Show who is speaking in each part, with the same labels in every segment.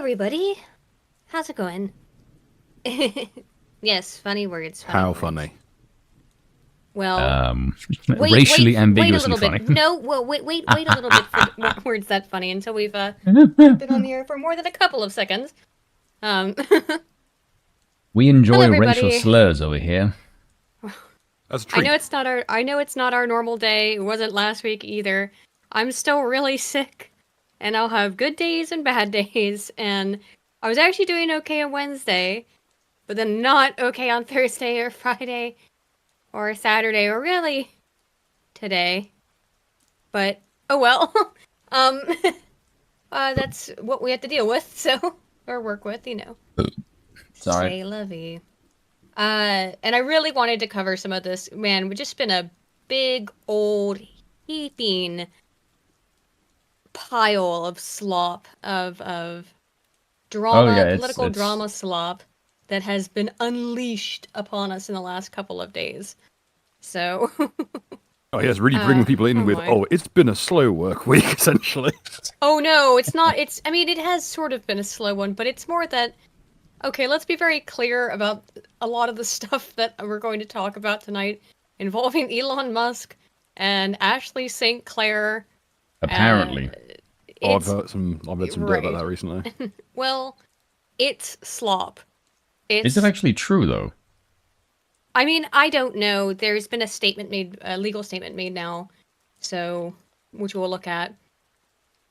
Speaker 1: everybody. How's it going? Yes, funny words.
Speaker 2: How
Speaker 1: words.
Speaker 2: funny?
Speaker 1: Well,
Speaker 3: racially ambiguously
Speaker 1: wait a little
Speaker 3: funny.
Speaker 1: bit. No, well, wait a little bit for the words that funny until we've been on the air for more than a couple of seconds.
Speaker 3: We enjoy
Speaker 1: Hello,
Speaker 3: racial
Speaker 1: everybody.
Speaker 3: slurs over here.
Speaker 2: That's a treat.
Speaker 1: I know it's not our normal day. It wasn't last week either. I'm still really sick, and I'll have good days and bad days. And I was actually doing okay on Wednesday, but then not okay on Thursday or Friday or Saturday or really today. But oh well. That's what we have to deal with, so or work with, you know.
Speaker 3: Sorry.
Speaker 1: C'est la vie. And I really wanted to cover some of this. Man, we've just been a big, old, heaping pile of slop, of drama, political drama slop that has been unleashed upon us in the last couple of days. So...
Speaker 2: Oh, yes, really bringing people in with, it's been a slow work week, essentially.
Speaker 1: Oh, no, it's not. I mean, it has sort of been a slow one, but it's more that... Okay, let's be very clear about a lot of the stuff that we're going to talk about tonight involving Elon Musk and Ashley St. Clair.
Speaker 3: Apparently.
Speaker 2: I've heard some dirt about that recently.
Speaker 1: Well, it's slop.
Speaker 3: Is it actually true, though?
Speaker 1: I mean, I don't know. There's been a legal statement made now, so which we'll look at.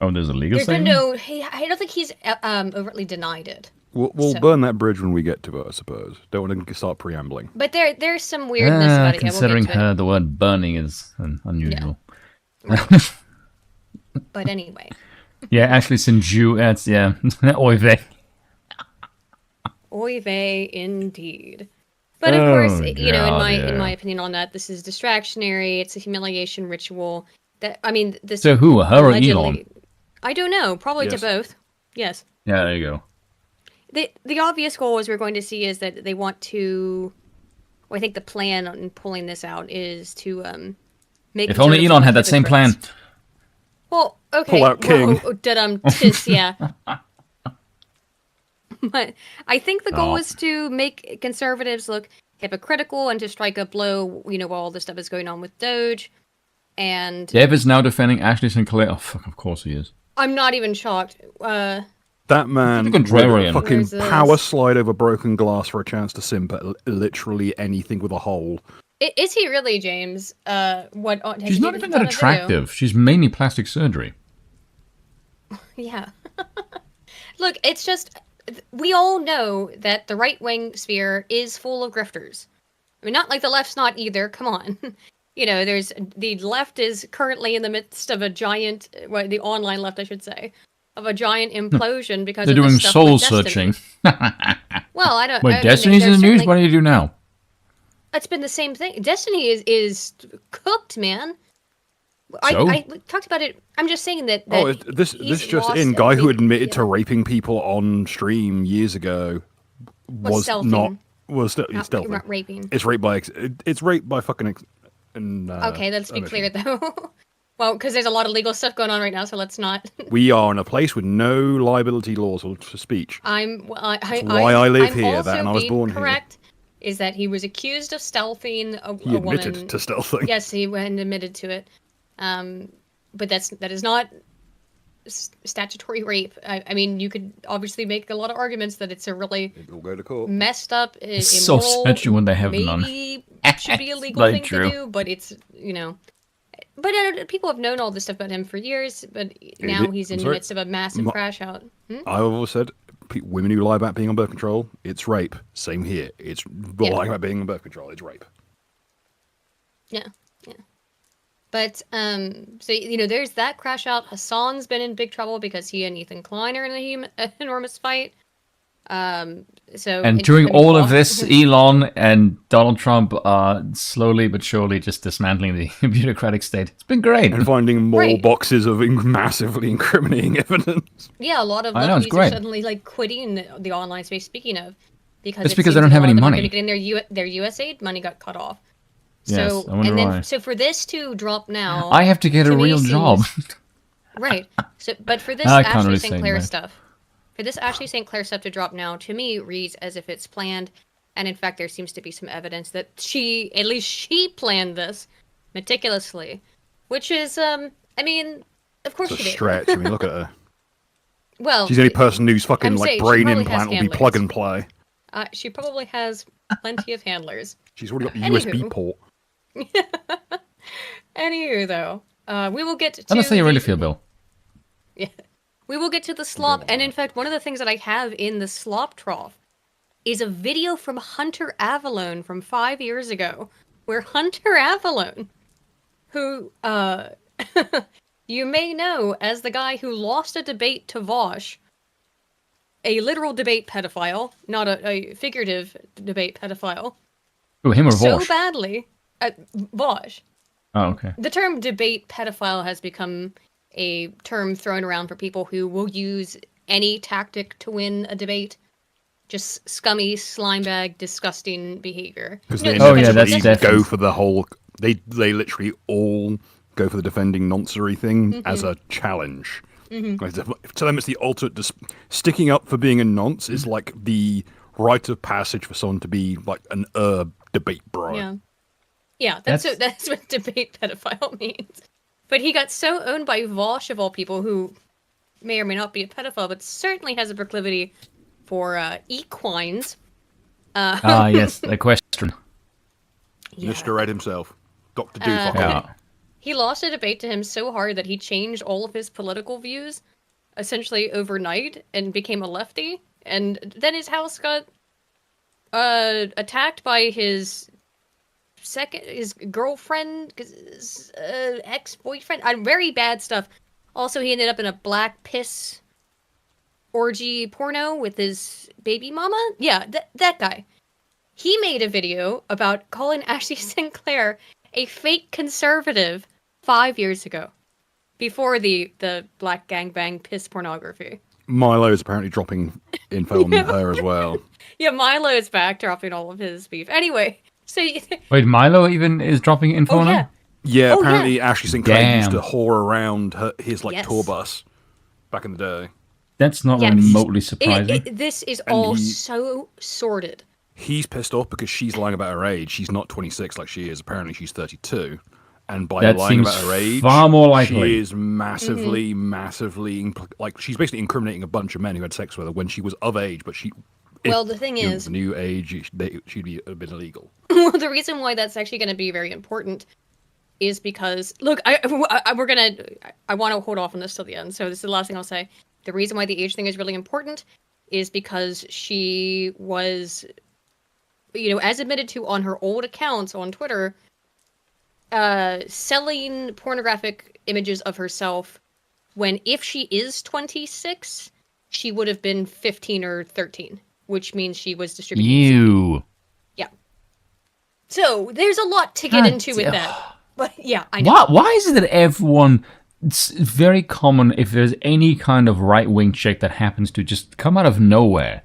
Speaker 3: Oh, there's a legal statement?
Speaker 1: I don't think he's overtly denied it.
Speaker 2: We'll burn that bridge when we get to it, I suppose. Don't want to start preambling.
Speaker 1: But there's some weirdness about it.
Speaker 3: Considering the word burning is unusual.
Speaker 1: Yeah. But anyway.
Speaker 3: Yeah, actually, it's in Jew. It's, yeah. Oy vey.
Speaker 1: Oy vey, indeed. But of course, you know, in my opinion on that, this is distractionary. It's a humiliation ritual. This.
Speaker 3: To who? Her or Elon?
Speaker 1: I don't know. Probably to both. Yes.
Speaker 3: Yeah, there you go.
Speaker 1: The obvious goal, as we're going to see, is that they want to. Well, I think the plan on pulling this out is to make.
Speaker 3: If only Elon had that same plan.
Speaker 1: Well, okay.
Speaker 2: Pull out King.
Speaker 1: Yeah. But I think the goal is to make conservatives look hypocritical and to strike a blow, you know, while all this stuff is going on with DOGE. And
Speaker 3: Dev is now defending Ashley Sinclair. Oh, fuck, of course he is.
Speaker 1: I'm not even shocked.
Speaker 2: That man
Speaker 3: with a
Speaker 2: fucking power slide over broken glass for a chance to simp at literally anything with a hole.
Speaker 1: Is he really, James?
Speaker 3: She's not even that attractive. She's mainly plastic surgery.
Speaker 1: Yeah. Look, it's just... We all know that the right-wing sphere is full of grifters. I mean, not like the left's not either. Come on. You know, the left is currently in the midst of a giant... Well, the online left, I should say. Of a giant implosion because
Speaker 3: they're
Speaker 1: of
Speaker 3: doing
Speaker 1: the stuff
Speaker 3: soul
Speaker 1: with
Speaker 3: searching.
Speaker 1: Well, I don't...
Speaker 3: Wait, Destiny's in the news? What do you do now?
Speaker 1: It's been the same thing. Destiny is cooked, man.
Speaker 3: So?
Speaker 1: I talked about it. I'm just saying that
Speaker 2: this just in. Guy who admitted to raping people on stream years ago was not
Speaker 1: raping.
Speaker 2: It's rape by fucking.
Speaker 1: Okay, let's be clear though. Well, because there's a lot of legal stuff going on right now, so let's not.
Speaker 2: We are in a place with no liability laws for speech.
Speaker 1: That's
Speaker 2: why I live here, and I was born here.
Speaker 1: Correct. Is that he was accused of stealthing a
Speaker 2: He admitted
Speaker 1: woman.
Speaker 2: to stealthing.
Speaker 1: Yes, he went and admitted to it. But that is not statutory rape. I mean, you could obviously make a lot of arguments that it's a really
Speaker 2: go to court.
Speaker 1: messed up,
Speaker 3: It's
Speaker 1: immoral,
Speaker 3: so special when they have
Speaker 1: maybe
Speaker 3: none.
Speaker 1: should be a legal thing to do, but it's, you know. But people have known all this stuff about him for years, but now he's in the midst of a massive crash out.
Speaker 2: I always said, women who lie about being on birth control, it's rape. Same here. It's lying about being on birth control, it's rape.
Speaker 1: Yeah. But, so, you know, there's that crash out. Hassan's been in big trouble because he and Ethan Klein are in an enormous fight. And
Speaker 3: during all of this, Elon and Donald Trump are slowly but surely just dismantling the bureaucratic state. It's been great.
Speaker 2: And finding more boxes of massively incriminating evidence.
Speaker 1: Yeah, a lot of lefties are suddenly, like, quitting the online space, speaking of. Because
Speaker 3: they don't have any money.
Speaker 1: Getting their USAID money got cut off.
Speaker 3: Yes, I wonder why.
Speaker 1: So for this to drop now,
Speaker 3: I have to get a real job.
Speaker 1: Right. So, but for this Ashley Sinclair stuff, For this Ashley St. Clair stuff to drop now, to me, reads as if it's planned. And in fact, there seems to be some evidence that at least she planned this meticulously. Which is, I mean, of course
Speaker 2: It's a
Speaker 1: she did.
Speaker 2: stretch. I mean, look at her.
Speaker 1: Well,
Speaker 2: She's the only person whose fucking
Speaker 1: I'm
Speaker 2: like
Speaker 1: saying she
Speaker 2: brain
Speaker 1: probably has
Speaker 2: implant will be
Speaker 1: handlers.
Speaker 2: plug and play.
Speaker 1: She probably has plenty of handlers.
Speaker 2: She's already got the
Speaker 1: Anywho.
Speaker 2: USB port.
Speaker 1: Anywho, though, we will get to...
Speaker 3: Tell us how you really feel, Bill.
Speaker 1: Yeah. We will get to the slop, and in fact, one of the things that I have in the slop trough is a video from Hunter Avalone from 5 years ago, where Hunter Avalone, who, you may know as the guy who lost a debate to Vosh, a literal debate pedophile, not a figurative debate pedophile,
Speaker 3: Oh, him or
Speaker 1: so
Speaker 3: Vosh?
Speaker 1: badly, Vosh.
Speaker 3: Oh, okay.
Speaker 1: The term debate pedophile has become a term thrown around for people who will use any tactic to win a debate. Just scummy, slimebag, disgusting behavior.
Speaker 2: Because
Speaker 1: No,
Speaker 2: they
Speaker 3: Oh, yeah,
Speaker 2: inevitably
Speaker 3: that's
Speaker 2: go
Speaker 3: definitely-
Speaker 2: for the whole. They literally all go for the defending noncery thing as a challenge. Like, to them, it's the ultimate. Sticking up for being a nonce is like the rite of passage for someone to be like an debate bro.
Speaker 1: Yeah. Yeah, that's what debate pedophile means. But he got so owned by Vosh, of all people, who may or may not be a pedophile, but certainly has a proclivity for equines.
Speaker 3: Yes, the question.
Speaker 1: Yeah.
Speaker 2: Mr. Ed himself, Dr. Doofus.
Speaker 3: Yeah.
Speaker 1: He lost a debate to him so hard that he changed all of his political views essentially overnight and became a lefty. And then his house got attacked by his girlfriend, his ex-boyfriend. Very bad stuff. Also, he ended up in a black piss orgy porno with his baby mama. Yeah, that guy. He made a video about calling Ashley Sinclair a fake conservative 5 years ago, before the black gangbang piss pornography.
Speaker 2: Milo is apparently dropping info on her as well.
Speaker 1: Yeah, Milo is back dropping all of his beef. Anyway, so
Speaker 3: Wait, Milo even is dropping info on him?
Speaker 2: Yeah,
Speaker 1: Oh,
Speaker 2: apparently Ashley Sinclair used
Speaker 3: Damn.
Speaker 2: to whore around his
Speaker 1: Yes.
Speaker 2: tour bus back in the day.
Speaker 3: That's not
Speaker 1: Yes.
Speaker 3: remotely surprising.
Speaker 1: This is
Speaker 2: And
Speaker 1: all
Speaker 2: he-
Speaker 1: so sordid.
Speaker 2: He's pissed off because she's lying about her age. She's not 26 like she is. Apparently, she's 32. And by
Speaker 3: That
Speaker 2: lying
Speaker 3: seems
Speaker 2: about her age,
Speaker 3: far more likely.
Speaker 2: she is massively, like she's basically incriminating a bunch of men who had sex with her when she was of age. But
Speaker 1: Well, the thing is-
Speaker 2: the new age, she'd be a bit illegal.
Speaker 1: Well, the reason why that's actually going to be very important is because, look, I want to hold off on this till the end, so this is the last thing I'll say. The reason why the age thing is really important is because she was, as admitted to on her old accounts on Twitter, selling pornographic images of herself when, if she is 26, she would have been 15 or 13, which means she was distributing.
Speaker 3: You.
Speaker 1: Yeah. So there's a lot to get
Speaker 3: God
Speaker 1: into with
Speaker 3: damn.
Speaker 1: that. But yeah, I know.
Speaker 3: Why is it that everyone... It's very common if there's any kind of right-wing chick that happens to just come out of nowhere.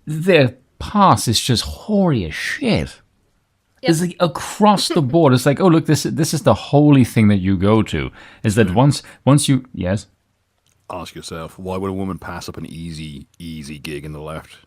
Speaker 3: Their past is just hoary as shit.
Speaker 1: Yep.
Speaker 3: It's like across the board. It's like, oh, look, this is the holy thing that you go to. Is that once you... Yes?
Speaker 2: Ask yourself, why would a woman pass up an easy gig in the left?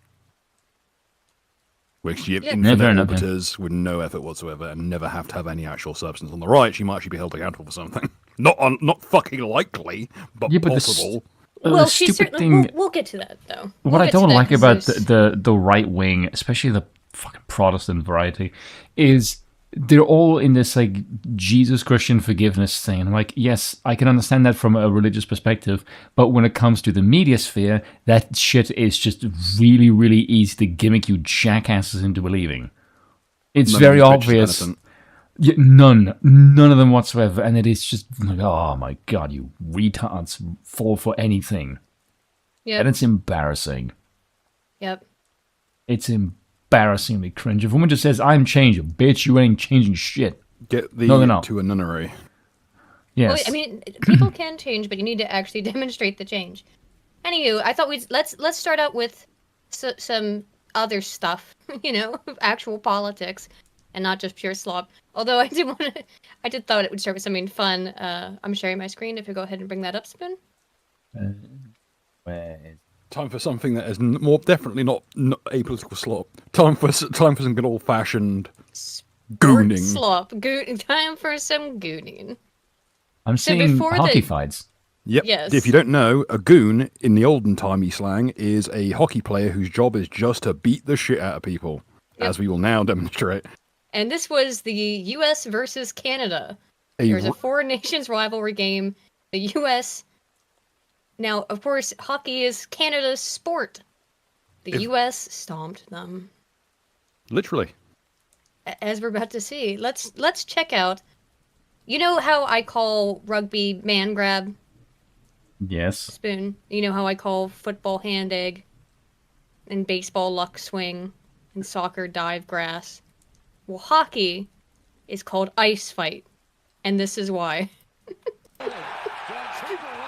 Speaker 2: Where she have
Speaker 1: Yeah.
Speaker 2: infinite
Speaker 3: Fair enough,
Speaker 2: orbiters with no effort whatsoever and never have to have any actual substance. On the right, she might actually be held accountable for something. Not fucking likely, but
Speaker 3: Yeah, but
Speaker 2: possible.
Speaker 3: The
Speaker 1: Well, she's
Speaker 3: stupid
Speaker 1: certainly.
Speaker 3: thing...
Speaker 1: We'll get to that though.
Speaker 3: What I don't like about the right wing, especially the fucking Protestant variety, is they're all in this like Jesus Christian forgiveness thing. I'm like, yes, I can understand that from a religious perspective, but when it comes to the media sphere, that shit is just really, really easy to gimmick you jackasses into believing. It's
Speaker 2: None of
Speaker 3: very
Speaker 2: these bitches are
Speaker 3: obvious.
Speaker 2: innocent.
Speaker 3: Yeah, none of them whatsoever, and it is just like, oh my god, you retards fall for anything,
Speaker 1: Yep.
Speaker 3: and it's embarrassing.
Speaker 1: Yep.
Speaker 3: It's embarrassingly cringe. If a woman just says, I'm changing, bitch, you ain't changing shit.
Speaker 2: Get
Speaker 3: No, they're not.
Speaker 2: to a nunnery.
Speaker 3: Yes.
Speaker 1: Well, I mean, people can change, but you need to actually demonstrate the change. Anywho, I thought let's start out with some other stuff, actual politics, and not just pure slop. Although I did thought it would start with something fun. I'm sharing my screen. If you go ahead and bring that up, Spoon.
Speaker 3: Where is
Speaker 2: Time for something that is more definitely not apolitical slop. Time for some good old fashioned gooning.
Speaker 1: Slop. Time for some gooning.
Speaker 3: I'm
Speaker 1: So
Speaker 3: seeing
Speaker 1: before
Speaker 3: hockey
Speaker 1: the-
Speaker 3: fights.
Speaker 2: Yep.
Speaker 1: Yes.
Speaker 2: If you don't know, a goon in the olden timey slang is a hockey player whose job is just to beat the shit out of people,
Speaker 1: Yep.
Speaker 2: as we will now demonstrate.
Speaker 1: And this was the U.S. versus Canada.
Speaker 2: A
Speaker 1: There was a foreign nations rivalry game. The U.S. Now, of course, hockey is Canada's sport. The U.S. stomped them,
Speaker 2: literally.
Speaker 1: as we're about to see. Let's check out. You know how I call rugby man grab
Speaker 3: Yes.
Speaker 1: spoon? You know how I call football hand egg, and baseball luck swing, and soccer dive grass? Well, hockey is called ice fight, and this is why.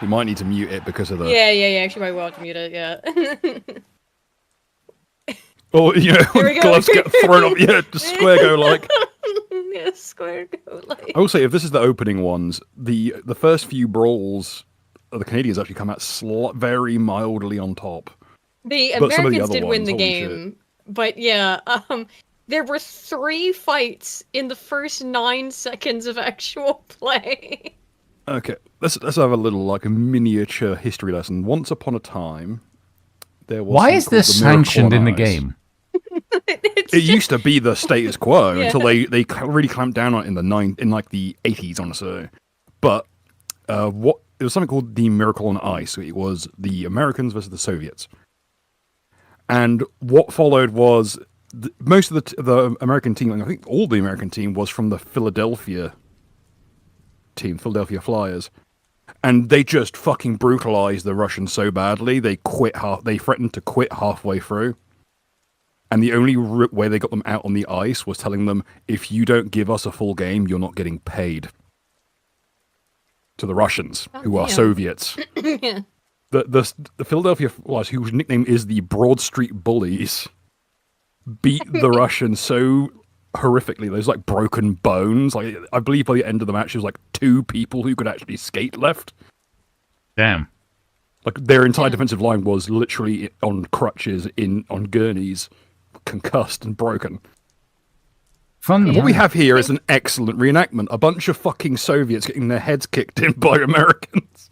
Speaker 2: We might need to mute it because of the.
Speaker 1: Yeah. Actually, I will have to mute it. Yeah.
Speaker 2: Or you know,
Speaker 1: There we go.
Speaker 2: gloves get thrown up. Yeah, just square go like.
Speaker 1: Yeah, square go like.
Speaker 2: I will say, if this is the opening ones, the first few brawls, the Canadians actually come out very mildly on top.
Speaker 1: The
Speaker 2: But some of the
Speaker 1: Americans
Speaker 2: other
Speaker 1: did win
Speaker 2: ones,
Speaker 1: the
Speaker 2: holy
Speaker 1: game, but yeah, there were 3 fights in the first 9 seconds of actual play.
Speaker 2: Okay, let's have a little like a miniature history lesson. Once upon a time, there was.
Speaker 3: Why
Speaker 2: something
Speaker 3: is
Speaker 2: called
Speaker 3: this
Speaker 2: the Miracle
Speaker 3: sanctioned
Speaker 2: on
Speaker 3: in the
Speaker 2: Ice.
Speaker 3: game?
Speaker 2: It used to be the status quo
Speaker 1: Yeah.
Speaker 2: until they really clamped down on it in the 80s, honestly. But it was something called the Miracle on Ice. It was the Americans versus the Soviets, and what followed was most of the American team. I think all the American team was from the Philadelphia Flyers, and they just fucking brutalized the Russians so badly they threatened to quit halfway through. And the only way they got them out on the ice was telling them, if you don't give us a full game, you're not getting paid. To the Russians, who are
Speaker 1: damn.
Speaker 2: Soviets.
Speaker 1: Yeah.
Speaker 2: The Philadelphia Flyers, whose nickname is the Broad Street Bullies, beat the Russians so horrifically. There's like broken bones. Like I believe by the end of the match, there was like 2 people who could actually skate left.
Speaker 3: Damn.
Speaker 2: Like their entire defensive line was literally on crutches, on gurneys, concussed and broken.
Speaker 3: Fun.
Speaker 2: What we have here is an excellent reenactment. A bunch of fucking Soviets getting their heads kicked in by Americans.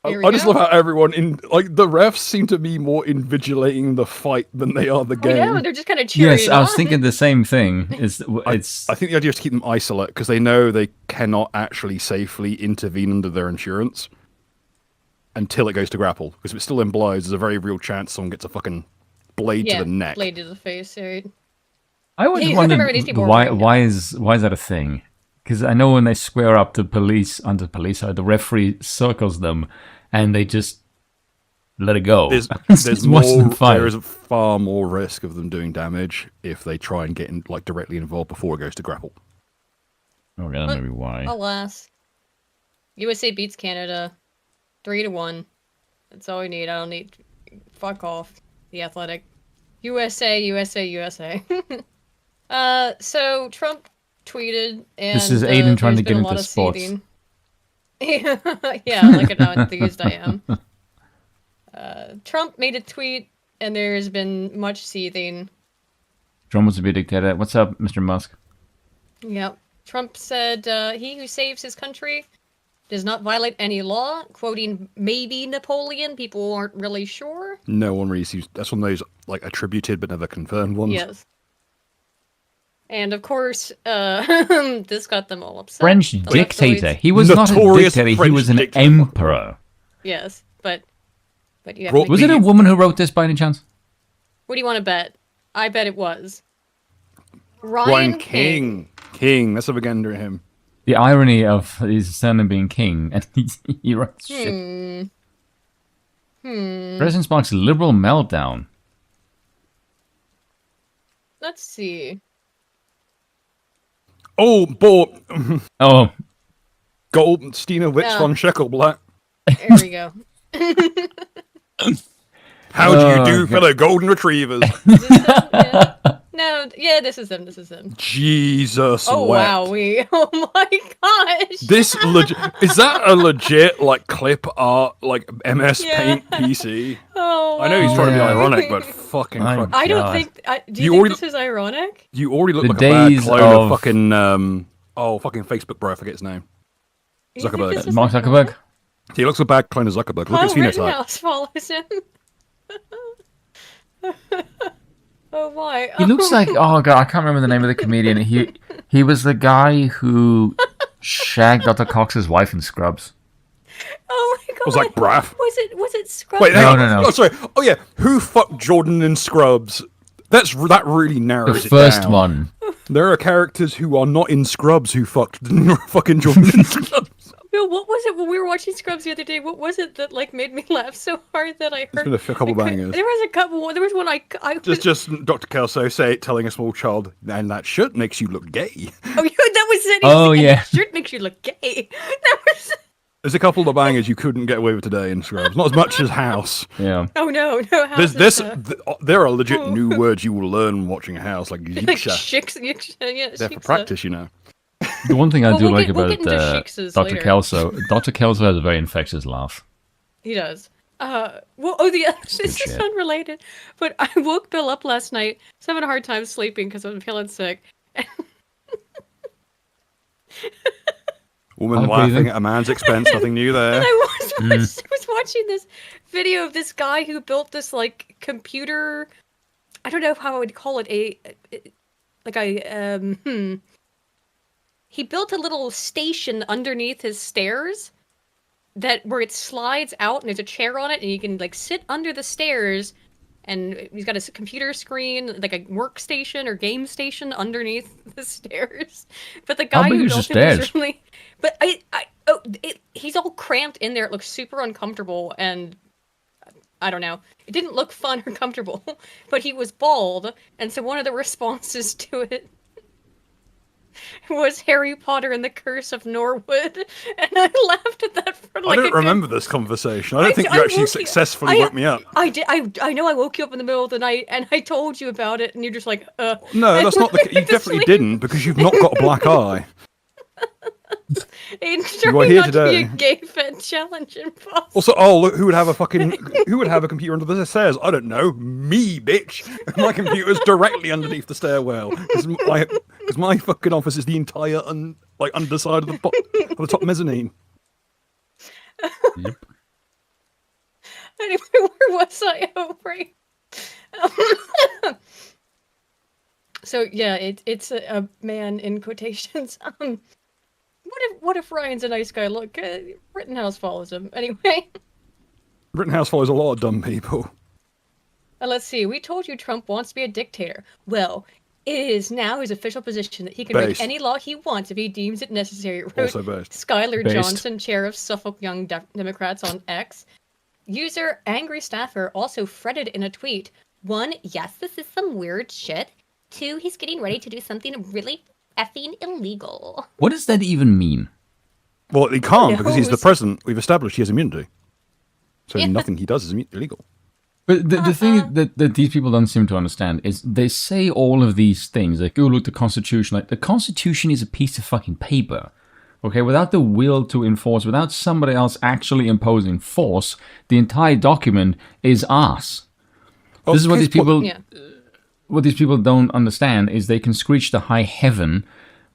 Speaker 1: Here we
Speaker 2: I just
Speaker 1: go.
Speaker 2: love how everyone the refs seem to be more invigilating the fight than they are the game.
Speaker 1: Yeah, they're just kind of cheering.
Speaker 3: Yes, I was
Speaker 1: on.
Speaker 3: thinking the same thing. It's
Speaker 2: I think the idea is to keep them isolate because they know they cannot actually safely intervene under their insurance until it goes to grapple. Because if it still implodes, there's a very real chance someone gets a fucking blade to the neck.
Speaker 1: blade to the face. Right?
Speaker 3: I always
Speaker 1: Yeah,
Speaker 3: wondered
Speaker 1: remember these people were
Speaker 3: why
Speaker 1: wearing
Speaker 3: is that a thing? Because I know when they square up, the referee circles them, and they just let it go.
Speaker 2: There's
Speaker 3: It's worse than fire.
Speaker 2: there is far more risk of them doing damage if they try and get directly involved before it goes to grapple.
Speaker 3: Okay, that may be why.
Speaker 1: Alas, USA beats Canada 3-1. That's all we need. I don't need. Fuck off. The Athletic. USA. So Trump tweeted, and
Speaker 3: This is Aiden trying to
Speaker 1: there's been
Speaker 3: get
Speaker 1: a lot
Speaker 3: into
Speaker 1: of
Speaker 3: sports.
Speaker 1: seething. Yeah, look at how enthused I am. Trump made a tweet, and there's been much seething.
Speaker 3: Trump wants to be a dictator. What's up, Mr. Musk?
Speaker 1: Yep. Trump said, he who saves his country does not violate any law, quoting maybe Napoleon. People aren't really sure.
Speaker 2: No one really seems. That's one of those attributed but never confirmed ones.
Speaker 1: Yes. And of course, this got them all upset.
Speaker 3: French
Speaker 1: The
Speaker 3: dictator.
Speaker 1: leftoids.
Speaker 3: He was not a
Speaker 2: Notorious
Speaker 3: dictator. He
Speaker 2: French
Speaker 3: was an
Speaker 2: dictator.
Speaker 3: emperor.
Speaker 1: Yes, but you have
Speaker 2: Bro-
Speaker 1: to
Speaker 3: Was
Speaker 1: make-
Speaker 3: it a woman who wrote this by any chance?
Speaker 1: What do you want to bet? I bet it was.
Speaker 2: Ryan King. King. Let's have a gander at him.
Speaker 3: The irony of his son being king, and he writes shit. President Sparks' liberal meltdown.
Speaker 1: Let's see.
Speaker 2: Oh, boy.
Speaker 3: Oh,
Speaker 2: Gold Stina Witz
Speaker 1: Yeah.
Speaker 2: von Scheckelblatt.
Speaker 1: There we go.
Speaker 2: How do you
Speaker 3: Oh,
Speaker 2: do,
Speaker 3: okay.
Speaker 2: fellow golden retrievers?
Speaker 1: Yeah. No, yeah, this is him. This is him.
Speaker 2: Jesus.
Speaker 1: Oh
Speaker 2: wept.
Speaker 1: wow, oh my gosh.
Speaker 2: This is that a legit like clip art like MS
Speaker 1: Yeah.
Speaker 2: Paint PC?
Speaker 1: Oh,
Speaker 2: I know he's trying to be
Speaker 3: Yeah.
Speaker 2: ironic, but fucking
Speaker 3: My
Speaker 2: Christ.
Speaker 1: I don't
Speaker 3: God.
Speaker 1: think. Do
Speaker 2: You
Speaker 1: you think
Speaker 2: already-
Speaker 1: this is ironic?
Speaker 2: You already look
Speaker 3: The
Speaker 2: like a bad
Speaker 3: days
Speaker 2: clone
Speaker 3: of-
Speaker 2: of fucking fucking Facebook bro, I forget his name.
Speaker 1: Do you think
Speaker 2: Zuckerberg.
Speaker 1: this is
Speaker 3: Mark
Speaker 1: ironic?
Speaker 3: Zuckerberg?
Speaker 2: He looks like a bad clone of Zuckerberg. Look at his
Speaker 1: Oh,
Speaker 2: phenotype.
Speaker 1: Rittenhouse follows him. Oh my.
Speaker 3: He looks like oh god, I can't remember the name of the comedian. He was the guy who shagged Dr. Cox's wife in Scrubs.
Speaker 1: Oh my god.
Speaker 2: Was like Braff.
Speaker 1: Was it Scrubs?
Speaker 2: Wait, hang on.
Speaker 3: No.
Speaker 2: Oh, sorry. Oh yeah, who fucked Jordan in Scrubs? That really
Speaker 3: The
Speaker 2: narrows it
Speaker 3: first
Speaker 2: down.
Speaker 3: one.
Speaker 2: There are characters who are not in Scrubs who fucked fucking Jordan in Scrubs.
Speaker 1: No, what was it when we were watching Scrubs the other day? What was it that like made me laugh so hard that I heard?
Speaker 2: been a couple bangers.
Speaker 1: There was a couple. There was one I was,
Speaker 2: Just Dr. Kelso telling a small child, and that shirt makes you look gay.
Speaker 1: Oh, yeah, that was it.
Speaker 3: Oh,
Speaker 1: And
Speaker 3: yeah.
Speaker 1: that shirt makes you look gay. That was.
Speaker 2: There's a couple of bangers you couldn't get away with today in Scrubs. Not as much as House.
Speaker 3: Yeah.
Speaker 1: Oh no. How
Speaker 2: There's
Speaker 1: is
Speaker 2: this.
Speaker 1: that?
Speaker 2: There are legit new words you will learn watching House, like
Speaker 1: Like
Speaker 2: yiksha.
Speaker 1: yeah,
Speaker 2: They're for
Speaker 1: shiksa.
Speaker 2: practice, you know.
Speaker 3: The one thing I
Speaker 1: Well,
Speaker 3: do
Speaker 1: we'll
Speaker 3: like
Speaker 1: get- we'll
Speaker 3: about
Speaker 1: get into Sheiks'
Speaker 3: Dr.
Speaker 1: later.
Speaker 3: Kelso, Dr. Kelso has a very infectious laugh.
Speaker 1: He does. Well, this is
Speaker 3: shit.
Speaker 1: unrelated, but I woke Bill up last night. I was having a hard time sleeping because I'm feeling sick.
Speaker 2: Woman
Speaker 3: I'm
Speaker 2: laughing
Speaker 3: breathing.
Speaker 2: at a man's expense, nothing new there.
Speaker 1: And I was watching this video of this guy who built this like computer. I don't know how I would call it He built a little station underneath his stairs where it slides out and there's a chair on it and you can like sit under the stairs. And he's got a computer screen, like a workstation or game station underneath the stairs. But the guy
Speaker 3: big
Speaker 1: who
Speaker 3: is the
Speaker 1: built it was
Speaker 3: stairs?
Speaker 1: really. But he's all cramped in there. It looks super uncomfortable, and I don't know. It didn't look fun or comfortable. But he was bald, and so one of the responses to it was Harry Potter and the Curse of Norwood, and I laughed at that for like.
Speaker 2: I don't remember this conversation. I don't think
Speaker 1: I
Speaker 2: you actually
Speaker 1: woke you-
Speaker 2: successfully woke me up.
Speaker 1: I did. I know. I woke you up in the middle of the night, and I told you about it, and you're just like,
Speaker 2: No, that's not the. You definitely
Speaker 1: Sleep.
Speaker 2: didn't because you've not got a black eye.
Speaker 1: It's
Speaker 2: You are
Speaker 1: trying
Speaker 2: here
Speaker 1: not to be
Speaker 2: today.
Speaker 1: a gay fed challenge impossible.
Speaker 2: Also, look, who would have a computer under the stairs? I don't know. Me, bitch. My computer's directly underneath the stairwell because my fucking office is the entire underside of the top mezzanine.
Speaker 3: Yep.
Speaker 1: Anyway, where was I? Oh, right. So yeah, it's a man in quotations. What if Ryan's a nice guy? Look, Rittenhouse follows him anyway.
Speaker 2: Rittenhouse follows a lot of dumb people.
Speaker 1: Let's see. We told you Trump wants to be a dictator. Well, it is now his official position that he can make
Speaker 2: Based.
Speaker 1: any law he wants if he deems it necessary. Wrote
Speaker 2: Also based.
Speaker 1: Skylar
Speaker 3: Based.
Speaker 1: Johnson, chair of Suffolk Young Democrats on X. User Angry Staffer also fretted in a tweet. 1, yes, this is some weird shit. 2, he's getting ready to do something really effing illegal.
Speaker 3: What does that even mean?
Speaker 2: Well, he can't because he's the
Speaker 1: knows?
Speaker 2: president. We've established he has immunity. So
Speaker 1: Yeah.
Speaker 2: nothing he does is illegal.
Speaker 3: But the thing that these people don't seem to understand is they say all of these things, like, oh, look, the Constitution. Like, the Constitution is a piece of fucking paper. Okay, without the will to enforce, without somebody else actually imposing force, the entire document is arse.
Speaker 2: Oh,
Speaker 3: This is what
Speaker 2: case
Speaker 3: these people...
Speaker 1: Yeah.
Speaker 3: What these people don't understand is they can screech to high heaven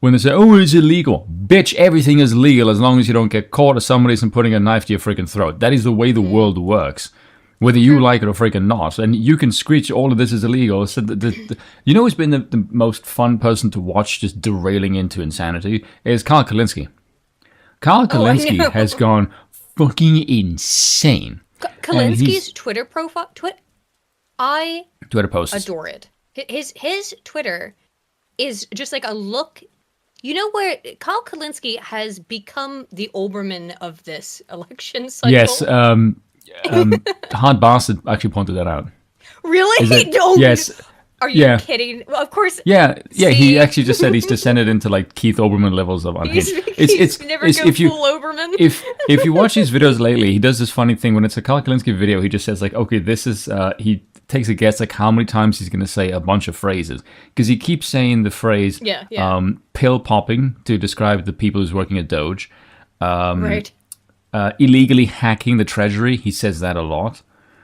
Speaker 3: when they say, oh, it's illegal. Bitch, everything is legal as long as you don't get caught or somebody isn't putting a knife to your freaking throat. That is the way the world works. Whether you like it or freaking not. And you can screech all of this is illegal. So you know who's been the most fun person to watch just derailing into insanity? Is Carl Kalinske. Carl
Speaker 1: I
Speaker 3: Kalinske
Speaker 1: know.
Speaker 3: has gone fucking insane. And
Speaker 1: Kalinski's
Speaker 3: he's-
Speaker 1: Twitter profile... I
Speaker 3: Twitter posts.
Speaker 1: adore it. His Twitter is just like a look. You know where Kyle Kalinske has become the Olbermann of this election cycle?
Speaker 3: Yes, Hard Bastard actually pointed that out.
Speaker 1: Really?
Speaker 3: Is it-
Speaker 1: No.
Speaker 3: yes.
Speaker 1: Are you
Speaker 3: Yeah.
Speaker 1: kidding? Well, of course.
Speaker 3: Yeah, he
Speaker 1: See?
Speaker 3: actually just said he's descended into like Keith Olbermann levels of unhinged.
Speaker 1: He's never go full Olbermann.
Speaker 3: if you watch his videos lately, he does this funny thing when it's a Carl Kalinske video. He just says like, okay, this is takes a guess like how many times he's going to say a bunch of phrases, because he keeps saying the phrase pill popping to describe the people who's working at DOGE.
Speaker 1: Right.
Speaker 3: Illegally hacking the treasury. He says that a lot.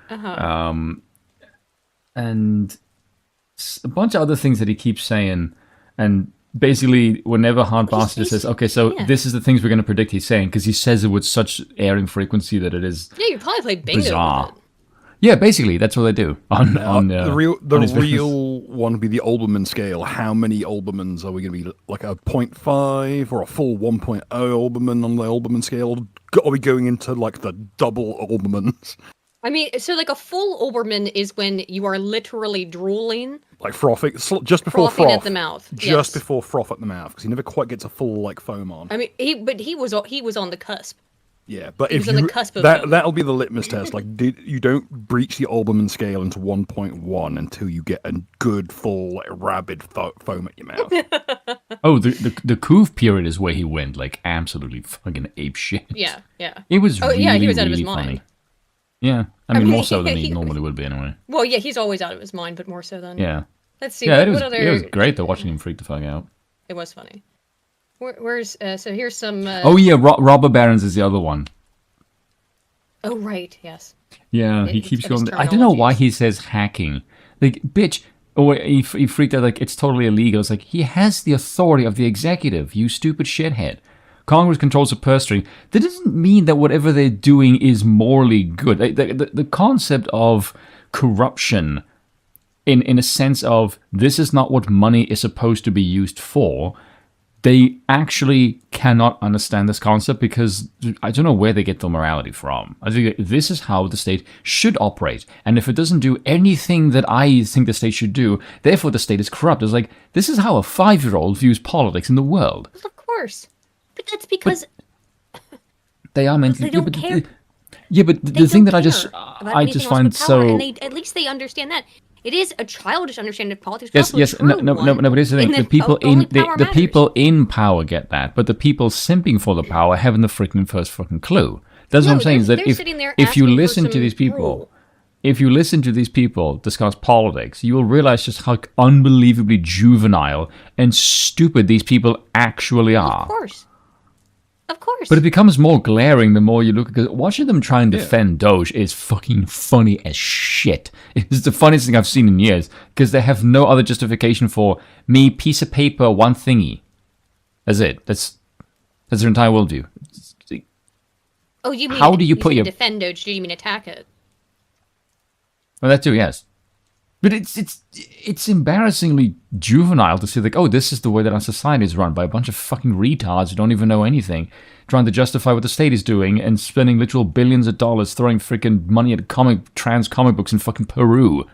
Speaker 3: And a bunch of other things that he keeps saying. And basically, whenever Hard Bastard says, okay, so this is the things we're going to predict he's saying, because he says it with such airing frequency that it is
Speaker 1: Yeah, you probably play bingo
Speaker 3: bizarre.
Speaker 1: with it.
Speaker 3: Yeah, basically, that's what they do.
Speaker 2: The real
Speaker 3: business.
Speaker 2: one would be the Olbermann scale. How many Olbermanns are we going to be? Like a 0.5 or a full 1.0 Olbermann on the Olbermann scale? Are we going into like the double Olbermanns?
Speaker 1: I mean, so like a full Olbermann is when you are literally drooling.
Speaker 2: Like frothing, just before
Speaker 1: Frothing
Speaker 2: froth.
Speaker 1: at the mouth.
Speaker 2: Just before froth at the mouth, because he never quite gets a full like foam on.
Speaker 1: I mean, he was on the cusp.
Speaker 2: Yeah, but
Speaker 1: He
Speaker 2: if
Speaker 1: was on
Speaker 2: you
Speaker 1: the cusp of
Speaker 2: that'll be the litmus test. Like, you don't breach the Olbermann scale into 1.1 until you get a good full like, rabid foam at your mouth.
Speaker 3: Oh, the Couve period is where he went like absolutely fucking ape shit.
Speaker 1: Yeah.
Speaker 3: It was really,
Speaker 1: he was out of his
Speaker 3: really
Speaker 1: mind.
Speaker 3: funny. Yeah, I mean more so than he normally would be anyway.
Speaker 1: Well, yeah, he's always out of his mind, but more so than.
Speaker 3: Yeah.
Speaker 1: Let's see.
Speaker 3: Yeah,
Speaker 1: what
Speaker 3: it
Speaker 1: other...
Speaker 3: was great though watching him freak the fuck out.
Speaker 1: It was funny. Where's so here's some.
Speaker 3: Oh yeah, robber barons is the other one.
Speaker 1: Oh right, yes.
Speaker 3: Yeah, he keeps
Speaker 1: of his
Speaker 3: going. I don't know why
Speaker 1: terminologies.
Speaker 3: he says hacking. Like, bitch. Oh, he freaked out like it's totally illegal. It's like he has the authority of the executive. You stupid shithead. Congress controls the purse string. That doesn't mean that whatever they're doing is morally good. Like, the concept of corruption, in a sense of this is not what money is supposed to be used for. They actually cannot understand this concept because I don't know where they get the morality from. I think this is how the state should operate. And if it doesn't do anything that I think the state should do, therefore the state is corrupt. It's like, this is how a 5-year-old views politics in the world.
Speaker 1: Of course. But that's because
Speaker 3: They are mentally...
Speaker 1: they don't care.
Speaker 3: But the thing that I just find so...
Speaker 1: And at least they understand that. It is a childish understanding of politics.
Speaker 3: Yes. No. But here's the thing: the people in power get that, but the people simping for the power haven't the freaking first fucking clue. That's what I'm saying. Is that if you listen to these people, if you listen to these people discuss politics, you will realize just how unbelievably juvenile and stupid these people actually are.
Speaker 1: Of course.
Speaker 3: But it becomes more glaring the more you look, because watching them try and defend DOGE is fucking funny as shit. It's the funniest thing I've seen in years, because they have no other justification for me, piece of paper, one thingy. That's it. That's their entire worldview.
Speaker 1: Oh, you mean
Speaker 3: how do you put your
Speaker 1: defend DOGE? Do you mean attack it?
Speaker 3: Well, that too, yes. But it's embarrassingly juvenile to see, like, oh, this is the way that our society is run by a bunch of fucking retards who don't even know anything, trying to justify what the state is doing and spending literal billions of dollars throwing freaking money at trans comic books in fucking Peru.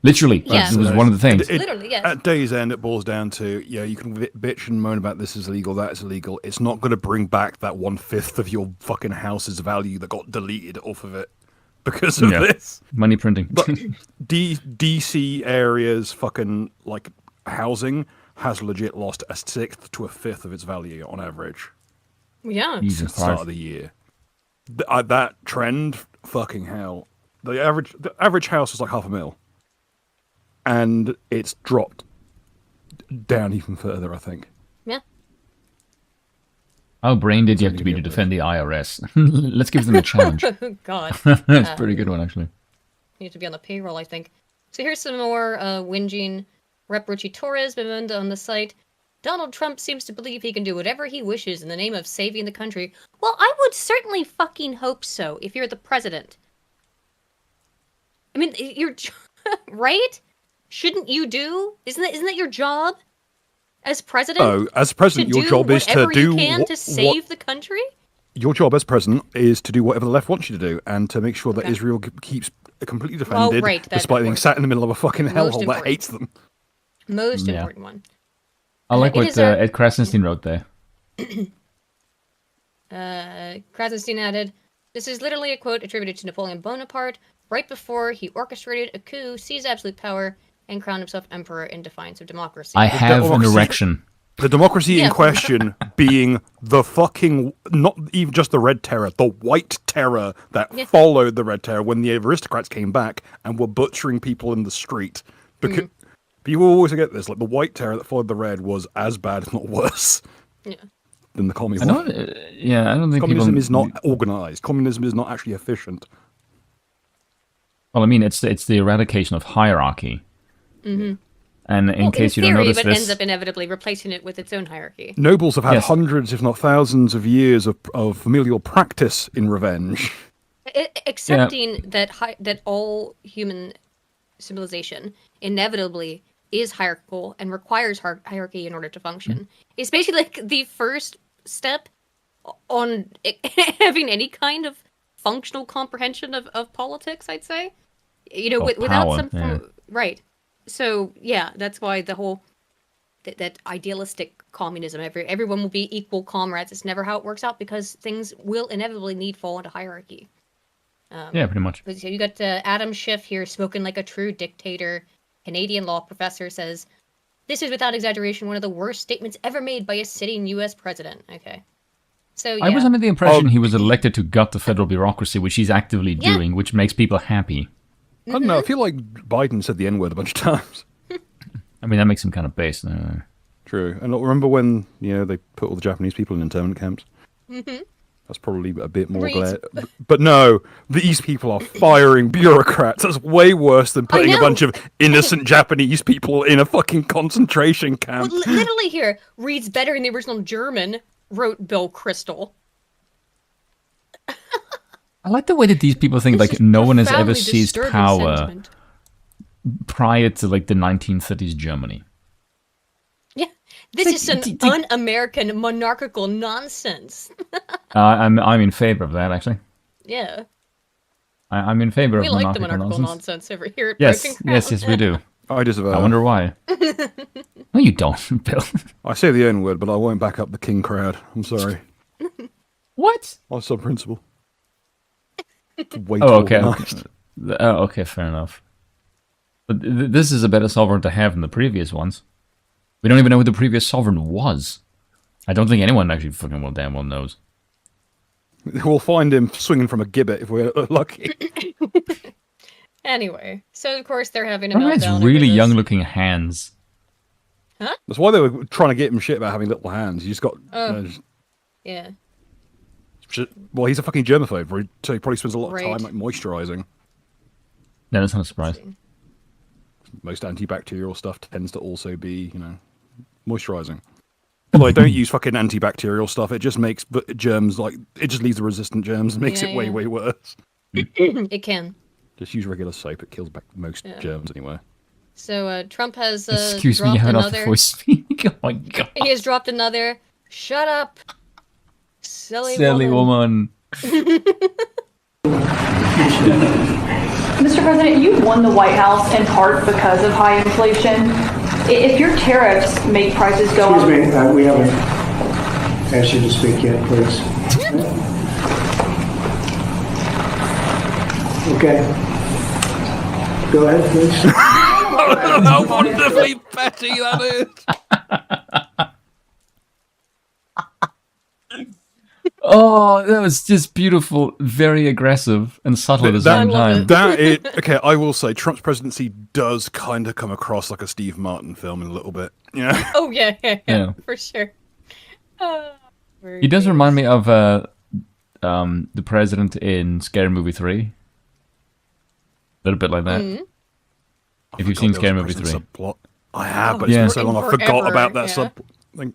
Speaker 3: Literally, that was one of the things.
Speaker 1: Literally, yes.
Speaker 2: At day's end, it boils down to, you can bitch and moan about this is illegal, that is illegal. It's not going to bring back that 1/5 of your fucking house's value that got deleted off of it. Because of this
Speaker 3: money printing.
Speaker 2: But DC areas fucking like housing has legit lost 1/6 to 1/5 of its value on average.
Speaker 1: Yeah.
Speaker 2: Since the start of the year. That trend, fucking hell. The average house was like $500,000. And it's dropped down even further, I think.
Speaker 1: Yeah.
Speaker 3: How brain did you have to be to defend the IRS? Let's give them a challenge.
Speaker 1: God.
Speaker 3: That's a pretty good one, actually.
Speaker 1: You need to be on the payroll, I think. So here's some more whinging. Rep Richie Torres bemoaned on the site. Donald Trump seems to believe he can do whatever he wishes in the name of saving the country. Well, I would certainly fucking hope so if you're the president. I mean, you're... right? Shouldn't you do? Isn't that your job? As president?
Speaker 2: Oh, as president, your job is to do
Speaker 1: whatever you can to save the country?
Speaker 2: Your job as president is to do whatever the left wants you to do and to make sure that Israel keeps completely defended despite being sat in the middle of a fucking hellhole that hates them.
Speaker 1: Most important one.
Speaker 3: I like what Ed Krasenstein wrote there.
Speaker 1: Krasenstein added, "This is literally a quote attributed to Napoleon Bonaparte right before he orchestrated a coup, seized absolute power, and crowned himself emperor in defiance of democracy."
Speaker 3: I have an erection.
Speaker 2: The democracy in
Speaker 1: Yeah.
Speaker 2: question being the fucking, not even just the Red Terror, the White Terror that followed the Red Terror when the aristocrats came back and were butchering people in the street. Because people always forget this, like the White Terror that followed the Red was as bad, if not worse, than the communism.
Speaker 3: I don't think
Speaker 2: Communism
Speaker 3: people...
Speaker 2: is not organized. Communism is not actually efficient.
Speaker 3: Well, I mean, it's the eradication of hierarchy. Mm-hmm. And in case you don't notice
Speaker 1: but
Speaker 3: this...
Speaker 1: ends up inevitably replacing it with its own hierarchy.
Speaker 2: Nobles have had hundreds, if not thousands, of years of familial practice in revenge.
Speaker 1: Accepting that all human civilization inevitably is hierarchical and requires hierarchy in order to function. It's basically like the first step on having any kind of functional comprehension of politics, I'd say. You know, without
Speaker 3: power,
Speaker 1: some form, right. So yeah, that's why the whole that idealistic communism, everyone will be equal comrades. It's never how it works out because things will inevitably fall into hierarchy.
Speaker 3: Yeah, pretty much.
Speaker 1: So you got Adam Schiff here, spoken like a true dictator. Canadian law professor says, "This is without exaggeration one of the worst statements ever made by a sitting U.S. president." Okay, so yeah.
Speaker 3: I was under the impression he was elected to gut the federal bureaucracy, which he's actively doing, which makes people happy.
Speaker 2: I don't know. I feel like Biden said the N-word a bunch of times.
Speaker 3: I mean, that makes him kind of based.
Speaker 2: True. And remember when they put all the Japanese people in internment camps? Mm-hmm. That's probably a bit more glare. But no, these people are firing bureaucrats. That's way worse than putting a bunch of innocent Japanese people in a fucking concentration camp.
Speaker 1: Well, literally here, reads better in the original German, wrote Bill Kristol.
Speaker 3: I like the way that these people think like no one has ever seized power prior to like the 1930s Germany.
Speaker 1: Yeah, this is some un-American monarchical nonsense.
Speaker 3: I'm in favor of that, actually.
Speaker 1: Yeah.
Speaker 3: I'm in favor of
Speaker 1: monarchical nonsense. We like the monarchical nonsense over here at Broken Crown.
Speaker 3: Yes, we do.
Speaker 2: I disavow.
Speaker 3: I wonder why. No, you don't, Bill.
Speaker 2: I say the N-word, but I won't back up the king crowd. I'm sorry.
Speaker 3: What?
Speaker 2: On some principle.
Speaker 3: Okay, fair enough. But this is a better sovereign to have than the previous ones. We don't even know who the previous sovereign was. I don't think anyone actually fucking damn well knows.
Speaker 2: We'll find him swinging from a gibbet if we're lucky.
Speaker 1: Anyway, so of course they're having a
Speaker 3: meltdown. He has really young-looking hands.
Speaker 1: Huh?
Speaker 2: That's why they were trying to get him shit about having little hands. You just got...
Speaker 1: yeah.
Speaker 2: Well, he's a fucking germaphobe, so he probably spends a lot of time like moisturising.
Speaker 3: No, that's not a surprise.
Speaker 2: Most antibacterial stuff tends to also be, moisturising. Although I don't use fucking antibacterial stuff, it just makes germs, it just leaves the resistant germs and makes it way, way worse.
Speaker 1: It can.
Speaker 2: Just use regular soap, it kills back most germs anyway.
Speaker 1: So Trump has
Speaker 3: Excuse me, you have enough before you speak. Oh my god.
Speaker 1: He has dropped another, "Shut up, silly
Speaker 3: woman."
Speaker 4: Mr. President, you won the White House in part because of high inflation. If your tariffs make prices go up...
Speaker 5: Excuse me, we haven't asked you to speak yet, please. Okay. Go ahead, please.
Speaker 2: How wonderfully petty that is!
Speaker 3: Oh, that was just beautiful, very aggressive and subtle at the same time.
Speaker 2: Okay, I will say Trump's presidency does kind of come across like a Steve Martin film in a little bit. Yeah.
Speaker 1: Oh yeah, for sure.
Speaker 3: He does remind me of the president in Scary Movie 3. A little bit like that. Mm-hmm. If you've seen Scary Movie 3.
Speaker 2: Subplot. I have, but it's been so long I forgot about that subplot.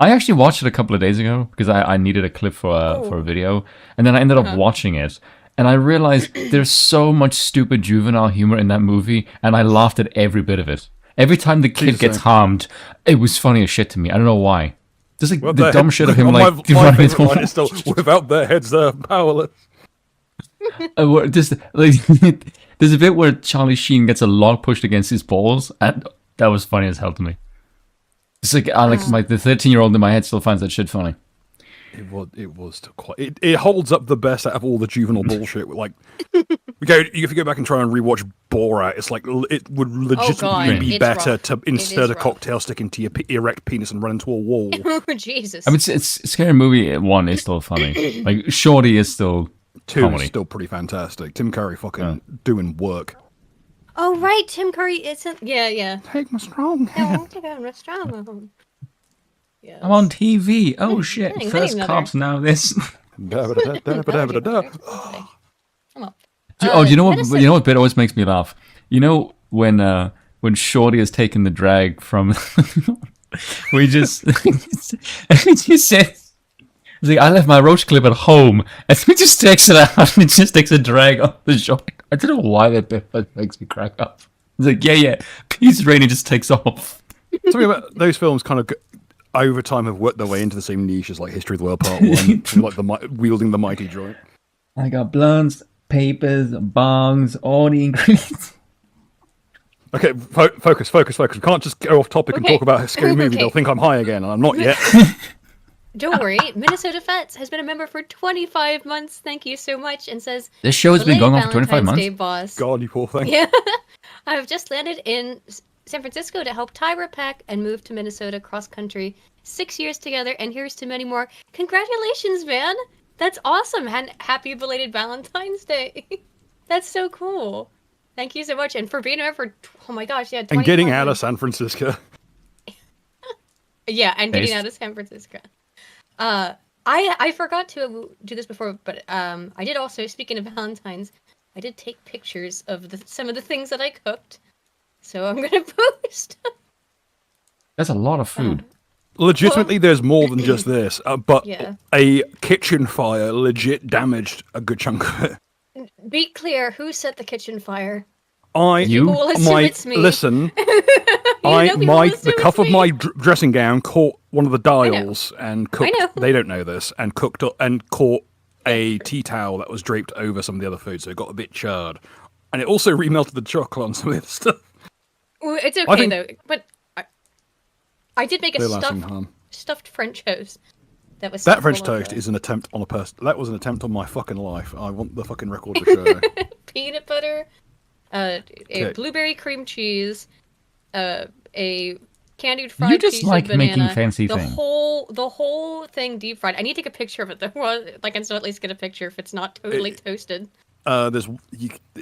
Speaker 3: I actually watched it a couple of days ago because I needed a clip for a video, and then I ended up watching it, and I realized there's so much stupid juvenile humor in that movie, and I laughed at every bit of it. Every time the kid gets harmed, it was funny as shit to me. I don't know why. Just like the dumb shit of him,
Speaker 2: my favorite line is still, without their heads, they're powerless.
Speaker 3: There's a bit where Charlie Sheen gets a log pushed against his balls, and that was funny as hell to me. It's like the 13-year-old in my head still finds that shit funny.
Speaker 2: It was quite. It holds up the best out of all the juvenile bullshit. Like, if you go back and try and rewatch Borat, it's like it would legitimately be
Speaker 1: it's
Speaker 2: better
Speaker 1: rough.
Speaker 2: to insert a cocktail stick into your erect penis and run into a wall.
Speaker 1: Oh, Jesus.
Speaker 3: I mean, it's Scary Movie 1 is still funny. Like, Shorty is still
Speaker 2: 2
Speaker 3: comedy.
Speaker 2: is still pretty fantastic. Tim Curry fucking doing work.
Speaker 1: Oh, right, Tim Curry. Yeah.
Speaker 2: Take my strong hand.
Speaker 1: Yes.
Speaker 3: I'm on TV. Oh, shit.
Speaker 1: Getting
Speaker 3: First
Speaker 1: another.
Speaker 3: cops, now this.
Speaker 2: Da-ba-da-da-da-ba-da-ba-da-da.
Speaker 1: Come on.
Speaker 3: Do you know what? You know what bit always makes me laugh? You know when Shorty has taken the drag from, we just he says, like, I left my roach clip at home, and he just takes it out and it just takes a drag off the short. I don't know why that bit makes me crack up. It's like, yeah, piece of rain, it just takes off.
Speaker 2: Something about those films kind of over time have worked their way into the same niche as like History of the World Part 1, like wielding the mighty joint.
Speaker 3: I got blunts, papers, bongs, all the ingredients.
Speaker 2: Okay, focus. We can't just go off topic and talk about a scary movie.
Speaker 1: Okay.
Speaker 2: They'll think I'm high again, and I'm not yet.
Speaker 1: Don't worry. Minnesota Fats has been a member for 25 months. Thank you so much. And says,
Speaker 3: This show has been going on for 25
Speaker 1: Valentine's
Speaker 3: months.
Speaker 1: Day, boss.
Speaker 2: God, you poor thing.
Speaker 1: Yeah. I have just landed in San Francisco to help Tyra pack and move to Minnesota cross country. 6 years together, and here's to many more. Congratulations, man. That's awesome. And happy belated Valentine's Day. That's so cool. Thank you so much. And for being a member for, oh my gosh, yeah.
Speaker 2: And getting
Speaker 1: 25
Speaker 2: out of
Speaker 1: months.
Speaker 2: San Francisco.
Speaker 1: Yeah, and getting
Speaker 3: Based.
Speaker 1: out of San Francisco. I forgot to do this before, but I did also, speaking of Valentine's, I did take pictures of some of the things that I cooked. So I'm going to post.
Speaker 3: That's a lot of food.
Speaker 2: Legitimately, there's more than just this, but
Speaker 1: Yeah.
Speaker 2: a kitchen fire legit damaged a good chunk of it.
Speaker 1: Be clear, who set the kitchen fire?
Speaker 3: You?
Speaker 1: People will assume it's me.
Speaker 2: Listen,
Speaker 1: people will
Speaker 2: the
Speaker 1: assume
Speaker 2: cuff
Speaker 1: it's
Speaker 2: of my
Speaker 1: me.
Speaker 2: dressing gown caught one of the dials and cooked.
Speaker 1: know.
Speaker 2: They don't know this, and cooked up and caught a tea towel that was draped over some of the other food, so it got a bit charred. And it also remelted the chocolate on some of the other stuff.
Speaker 1: Well, it's
Speaker 2: I
Speaker 1: okay
Speaker 2: think-
Speaker 1: though. But I did make a
Speaker 2: They last some harm.
Speaker 1: stuffed French toast. That was
Speaker 2: That
Speaker 1: so
Speaker 2: French
Speaker 1: full of
Speaker 2: toast is an attempt on a That was an attempt on my fucking life. I want the fucking record to show.
Speaker 1: peanut butter, a
Speaker 2: Okay.
Speaker 1: blueberry cream cheese, a candied fried
Speaker 3: You just
Speaker 1: piece
Speaker 3: like
Speaker 1: of banana.
Speaker 3: making fancy
Speaker 1: the
Speaker 3: things.
Speaker 1: The whole thing deep fried. I need to take a picture of it though. Like I can still at least get a picture if it's not totally toasted.
Speaker 2: There's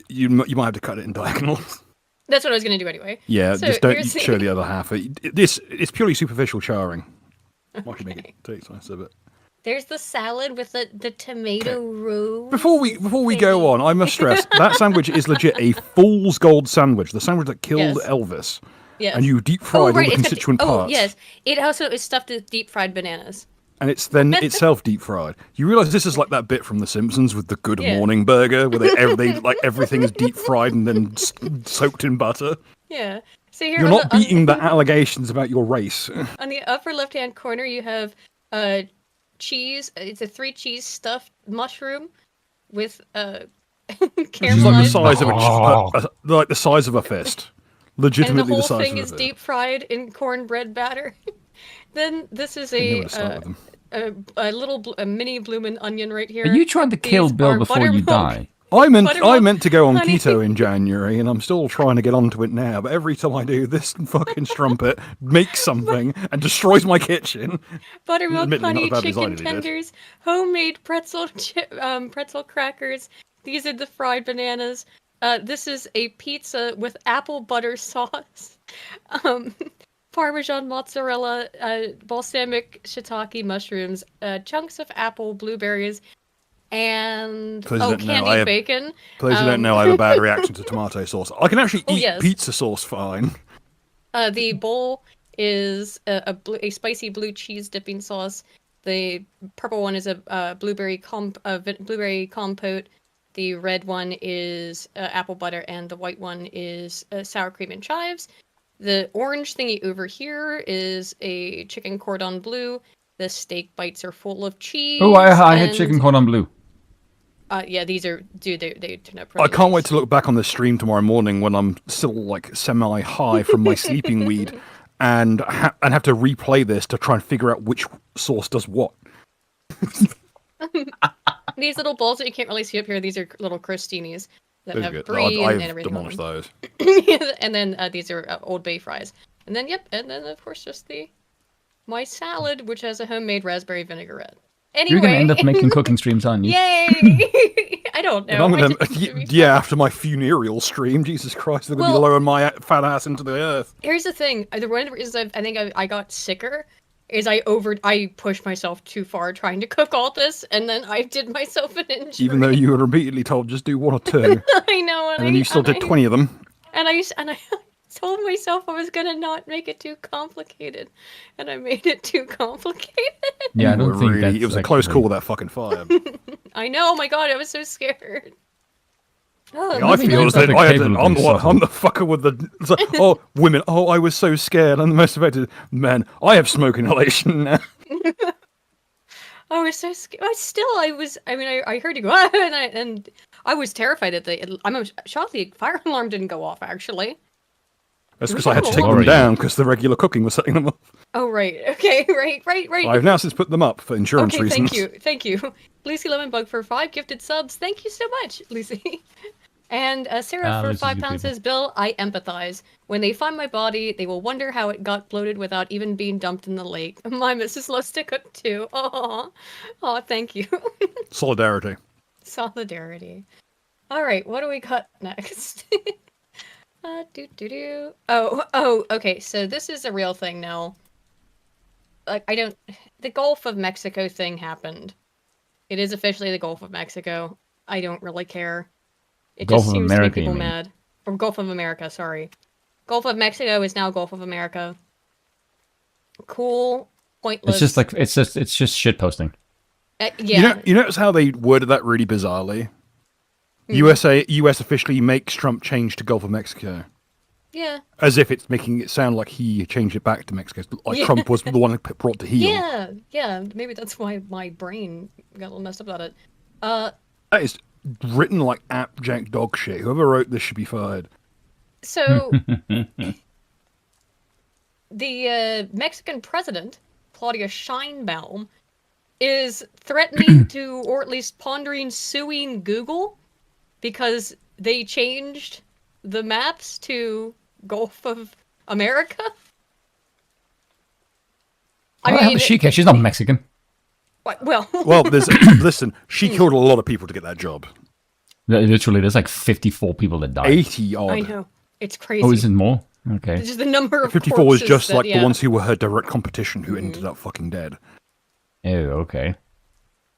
Speaker 2: you might have to cut it in diagonals.
Speaker 1: That's what I was gonna do anyway.
Speaker 2: Yeah,
Speaker 1: So
Speaker 2: just don't
Speaker 1: here's the-
Speaker 2: show the other half. It's purely superficial charring. Why should make it take slice of it?
Speaker 1: There's the salad with the tomato roux.
Speaker 2: Before we go on, I must stress that sandwich is legit a fool's gold sandwich. The sandwich that killed
Speaker 1: Yes.
Speaker 2: Elvis.
Speaker 1: Yes.
Speaker 2: And you deep fried all the
Speaker 1: it's got
Speaker 2: constituent
Speaker 1: oh,
Speaker 2: parts.
Speaker 1: yes. It also is stuffed with deep fried bananas.
Speaker 2: And it's then itself deep fried. You realise this is like that bit from The Simpsons with the Good
Speaker 1: Yeah.
Speaker 2: Morning Burger, where they like everything is deep fried and then soaked in butter.
Speaker 1: Yeah. So here
Speaker 2: You're
Speaker 1: on
Speaker 2: not
Speaker 1: the,
Speaker 2: beating the allegations about your race.
Speaker 1: on the upper left-hand corner, you have cheese. It's a 3-cheese stuffed mushroom with
Speaker 2: It's like the
Speaker 1: caramelized.
Speaker 2: size of like the size of a fist.
Speaker 1: And the
Speaker 2: Legitimately
Speaker 1: whole
Speaker 2: the size
Speaker 1: thing
Speaker 2: of a
Speaker 1: is
Speaker 2: fist.
Speaker 1: deep fried in cornbread batter. Then this is
Speaker 2: I knew where to start with them.
Speaker 1: a little a mini bloomin' onion right here.
Speaker 3: Are you trying to kill
Speaker 1: These
Speaker 3: Bill
Speaker 1: are
Speaker 3: before you
Speaker 1: buttermilk.
Speaker 3: die?
Speaker 2: I
Speaker 1: Buttermilk,
Speaker 2: meant to go on
Speaker 1: honey.
Speaker 2: keto in January, and I'm still trying to get onto it now. But every time I do, this fucking strumpet makes something and destroys my kitchen.
Speaker 1: Buttermilk,
Speaker 2: Admittedly, not
Speaker 1: honey,
Speaker 2: as bad as I
Speaker 1: chicken
Speaker 2: did it.
Speaker 1: tenders, homemade pretzel crackers. These are the fried bananas. This is a pizza with apple butter sauce, Parmesan mozzarella, balsamic shiitake mushrooms, chunks of apple, blueberries, and
Speaker 2: For those who don't know, I
Speaker 1: candied
Speaker 2: have-
Speaker 1: bacon.
Speaker 2: For those who don't know, I have a bad reaction to tomato sauce. I can actually eat
Speaker 1: yes.
Speaker 2: pizza sauce fine.
Speaker 1: The bowl is a spicy blue cheese dipping sauce. The purple one is a blueberry compote. The red one is apple butter, and the white one is sour cream and chives. The orange thingy over here is a chicken cordon bleu. The steak bites are full of cheese.
Speaker 3: Oh, I had
Speaker 1: and-
Speaker 3: chicken cordon bleu.
Speaker 1: Yeah, these are they turn out.
Speaker 2: I
Speaker 1: Pretty
Speaker 2: can't
Speaker 1: nice.
Speaker 2: wait to look back on this stream tomorrow morning when I'm still like semi-high from my sleeping weed, and have to replay this to try and figure out which sauce does what.
Speaker 1: These little balls that you can't really see up here, these are little crostinis that
Speaker 2: Those are
Speaker 1: have
Speaker 2: good.
Speaker 1: brie
Speaker 2: I've
Speaker 1: and everything on
Speaker 2: demolished
Speaker 1: them.
Speaker 2: those.
Speaker 1: And then these are Old Bay fries. And then, and then of course just my salad, which has a homemade raspberry vinaigrette. Anyway.
Speaker 3: You're gonna end up making cooking streams, aren't you?
Speaker 1: Yay! I don't
Speaker 2: If
Speaker 1: know.
Speaker 2: I'm
Speaker 1: I
Speaker 2: gonna,
Speaker 1: just think it'd be
Speaker 2: yeah,
Speaker 1: fun.
Speaker 2: after my funereal stream, Jesus Christ, they're gonna be
Speaker 1: Well-
Speaker 2: lowering my fat ass into the earth.
Speaker 1: Here's the thing. One of the reasons I think I got sicker is I pushed myself too far trying to cook all this, and then I did myself an injury.
Speaker 2: Even though you were repeatedly told just do one or two,
Speaker 1: I know,
Speaker 2: and then you still did 20 of them.
Speaker 1: And I told myself I was gonna not make it too complicated, and I made it too complicated.
Speaker 3: Yeah, I don't
Speaker 2: Well,
Speaker 3: think
Speaker 2: really,
Speaker 3: that's
Speaker 2: it was a close
Speaker 3: actually-
Speaker 2: call with that fucking fire.
Speaker 1: I know. Oh my god, I was so scared. Oh,
Speaker 2: I feel as
Speaker 3: that
Speaker 2: though
Speaker 3: the
Speaker 2: I'm
Speaker 3: cable
Speaker 2: the,
Speaker 3: would be
Speaker 2: I'm the fucker with the. It's like, oh, women. Oh, I was so scared. I'm the most affected. Man, I have smoke inhalation now.
Speaker 1: I was so scared. I heard you go, ah, and I was terrified at I'm shocked the fire alarm didn't go off, actually.
Speaker 2: That's because I had to take them
Speaker 3: Sorry.
Speaker 2: down because the regular cooking was setting them off.
Speaker 1: Oh, right. Okay, right.
Speaker 2: I've now since put them up for insurance
Speaker 1: Okay,
Speaker 2: reasons.
Speaker 1: thank you. Lucy Lemonbug for 5 gifted subs. Thank you so much, Lucy. And Sarah for
Speaker 3: Lucy's
Speaker 1: £5
Speaker 3: good
Speaker 1: says, Bill, I empathize. When they find my body, they will wonder how it got bloated without even being dumped in the lake. My Mrs. loves to cook too. Aw. Aw, thank you.
Speaker 2: Solidarity.
Speaker 1: Solidarity. Alright, what do we got next? Oh, okay, so this is a real thing now. Like, the Gulf of Mexico thing happened. It is officially the Gulf of Mexico. I don't really care. It
Speaker 3: Gulf
Speaker 1: just
Speaker 3: of
Speaker 1: seems
Speaker 3: America,
Speaker 1: to make
Speaker 3: you
Speaker 1: people
Speaker 3: mean?
Speaker 1: mad. Or Gulf of America, sorry. Gulf of Mexico is now Gulf of America. Cool, pointless.
Speaker 3: It's just like it's just shit posting.
Speaker 1: Yeah.
Speaker 2: You notice how they worded that really bizarrely? US officially makes Trump change to Gulf of Mexico.
Speaker 1: Yeah.
Speaker 2: As if it's making it sound like he changed it back to Mexico. Like
Speaker 1: Yeah.
Speaker 2: Trump was the one who brought to heel.
Speaker 1: Yeah. Maybe that's why my brain got a little messed up about it.
Speaker 2: That is written like abject dog shit. Whoever wrote this should be fired.
Speaker 1: So, the Mexican president, Claudia Sheinbaum, is threatening to, or at least pondering suing Google because they changed the maps to Gulf of America.
Speaker 3: How the hell does she care? She's not Mexican.
Speaker 1: Well,
Speaker 2: listen, she killed a lot of people to get that job.
Speaker 3: Literally, there's like 54 people that died.
Speaker 2: 80 odd.
Speaker 1: I know. It's crazy.
Speaker 3: Oh, is it more? Okay.
Speaker 1: Just the number of
Speaker 2: 54 was
Speaker 1: corpses
Speaker 2: just
Speaker 1: that-
Speaker 2: like
Speaker 1: yeah.
Speaker 2: the ones who were her direct competition who ended up fucking dead.
Speaker 3: Oh, okay.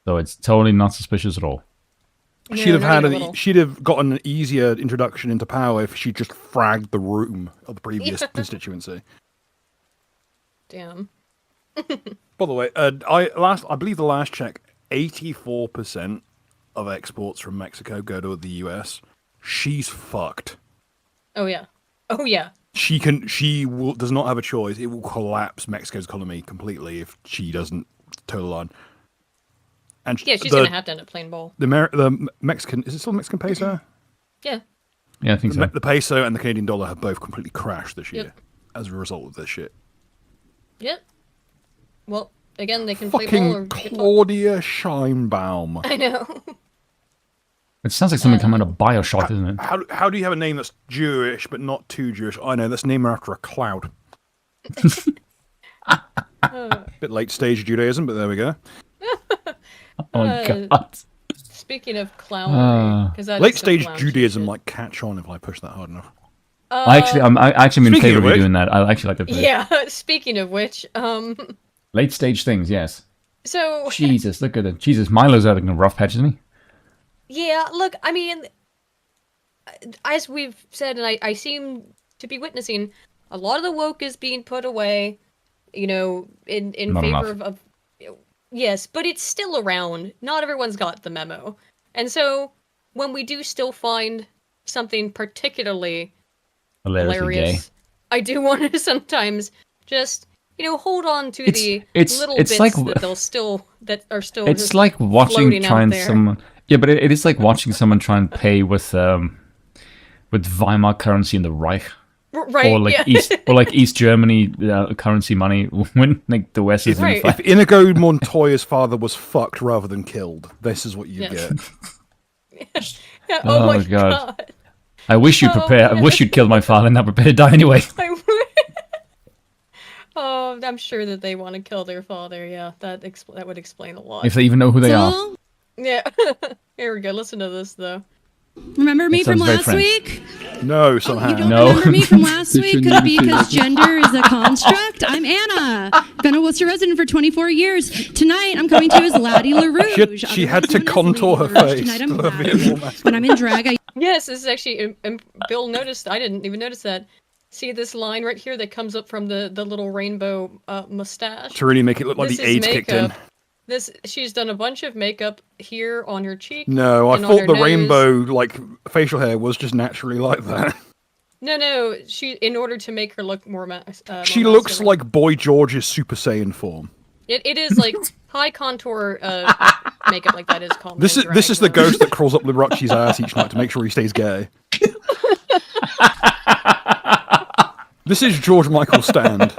Speaker 3: So it's totally not suspicious at all.
Speaker 1: No,
Speaker 2: She'd have
Speaker 1: not
Speaker 2: had
Speaker 1: even a little.
Speaker 2: she'd have gotten an easier introduction into power if she just fragged the room of the previous constituency.
Speaker 1: Damn.
Speaker 2: By the way, I believe the last check, 84% of exports from Mexico go to the US. She's fucked.
Speaker 1: Oh yeah. Oh yeah.
Speaker 2: Does not have a choice. It will collapse Mexico's economy completely if she doesn't toe the line. And
Speaker 1: Yeah, she's gonna have to end up playing ball.
Speaker 2: the Mexican, is it still Mexican peso?
Speaker 1: Yeah.
Speaker 3: Yeah, I think so.
Speaker 2: The peso and the Canadian dollar have both completely crashed this year
Speaker 1: Yep.
Speaker 2: as a result of this shit.
Speaker 1: Yep. Well, again, they can play ball or
Speaker 2: Fucking
Speaker 1: get
Speaker 2: Claudia Scheinbaum.
Speaker 1: I know.
Speaker 3: It sounds like something coming out of Bioshock, isn't it?
Speaker 2: How do you have a name that's Jewish but not too Jewish? I know, let's name her after a cloud. Bit late stage Judaism, but there we go.
Speaker 3: Oh my god.
Speaker 1: Speaking of clownery, because
Speaker 2: Late stage Judaism might catch on if I push that hard enough.
Speaker 3: I actually am in
Speaker 2: Speaking
Speaker 3: favor
Speaker 2: of
Speaker 3: of you
Speaker 2: which-
Speaker 3: doing that. I actually like that.
Speaker 1: Yeah. Speaking of which,
Speaker 3: Late stage things, yes.
Speaker 1: so
Speaker 3: Jesus, look at it. Jesus, Milo's out in a rough patch, isn't he?
Speaker 1: yeah, look, I mean, as we've said, and I seem to be witnessing, a lot of the woke is being put away, you know, in
Speaker 3: Not
Speaker 1: favor
Speaker 3: enough.
Speaker 1: of yes, but it's still around. Not everyone's got the memo, and so when we do still find something particularly
Speaker 3: Hilariously
Speaker 1: hilarious, I do want to sometimes just hold on to the
Speaker 3: it's
Speaker 1: little
Speaker 3: it's
Speaker 1: bits
Speaker 3: like-
Speaker 1: that are still.
Speaker 3: It's
Speaker 1: just
Speaker 3: like watching
Speaker 1: floating out
Speaker 3: trying
Speaker 1: there.
Speaker 3: someone. Yeah, but it is like watching someone try and pay with Weimar currency in the Reich.
Speaker 1: Right.
Speaker 3: or like
Speaker 1: yeah.
Speaker 3: East Germany currency money when like the West is in the
Speaker 1: Right.
Speaker 3: fight.
Speaker 2: If Inigo Montoya's father was fucked rather than killed, this is what you
Speaker 1: Yes.
Speaker 2: get.
Speaker 1: Yeah,
Speaker 3: Oh
Speaker 1: my
Speaker 3: God.
Speaker 1: god.
Speaker 3: I wish you'd prepare. I
Speaker 1: man.
Speaker 3: wish you'd killed my father and not prepare to die anyway.
Speaker 1: Oh, I'm sure that they want to kill their father. Yeah, that would explain a lot.
Speaker 3: If they even know who they are.
Speaker 6: So,
Speaker 1: Yeah. Here we go. Listen to this though.
Speaker 6: remember me
Speaker 3: That
Speaker 6: from
Speaker 3: sounds very
Speaker 6: last
Speaker 3: French.
Speaker 6: week?
Speaker 2: No,
Speaker 6: You
Speaker 2: somehow.
Speaker 6: don't
Speaker 3: No.
Speaker 6: remember me from last
Speaker 7: They
Speaker 6: week?
Speaker 7: shouldn't
Speaker 6: Could it be
Speaker 7: even say
Speaker 6: because
Speaker 7: that.
Speaker 6: gender is a construct? I'm Anna. Been a Worcester resident for 24 years. Tonight, I'm coming to you as Laddie LaRouge.
Speaker 2: She had to
Speaker 6: otherwise known as
Speaker 2: contour her
Speaker 6: Lady LaRouge.
Speaker 2: face
Speaker 6: Tonight, I'm
Speaker 2: to
Speaker 6: Laddie.
Speaker 2: reveal more
Speaker 6: When I'm in drag, I
Speaker 1: Yes, this is actually. And Bill noticed. I didn't even notice that. See this line right here that comes up from the little rainbow mustache.
Speaker 2: To really make it look like
Speaker 1: This
Speaker 2: the
Speaker 1: is
Speaker 2: AIDS kicked in.
Speaker 1: makeup. She's done a bunch of makeup here on her cheek.
Speaker 2: No, I
Speaker 1: and on
Speaker 2: thought
Speaker 1: her
Speaker 2: the
Speaker 1: nose.
Speaker 2: rainbow like facial hair was just naturally like that.
Speaker 1: No. She in order to make her look more.
Speaker 2: She
Speaker 1: more
Speaker 2: looks
Speaker 1: masculine.
Speaker 2: like Boy George's Super Saiyan form.
Speaker 1: It is like high contour makeup like that is common.
Speaker 2: This
Speaker 1: in
Speaker 2: is
Speaker 1: drag,
Speaker 2: this is the
Speaker 1: though.
Speaker 2: ghost that crawls up Liberace's ass each night to make sure he stays gay. This is George Michael Stand.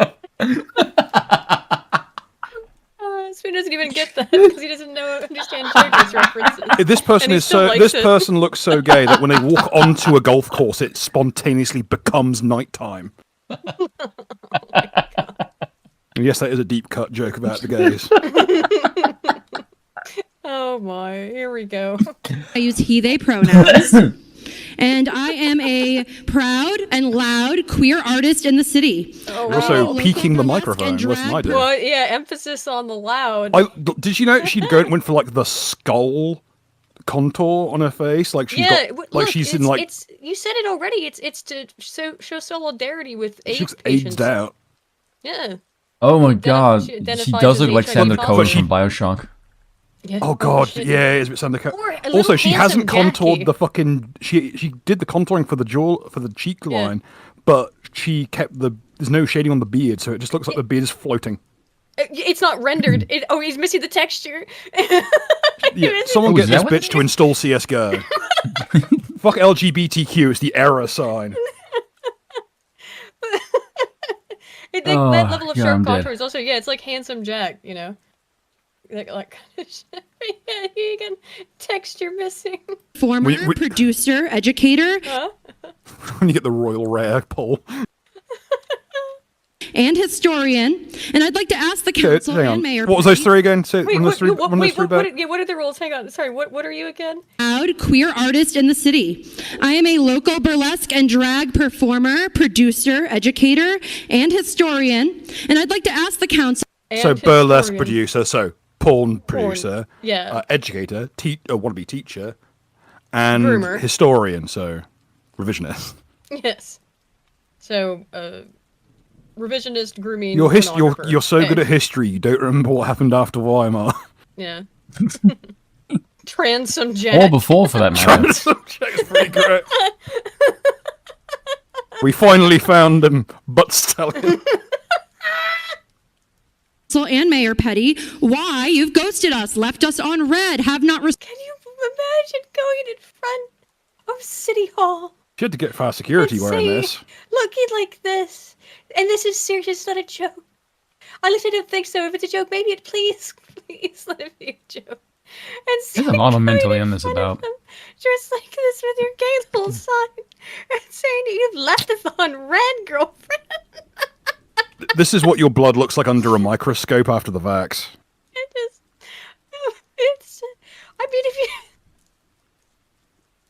Speaker 1: Spoon doesn't even get that because he doesn't understand JoJo's references.
Speaker 2: This person
Speaker 1: And he
Speaker 2: is
Speaker 1: still
Speaker 2: so.
Speaker 1: likes
Speaker 2: This
Speaker 1: it.
Speaker 2: person looks so gay that when they walk onto a golf course, it spontaneously becomes nighttime. And yes, that is a deep cut joke about the gays.
Speaker 1: Oh my, here we go.
Speaker 6: use he, they pronouns. And I am a proud and loud queer artist in the city.
Speaker 1: Oh,
Speaker 2: Also,
Speaker 1: wow.
Speaker 2: peeking the
Speaker 6: burlesque
Speaker 2: microphone,
Speaker 6: and
Speaker 2: worse than I
Speaker 6: drag
Speaker 2: do.
Speaker 1: Well, yeah, emphasis on the loud.
Speaker 2: Did you know she went for like the skull contour on her face? Like she's
Speaker 1: yeah,
Speaker 2: got, like
Speaker 1: look,
Speaker 2: she's in like
Speaker 1: it's you said it already. It's to show solidarity with AIDS
Speaker 2: she looks
Speaker 1: patients.
Speaker 2: aged out.
Speaker 1: Yeah.
Speaker 3: Oh my God.
Speaker 1: she
Speaker 3: She
Speaker 1: identifies
Speaker 3: does
Speaker 1: as
Speaker 3: look like
Speaker 1: HIV
Speaker 3: Sander
Speaker 1: positive.
Speaker 3: Cohen
Speaker 2: But
Speaker 3: from Bioshock.
Speaker 1: Yeah.
Speaker 2: Oh god,
Speaker 1: shit.
Speaker 2: yeah, it's a bit Sander
Speaker 1: Or a
Speaker 2: Also,
Speaker 1: little
Speaker 2: she hasn't
Speaker 1: handsome
Speaker 2: contoured
Speaker 1: Jackie.
Speaker 2: the fucking. She did the contouring for the jaw for the cheek
Speaker 1: Yeah.
Speaker 2: line, but she kept the. There's no shading on the beard, so it just looks like the beard is floating.
Speaker 1: It's not rendered. He's missing the texture.
Speaker 2: Yeah, someone
Speaker 3: Oh,
Speaker 2: get
Speaker 3: is
Speaker 2: this
Speaker 3: that what
Speaker 2: bitch to install CS:GO. Fuck LGBTQ, it's the error sign.
Speaker 3: Oh,
Speaker 1: that level of
Speaker 3: yeah,
Speaker 1: sharp
Speaker 3: I'm dead.
Speaker 1: contour is also it's like handsome Jack, you know. Like yeah, you can texture missing.
Speaker 6: Former
Speaker 2: We-
Speaker 6: producer, educator,
Speaker 1: Huh?
Speaker 2: When you get the royal rare pull.
Speaker 6: and historian. And I'd like to ask the
Speaker 2: Okay,
Speaker 6: council
Speaker 2: hang
Speaker 6: and
Speaker 2: on.
Speaker 6: mayor.
Speaker 2: What was those
Speaker 6: Pete,
Speaker 2: three again? Say,
Speaker 1: Wait,
Speaker 2: run those three, run those three back.
Speaker 1: what are the rules? Hang on. Sorry, what are you again?
Speaker 6: Loud queer artist in the city. I am a local burlesque and drag performer, producer, educator, and historian. And I'd like to ask the council.
Speaker 2: So
Speaker 1: And
Speaker 2: burlesque
Speaker 1: historian.
Speaker 2: producer, so porn producer,
Speaker 1: Yeah.
Speaker 2: educator, wannabe teacher, and
Speaker 1: Groomer.
Speaker 2: historian, so revisionist.
Speaker 1: Yes. So, revisionist grooming.
Speaker 2: You're
Speaker 1: pornographer.
Speaker 2: so good at history, you don't remember what happened after Weimar.
Speaker 1: Yeah. Transom
Speaker 3: Or
Speaker 1: Jack.
Speaker 3: before, for that matter.
Speaker 2: That's pretty great. We finally found him, butt stallion.
Speaker 6: And Mayor Petty, why you've ghosted us, left us on red, have not
Speaker 1: Can you imagine going in front of City Hall?
Speaker 2: She had to get fire security
Speaker 1: and
Speaker 2: wearing
Speaker 1: saying,
Speaker 2: this.
Speaker 1: looking like this? And this is serious, it's not a joke. I literally don't think so. If it's a joke, maybe please let it be a joke. And
Speaker 3: There's a lot of
Speaker 1: going
Speaker 3: mental
Speaker 1: in
Speaker 3: illness
Speaker 1: front of
Speaker 3: about.
Speaker 1: them, dressed like this with your gay little sign and saying you've left us on red, girlfriend.
Speaker 2: This is what your blood looks like under a microscope after the vax.
Speaker 1: It's. I mean, if you.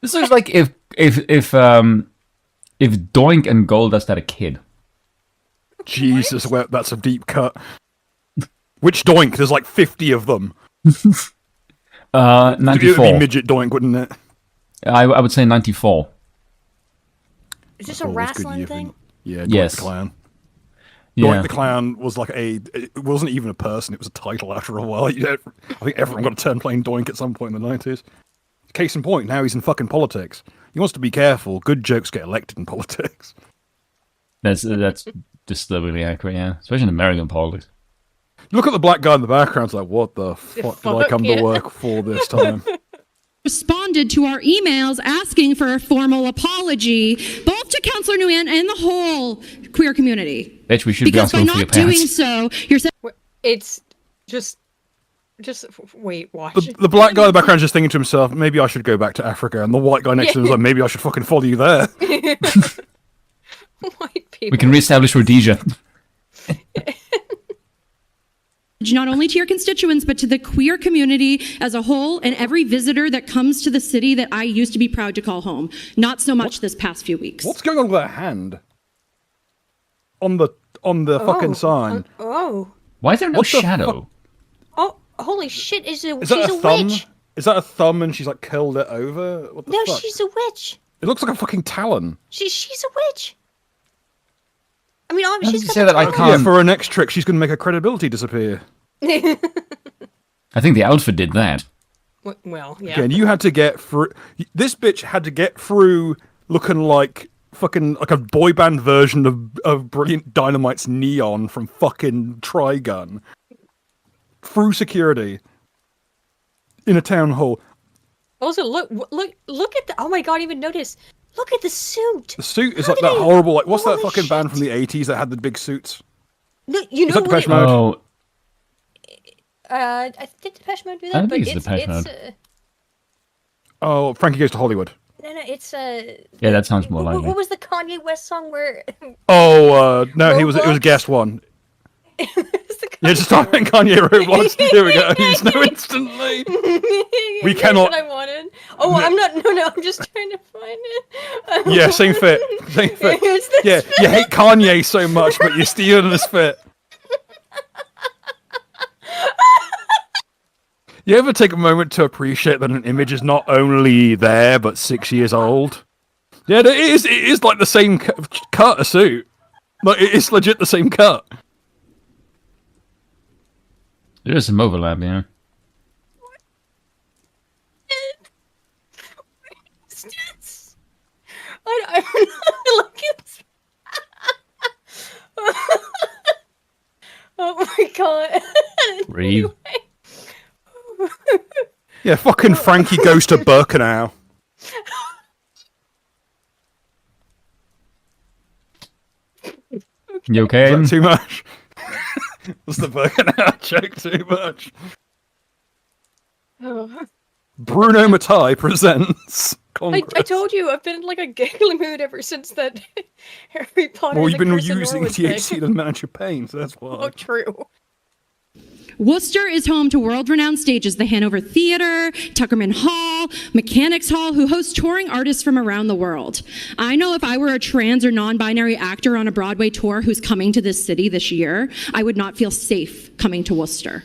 Speaker 3: This looks like if Doink and Goldust had a kid.
Speaker 2: Jesus, well, that's a deep cut. Which Doink? There's like 50 of them. It would be
Speaker 3: 94.
Speaker 2: midget Doink, wouldn't it?
Speaker 3: I would say 94.
Speaker 1: Is this a
Speaker 2: Always good
Speaker 1: wrestling
Speaker 2: year
Speaker 1: thing?
Speaker 2: for- Yeah, Doink
Speaker 3: Yes.
Speaker 2: the Clown.
Speaker 3: Yeah.
Speaker 2: Doink the Clown was like it wasn't even a person, it was a title after a while. I think everyone got a turn playing Doink at some point in the 90s. Case in point, now he's in fucking politics. He wants to be careful. Good jokes get elected in politics.
Speaker 3: That's disturbingly accurate, yeah. Especially in American politics.
Speaker 2: Look at the black guy in the background. It's like, what the fuck did I
Speaker 1: fuck,
Speaker 2: come
Speaker 1: yeah.
Speaker 2: to work for this time?
Speaker 6: respond responded to our emails asking for a formal apology, both to Councillor Nguyen and the whole queer community.
Speaker 3: Bitch, we should
Speaker 6: Because
Speaker 3: be
Speaker 6: by
Speaker 3: asking for your
Speaker 6: not doing
Speaker 3: pants.
Speaker 6: so, you're saying
Speaker 1: It's just wait, watch.
Speaker 2: The black guy in the background is just thinking to himself, maybe I should go back to Africa. And the white guy next to him is like, maybe I should fucking follow you there.
Speaker 1: White people.
Speaker 3: We can reestablish Rhodesia.
Speaker 6: not only to your constituents, but to the queer community as a whole and every visitor that comes to the city that I used to be proud to call home. Not so much this past few weeks.
Speaker 2: What's going on with that hand? On the fucking sign.
Speaker 3: Why is there no
Speaker 2: What the
Speaker 3: shadow?
Speaker 1: Oh, holy shit!
Speaker 2: Is
Speaker 1: she's
Speaker 2: that
Speaker 1: a
Speaker 2: a thumb?
Speaker 1: witch.
Speaker 2: Is that a thumb and she's like curled it over? What the
Speaker 1: No,
Speaker 2: fuck?
Speaker 1: she's a witch.
Speaker 2: It looks like a fucking talon.
Speaker 1: She's a witch. I mean,
Speaker 3: How
Speaker 1: she's
Speaker 3: does it
Speaker 1: got
Speaker 3: say
Speaker 1: the
Speaker 3: that I
Speaker 1: talent.
Speaker 3: can't-
Speaker 2: Yeah, for her next trick, she's going to make her credibility disappear.
Speaker 3: I think the outfit did that.
Speaker 1: Well, yeah.
Speaker 2: Again, you had to get through. This bitch had to get through looking like fucking like a boy band version of Brilliant Dynamite's Neon from fucking Trigun. Through security in a town hall.
Speaker 1: Also, look at the. Oh my god! Even notice. Look at the suit.
Speaker 2: The suit is
Speaker 1: How
Speaker 2: like
Speaker 1: did
Speaker 2: that
Speaker 1: they-
Speaker 2: horrible. Like, what's that
Speaker 1: Holy
Speaker 2: fucking band
Speaker 1: shit.
Speaker 2: from the '80s that had the big suits?
Speaker 1: No, you
Speaker 2: Is
Speaker 1: know
Speaker 2: that
Speaker 1: what?
Speaker 2: Depeche Mode?
Speaker 3: Oh,
Speaker 1: I did Depeche Mode do
Speaker 3: I
Speaker 1: that,
Speaker 3: don't
Speaker 1: but
Speaker 3: think it's
Speaker 1: it's
Speaker 3: Depeche Mode.
Speaker 2: Oh, Frankie Goes to Hollywood.
Speaker 1: No, it's
Speaker 3: yeah, that sounds more
Speaker 1: what,
Speaker 3: likely.
Speaker 1: what was the Kanye West song where?
Speaker 2: Oh no, it was a
Speaker 1: Roblox?
Speaker 2: guest one.
Speaker 1: It's the
Speaker 2: Yeah, just type in Kanye Roblox. Here we go. He's no instantly. We
Speaker 1: That's
Speaker 2: cannot-
Speaker 1: what I wanted. Oh, I'm not. No, I'm just trying to find it.
Speaker 2: Yeah, same fit. Same fit.
Speaker 1: It's this
Speaker 2: Yeah, you hate Kanye so much, but you're stealing his fit. You ever take a moment to appreciate that an image is not only there, but 6 years old? Yeah, it is. It is like the same cut of suit. Like, it's legit the same cut.
Speaker 3: There is some overlap, yeah.
Speaker 1: I look at. Oh my god.
Speaker 3: Breathe.
Speaker 2: Yeah, fucking Frankie Goes to Birkenau.
Speaker 3: You okay?
Speaker 2: Is that too much? Was the Birkenau joke too much? Bruno Mattei presents
Speaker 1: I
Speaker 2: Congress.
Speaker 1: told you I've been in like a giggly mood ever since that Harry Potter.
Speaker 2: Well,
Speaker 1: and
Speaker 2: you've
Speaker 1: the
Speaker 2: been
Speaker 1: Curse of
Speaker 2: using
Speaker 1: Norwood
Speaker 2: THC
Speaker 1: thing.
Speaker 2: to manage your pain, so that's why.
Speaker 1: Oh, true.
Speaker 6: Worcester is home to world-renowned stages, the Hanover Theater, Tuckerman Hall, Mechanics Hall, who host touring artists from around the world. I know if I were a trans or non-binary actor on a Broadway tour who's coming to this city this year, I would not feel safe coming to Worcester.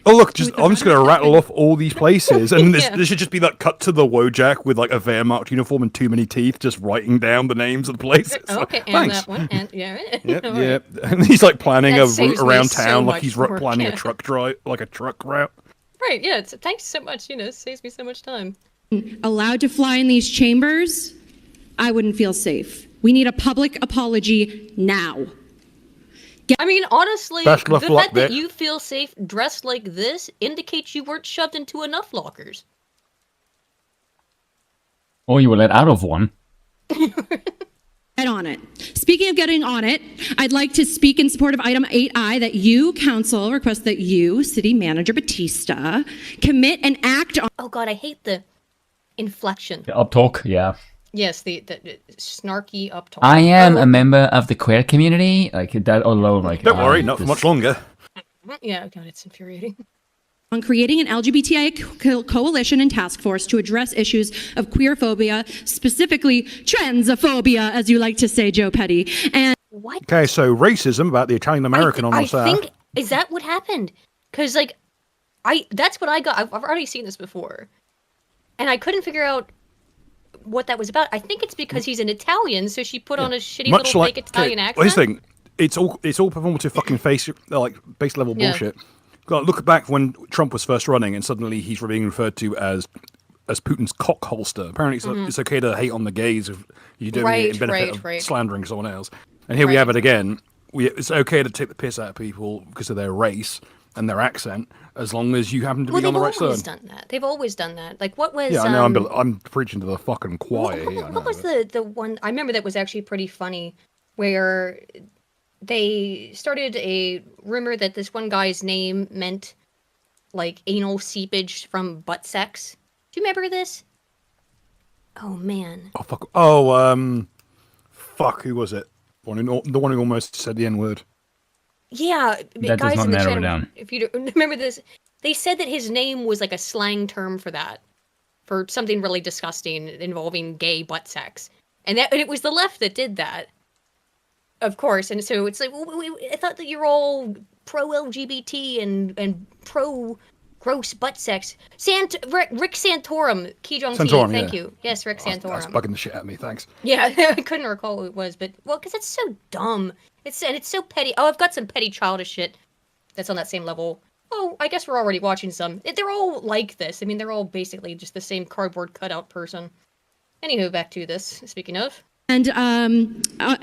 Speaker 2: Oh look, I'm just going to rattle off all these places, and
Speaker 1: Yeah.
Speaker 2: this should just be like cut to the Wojak with like a Wehrmacht uniform and too many teeth, just writing down the names of the places.
Speaker 1: Okay, and
Speaker 2: Thanks.
Speaker 1: that one, and yeah.
Speaker 2: Yep,
Speaker 1: All right.
Speaker 2: yep. And he's like planning
Speaker 1: That
Speaker 2: a
Speaker 1: saves
Speaker 2: route
Speaker 1: me
Speaker 2: around
Speaker 1: so
Speaker 2: town, like
Speaker 1: much
Speaker 2: he's
Speaker 1: work,
Speaker 2: planning
Speaker 1: yeah.
Speaker 2: a truck drive, like a truck route.
Speaker 1: Right, yeah. Thanks so much. It saves me so much time.
Speaker 6: Allowed to fly in these chambers, I wouldn't feel safe. We need a public apology now.
Speaker 1: I mean, honestly,
Speaker 2: Best
Speaker 1: the
Speaker 2: of luck,
Speaker 1: fact that
Speaker 2: bitch.
Speaker 1: you feel safe dressed like this indicates you weren't shoved into enough lockers.
Speaker 3: Or you were let out of one.
Speaker 6: Get on it. Speaking of getting on it, I'd like to speak in support of item 8I that you, council, request that you, city manager Batista, commit and act on.
Speaker 1: Oh god, I hate the inflection.
Speaker 3: The up talk, yeah.
Speaker 1: Yes, the snarky up talk.
Speaker 3: I am a member of the queer community. Like that alone, like
Speaker 2: Don't worry, not for much longer.
Speaker 1: Yeah, god, it's infuriating.
Speaker 6: On creating an LGBTI coalition and task force to address issues of queerphobia, specifically transphobia, as you like to say, Joe Petty. And
Speaker 1: What?
Speaker 2: Okay, so racism about the Italian American on
Speaker 1: I
Speaker 2: the side.
Speaker 1: think is that what happened? Because like, that's what I got. I've already seen this before, and I couldn't figure out what that was about. I think it's because he's an Italian, so she put on a shitty
Speaker 2: Much
Speaker 1: little
Speaker 2: like
Speaker 1: fake Italian accent.
Speaker 2: Well, here's the thing, it's all performative fucking face like base level
Speaker 1: Yeah.
Speaker 2: bullshit. God, look back when Trump was first running, and suddenly he's being referred to as Putin's cock holster. Apparently, it's okay to hate on the gays if you don't
Speaker 1: Right,
Speaker 2: get in benefit
Speaker 1: right.
Speaker 2: of slandering someone else. And here we
Speaker 1: Right.
Speaker 2: have it again. It's okay to take the piss out of people because of their race, and their accent, as long as you happen to
Speaker 1: Well,
Speaker 2: be on
Speaker 1: they've
Speaker 2: the right
Speaker 1: always
Speaker 2: side.
Speaker 1: done that. They've always done that. Like, what was...
Speaker 2: Yeah, I know. I'm preaching to the fucking choir here. I know,
Speaker 1: What was
Speaker 2: but-
Speaker 1: the one... I remember that was actually pretty funny, where they started a rumor that this one guy's name meant, like, anal seepage from butt sex. Do you remember this? Oh, man.
Speaker 2: Oh fuck! Oh fuck! Who was it? The one who almost said the N-word.
Speaker 1: Yeah,
Speaker 3: That does
Speaker 1: guys
Speaker 3: not
Speaker 1: in the
Speaker 3: narrow it
Speaker 1: channel,
Speaker 3: down.
Speaker 1: if you don't remember this, they said that his name was like a slang term for that, for something really disgusting involving gay butt sex, and it was the left that did that, of course. And so it's like, I thought that you're all pro LGBT and pro gross butt sex. Rick Santorum, Kijong
Speaker 2: Santorum,
Speaker 1: T, thank
Speaker 2: yeah.
Speaker 1: you. Yes, Rick
Speaker 2: That's
Speaker 1: Santorum.
Speaker 2: bugging the shit out of me. Thanks.
Speaker 1: Yeah, I couldn't recall who it was, but well, because it's so dumb. It's so petty. Oh, I've got some petty childish shit that's on that same level. Oh, I guess we're already watching some. They're all like this. I mean, they're all basically just the same cardboard cutout person. Anywho, back to this. Speaking of.
Speaker 6: And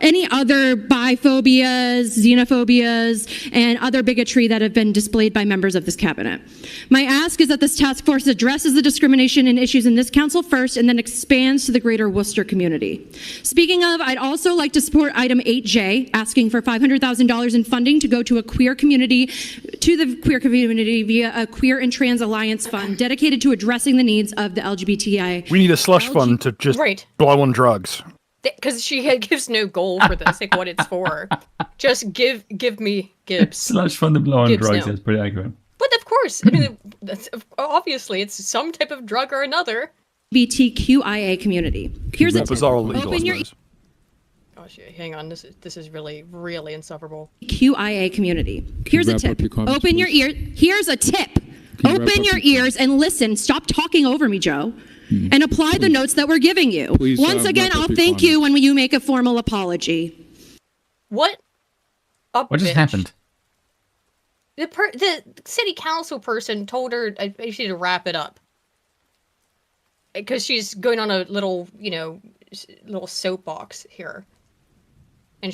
Speaker 6: any other biphobias, xenophobias, and other bigotry that have been displayed by members of this cabinet. My ask is that this task force addresses the discrimination and issues in this council first and then expands to the greater Worcester community. Speaking of, I'd also like to support item 8J, asking for $500,000 in funding to go to the queer community via a Queer and Trans Alliance Fund dedicated to addressing the needs of the LGBTI.
Speaker 2: We need a slush fund to just
Speaker 1: Right.
Speaker 2: blow on drugs.
Speaker 1: Because gives no goal for this, like what it's for. Just give me Gibbs.
Speaker 3: Slush fund the blow on
Speaker 1: Gibbs,
Speaker 3: drugs.
Speaker 1: no.
Speaker 3: That's pretty accurate.
Speaker 1: But of course, I mean, obviously it's some type of drug or another.
Speaker 6: LGBTQIA community. Here's a
Speaker 2: What bizarre
Speaker 6: tip.
Speaker 2: legal
Speaker 6: Open your
Speaker 2: those.
Speaker 1: Gosh, hang on, this is really, really insufferable.
Speaker 6: QIA community. Here's a
Speaker 7: wrap
Speaker 6: tip.
Speaker 7: up your comments,
Speaker 6: Open your
Speaker 7: please?
Speaker 6: ear. Here's a tip.
Speaker 7: Can you wrap
Speaker 6: Open
Speaker 7: up
Speaker 6: your
Speaker 7: your
Speaker 6: ears and listen. Stop talking over me, Joe. And apply the notes that we're giving you.
Speaker 7: Please,
Speaker 6: Once again,
Speaker 7: wrap up
Speaker 6: I'll
Speaker 7: your
Speaker 6: thank you
Speaker 7: comments.
Speaker 6: when you make a formal apology.
Speaker 1: What? A
Speaker 3: What just
Speaker 1: bitch.
Speaker 3: happened?
Speaker 1: The city council person told her she need to wrap it up because she's going on a little, little soapbox here, and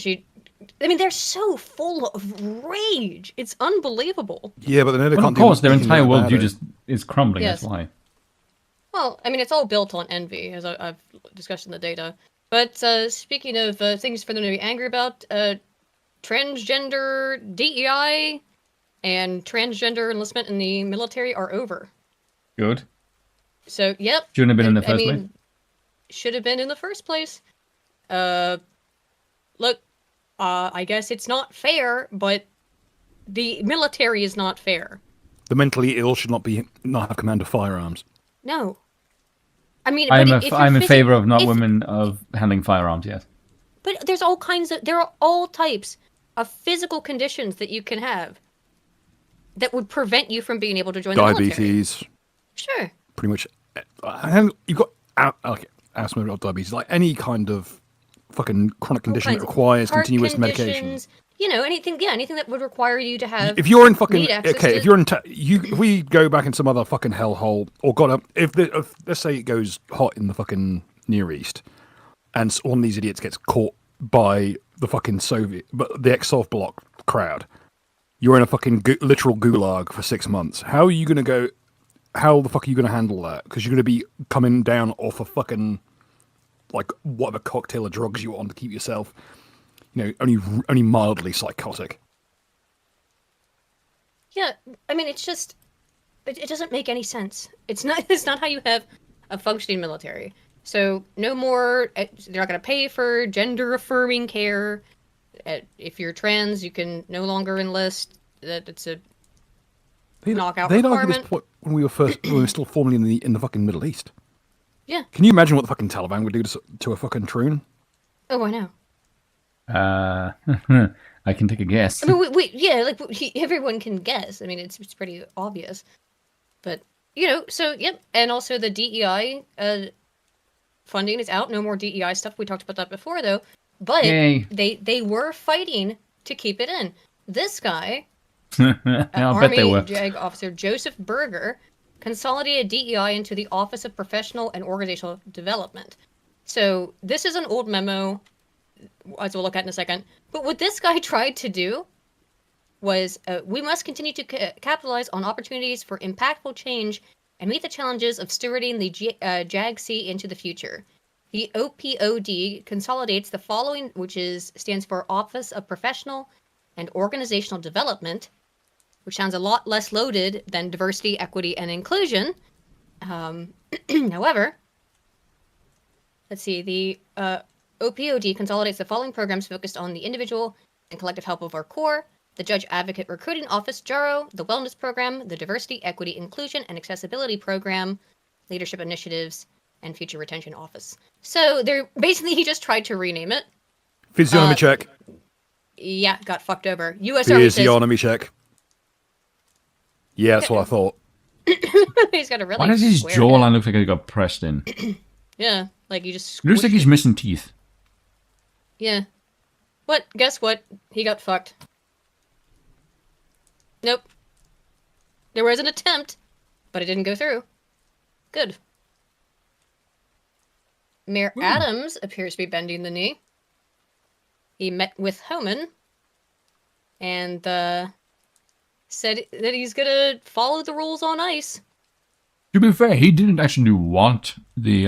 Speaker 1: I mean, they're so full of rage. It's unbelievable.
Speaker 2: Yeah, but they know they
Speaker 3: Well,
Speaker 2: can't
Speaker 3: of course,
Speaker 2: do
Speaker 3: their
Speaker 2: anything
Speaker 3: entire
Speaker 2: about
Speaker 3: worldview
Speaker 2: it.
Speaker 3: just is crumbling.
Speaker 1: Yes.
Speaker 3: That's why.
Speaker 1: Well, I mean, it's all built on envy, as I've discussed in the data. But speaking of things for them to be angry about, transgender DEI and transgender enlistment in the military are over.
Speaker 3: Good.
Speaker 1: So, yep.
Speaker 3: Shouldn't have been in the first place.
Speaker 1: Should have been in the first place. Look, I guess it's not fair, but the military is not fair.
Speaker 2: The mentally ill should not have command of firearms.
Speaker 1: No. I mean,
Speaker 3: I'm
Speaker 1: but if you're
Speaker 3: in favor of not
Speaker 1: if-
Speaker 3: women of handling firearms. Yes.
Speaker 1: But there are all types of physical conditions that you can have that would prevent you from being able to join the military.
Speaker 2: Diabetes,
Speaker 1: Sure.
Speaker 2: pretty much. You've got asthma or diabetes, like any kind of fucking chronic condition that
Speaker 1: kinds of
Speaker 2: requires
Speaker 1: heart
Speaker 2: continuous medication.
Speaker 1: conditions, anything that would require you to have.
Speaker 2: If you're in fucking
Speaker 1: need access
Speaker 2: okay,
Speaker 1: to-
Speaker 2: if you're in if we go back in some other fucking hellhole, or God, if let's say it goes hot in the fucking Near East, and one of these idiots gets caught by the fucking the ex-Soviet bloc crowd, you're in a fucking literal gulag for 6 months. How are you gonna go? How the fuck are you gonna handle that? Because you're gonna be coming down off a fucking like whatever cocktail of drugs you want to keep yourself, only mildly psychotic.
Speaker 1: Yeah, I mean, it's just it doesn't make any sense. It's not how you have a functioning military. So no more. They're not going to pay for gender affirming care. If you're trans, you can no longer enlist. That it's a knockout
Speaker 2: They'd argue
Speaker 1: requirement.
Speaker 2: this point when we were still formally in the fucking Middle East.
Speaker 1: Yeah.
Speaker 2: Can you imagine what the fucking Taliban would do to a fucking troon?
Speaker 1: Oh, I know.
Speaker 3: I can take a guess.
Speaker 1: I mean, everyone can guess. I mean, it's pretty obvious. But so yep, and also the DEI funding is out. No more DEI stuff. We talked about that before, though. But
Speaker 3: Yay.
Speaker 1: they were fighting to keep it in. This guy,
Speaker 3: I'll bet
Speaker 1: Army
Speaker 3: they were.
Speaker 1: JAG officer Joseph Berger, consolidated DEI into the Office of Professional and Organizational Development. So this is an old memo, as we'll look at in a second. But what this guy tried to do was, we must continue to capitalize on opportunities for impactful change and meet the challenges of stewarding the JAGC into the future. The OPOD consolidates the following, which stands for Office of Professional and Organizational Development, which sounds a lot less loaded than diversity, equity, and inclusion. However, let's see, the OPOD consolidates the following programs focused on the individual and collective help of our core: the Judge Advocate Recruiting Office, JARO, the Wellness Program, the Diversity, Equity, Inclusion, and Accessibility Program, Leadership Initiatives, and Future Retention Office. So they're basically, he just tried to rename it.
Speaker 2: Physiognomy check.
Speaker 1: Yeah, got fucked over. U.S. Army says...
Speaker 2: Physiognomy check. Yeah, that's what I thought.
Speaker 1: He's got a really...
Speaker 3: Why does his jawline look like it got pressed in?
Speaker 1: Yeah, like you just...
Speaker 3: It looks like he's missing teeth.
Speaker 1: Yeah. What? Guess what? He got fucked. Nope. There was an attempt, but it didn't go through. Good. Mayor Adams appears to be bending the knee. He met with Homan and said that he's gonna follow the rules on ice.
Speaker 3: To be fair, he didn't actually want the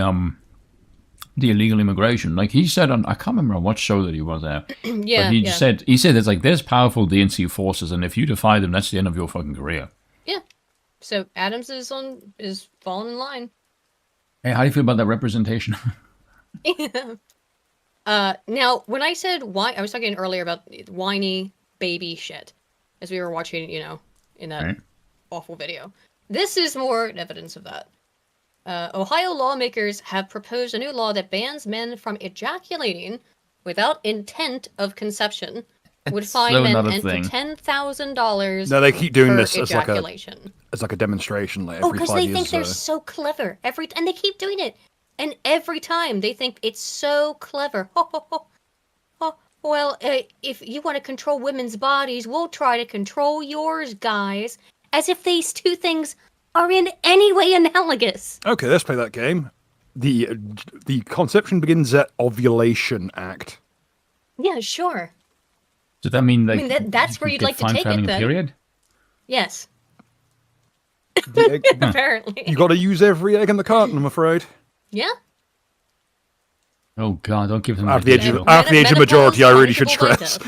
Speaker 3: illegal immigration. Like he said on, I can't remember on what show that he was at.
Speaker 1: Yeah,
Speaker 3: but he said it's like there's powerful DNC forces, and if you defy them, that's the end of your fucking career.
Speaker 1: Yeah. So Adams is falling in line.
Speaker 3: Hey, how do you feel about that representation?
Speaker 1: Now, when I said I was talking earlier about whiny baby shit, as we were watching, in that awful video. This is more evidence of that. Ohio lawmakers have proposed a new law that bans men from ejaculating without intent of conception. Would fine men and for $10,000.
Speaker 2: No, they keep doing this as
Speaker 1: ejaculation.
Speaker 2: like a demonstration, like every 5 years.
Speaker 1: Because they think they're so clever. And they keep doing it. And every time they think it's so clever. Well, if you want to control women's bodies, we'll try to control yours, guys. As if these two things are in any way analogous.
Speaker 2: Okay, let's play that game. The conception begins at ovulation act.
Speaker 1: Yeah, sure.
Speaker 3: Does that mean like
Speaker 1: that's where you'd like to take it, then.
Speaker 3: Period?
Speaker 1: Yes.
Speaker 2: Egg,
Speaker 1: apparently.
Speaker 2: You got to use every egg in the carton, I'm afraid.
Speaker 1: Yeah.
Speaker 3: Oh god, don't give them
Speaker 2: after the age of majority, I really should stress.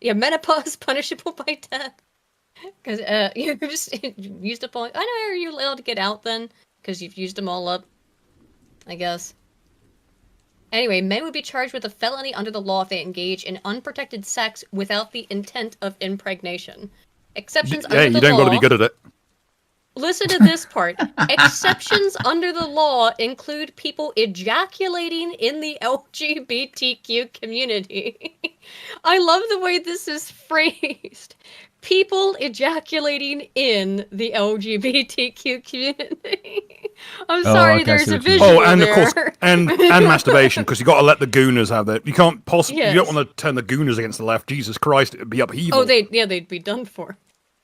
Speaker 1: Yeah, menopause punishable by death. Because you just used up all. I know, are you allowed to get out then? Because you've used them all up. I guess. Anyway, men would be charged with a felony under the law if they engage in unprotected sex without the intent of impregnation. Exceptions under the law...
Speaker 2: Yeah, you don't got to be good at it.
Speaker 1: Listen to this part. Exceptions under the law include people ejaculating in the LGBTQ community. I love the way this is phrased. People ejaculating in the LGBTQ community. I'm sorry, there's a visual
Speaker 2: and
Speaker 1: there.
Speaker 2: Of course, and masturbation, because you got to let the gooners have it. You can't possibly.
Speaker 1: Yes.
Speaker 2: You don't want to turn the gooners against the left. Jesus Christ, it'd be upheaval.
Speaker 1: Oh, they'd be done for.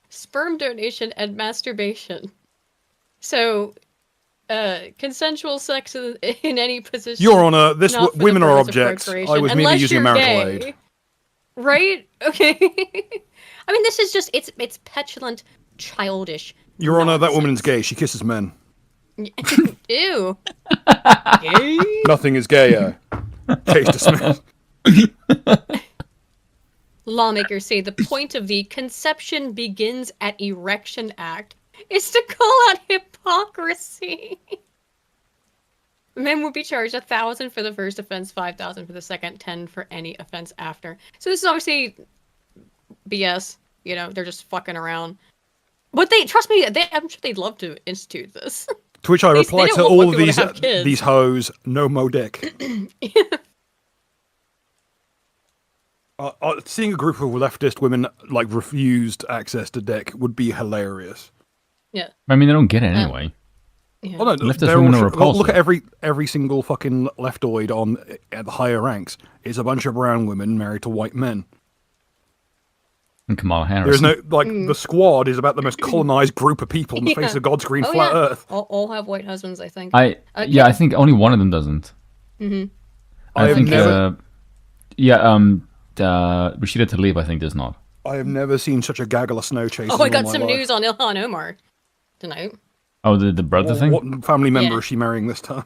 Speaker 1: Sperm donation and masturbation. So, consensual sex in any position.
Speaker 2: Your Honor, women are objects. I was merely using a marital aid.
Speaker 1: Right? Okay. I mean, this is just, it's petulant, childish
Speaker 2: Your Honor, that
Speaker 1: nonsense.
Speaker 2: woman's gay. She kisses men.
Speaker 1: Ew.
Speaker 2: Gay? Nothing is gayer. Case dismissed.
Speaker 1: Lawmakers say the point of the Conception Begins at Erection Act is to call out hypocrisy. Men will be charged $1,000 for the first offense, $5,000 for the second, $10 for any offense after. So this is obviously BS. They're just fucking around. But trust me, I'm sure they'd love to institute this.
Speaker 2: To which I reply to all these hoes, no mo dick. Seeing a group of leftist women refused access to dick would be hilarious.
Speaker 1: Yeah.
Speaker 3: I mean, they don't get it anyway.
Speaker 1: Yeah.
Speaker 2: Oh, no,
Speaker 3: leftist women are repulsive.
Speaker 2: Look at every single fucking leftoid at the higher ranks. It's a bunch of brown women married to white men.
Speaker 3: And Kamala Harris.
Speaker 2: There's no the squad is about the most colonized group of people on the face of God's green flat Earth.
Speaker 1: All have white husbands, I think.
Speaker 3: I think only one of them doesn't.
Speaker 1: Mm-hmm.
Speaker 3: I think Rashida Tlaib, I think, does not.
Speaker 2: I have never seen such a gaggle of snow chasers.
Speaker 1: Oh, I got
Speaker 2: in my
Speaker 1: some
Speaker 2: life.
Speaker 1: news on Ilhan Omar tonight.
Speaker 3: Oh, the brother thing?
Speaker 2: What family member
Speaker 1: Yeah.
Speaker 2: is she marrying this time?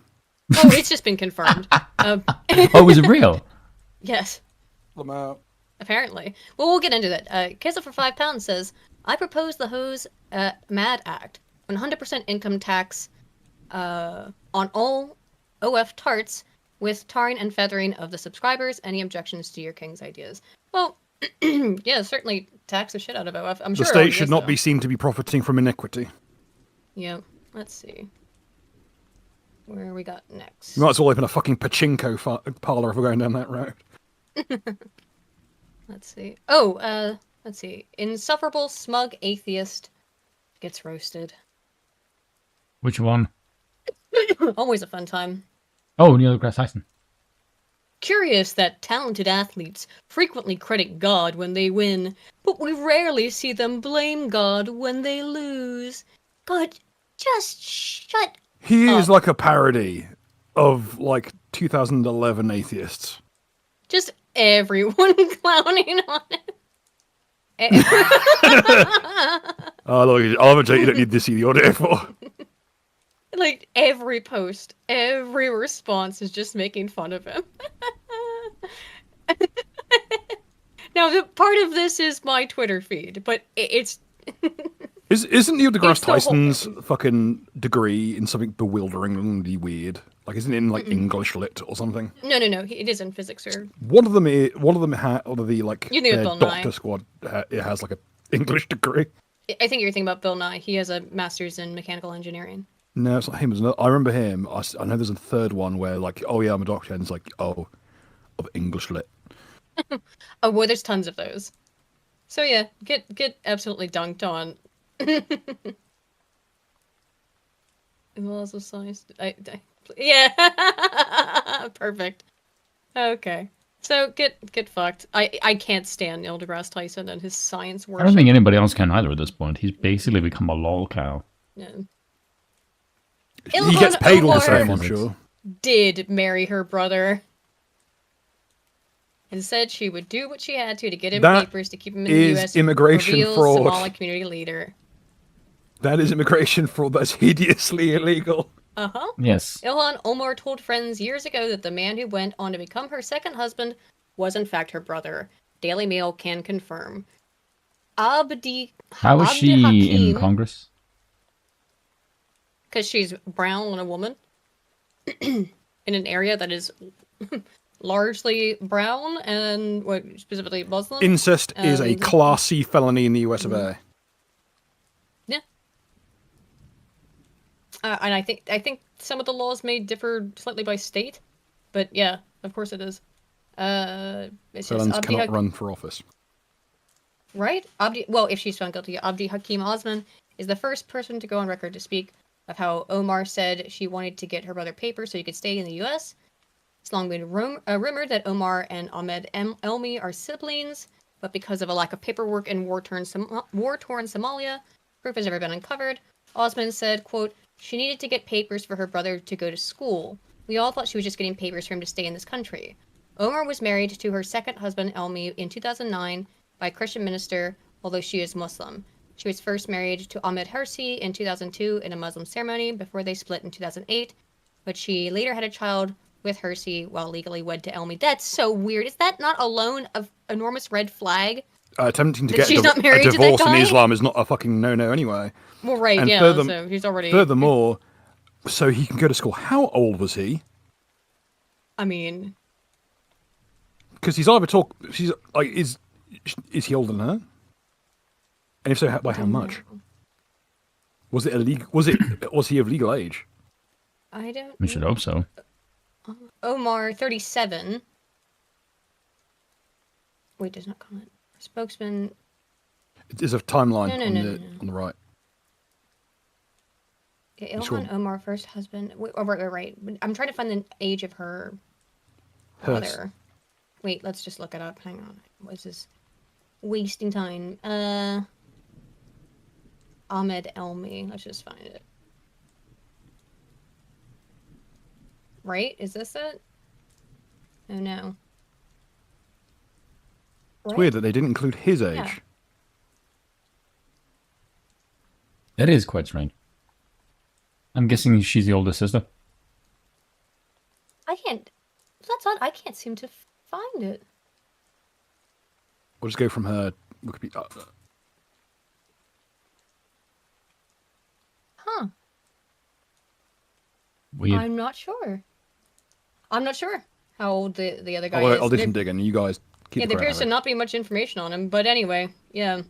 Speaker 1: Oh, it's just been confirmed.
Speaker 3: Oh, was it real?
Speaker 1: Yes,
Speaker 2: Lamar.
Speaker 1: apparently. Well, we'll get into that. Kizza for £5 says, I propose the Hose Mad Act, 100% income tax on all OF tarts with tarring and feathering of the subscribers. Any objections to your king's ideas? Well, yeah, certainly tax the shit out of OF. I'm
Speaker 2: The
Speaker 1: sure it
Speaker 2: state
Speaker 1: already
Speaker 2: should
Speaker 1: is,
Speaker 2: not
Speaker 1: though.
Speaker 2: be seen to be profiting from iniquity.
Speaker 1: Yeah, let's see. Where we got next?
Speaker 2: You might as well open a fucking pachinko parlor if we're going down that road.
Speaker 1: Let's see. Oh, let's see. Insufferable smug atheist gets roasted.
Speaker 3: Which one?
Speaker 1: Always a fun time.
Speaker 3: Oh, Neil deGrasse Tyson.
Speaker 1: Curious that talented athletes frequently credit God when they win, but we rarely see them blame God when they lose. God, just shut.
Speaker 2: He is like a parody of like 2011 atheists.
Speaker 1: Just everyone clowning on it.
Speaker 2: Look, I'll have a tell you don't need to see the audio for.
Speaker 1: Like every post, every response is just making fun of him. Now, the part of this is my Twitter feed, but it's
Speaker 2: Isn't Neil deGrasse
Speaker 1: It's the whole
Speaker 2: Tyson's fucking degree in something bewilderingly weird? Like, isn't it in like English lit or something?
Speaker 1: no. It is in physics or
Speaker 2: One of them, one of the like
Speaker 1: You knew
Speaker 2: their
Speaker 1: Bill Nye.
Speaker 2: doctor squad, it has like a English degree.
Speaker 1: I think you're thinking about Bill Nye. He has a master's in mechanical engineering.
Speaker 2: No, it's not him. I remember him. I know there's a third one where like, oh yeah, I'm a doctor, and it's like, oh, of English lit.
Speaker 1: Oh, well, there's tons of those. So yeah, get absolutely dunked on. Laws of science. Yeah, perfect. Okay, so get fucked. I can't stand Neil deGrasse Tyson and his science
Speaker 3: I
Speaker 1: worship.
Speaker 3: don't think anybody else can either at this point. He's basically become a lol cow.
Speaker 1: No.
Speaker 2: He gets
Speaker 1: Ilhan
Speaker 2: paid all the
Speaker 1: Omar
Speaker 2: same, I'm sure.
Speaker 1: did marry her brother and said she would do what she had to get him
Speaker 2: That
Speaker 1: papers to keep him in the
Speaker 2: is
Speaker 1: U.S.
Speaker 2: immigration
Speaker 1: reveals
Speaker 2: fraud.
Speaker 1: Somali community leader.
Speaker 2: That is immigration fraud. That's hideously illegal.
Speaker 1: Uh-huh.
Speaker 3: Yes.
Speaker 1: Ilhan Omar told friends years ago that the man who went on to become her second husband was in fact her brother. Daily Mail can confirm.
Speaker 3: How is she in Congress?
Speaker 1: Because she's brown and a woman in an area that is largely brown and specifically Muslim.
Speaker 2: Incest is a
Speaker 1: And-
Speaker 2: Class C felony in the US of A.
Speaker 1: Yeah. And I think some of the laws may differ slightly by state, but yeah, of course it is. It's just
Speaker 2: Felons
Speaker 1: Abdi
Speaker 2: cannot run for office.
Speaker 1: Right? If she's found guilty, Abdi Hakim Osman is the first person to go on record to speak of how Omar said she wanted to get her brother papers so he could stay in the U.S. It's long been rumored that Omar and Ahmed Elmi are siblings, but because of a lack of paperwork in war-torn Somalia, proof has never been uncovered. Osman said, quote, she needed to get papers for her brother to go to school. We all thought she was just getting papers for him to stay in this country. Omar was married to her second husband, Elmi, in 2009 by a Christian minister, although she is Muslim. She was first married to Ahmed Hersi in 2002 in a Muslim ceremony before they split in 2008, but she later had a child with Hersi while legally wed to Elmi. That's so weird. Is that not alone an enormous red flag?
Speaker 2: Attempting to
Speaker 1: That
Speaker 2: get
Speaker 1: she's not
Speaker 2: a
Speaker 1: married to that
Speaker 2: divorce in
Speaker 1: guy?
Speaker 2: Islam is not a fucking no-no anyway.
Speaker 1: Well, right,
Speaker 2: And
Speaker 1: yeah, so he's already...
Speaker 2: Furthermore, so he can go to school. How old was he?
Speaker 1: I mean...
Speaker 2: Because he's either she's like, is he older than her? And if so, by how much? Was it illegal? Was he of legal age?
Speaker 1: I don't
Speaker 3: We should hope so.
Speaker 1: Omar, 37. Wait, does not comment. Spokesman...
Speaker 2: There's a timeline
Speaker 1: No.
Speaker 2: on the right.
Speaker 1: Yeah,
Speaker 2: Sure.
Speaker 1: Ilhan Omar, first husband... Wait, right. I'm trying to find the age of her
Speaker 2: Hers.
Speaker 1: brother. Wait, let's just look it up. Hang on. What is this? Wasting time. Ahmed Elmi. Let's just find it. Right? Is this it? Oh no.
Speaker 2: It's weird that they didn't include his age.
Speaker 1: Yeah.
Speaker 3: That is quite strange. I'm guessing she's the older sister.
Speaker 1: I can't. That's odd. I can't seem to find it.
Speaker 2: We'll just go from her.
Speaker 1: Huh.
Speaker 3: Weird.
Speaker 1: I'm not sure. I'm not sure how old the other guy
Speaker 2: I'll,
Speaker 1: is.
Speaker 2: I'll do some digging. You guys keep.
Speaker 1: Yeah, there
Speaker 2: the
Speaker 1: appears to
Speaker 2: crap
Speaker 1: not be much information on him, but anyway, yeah.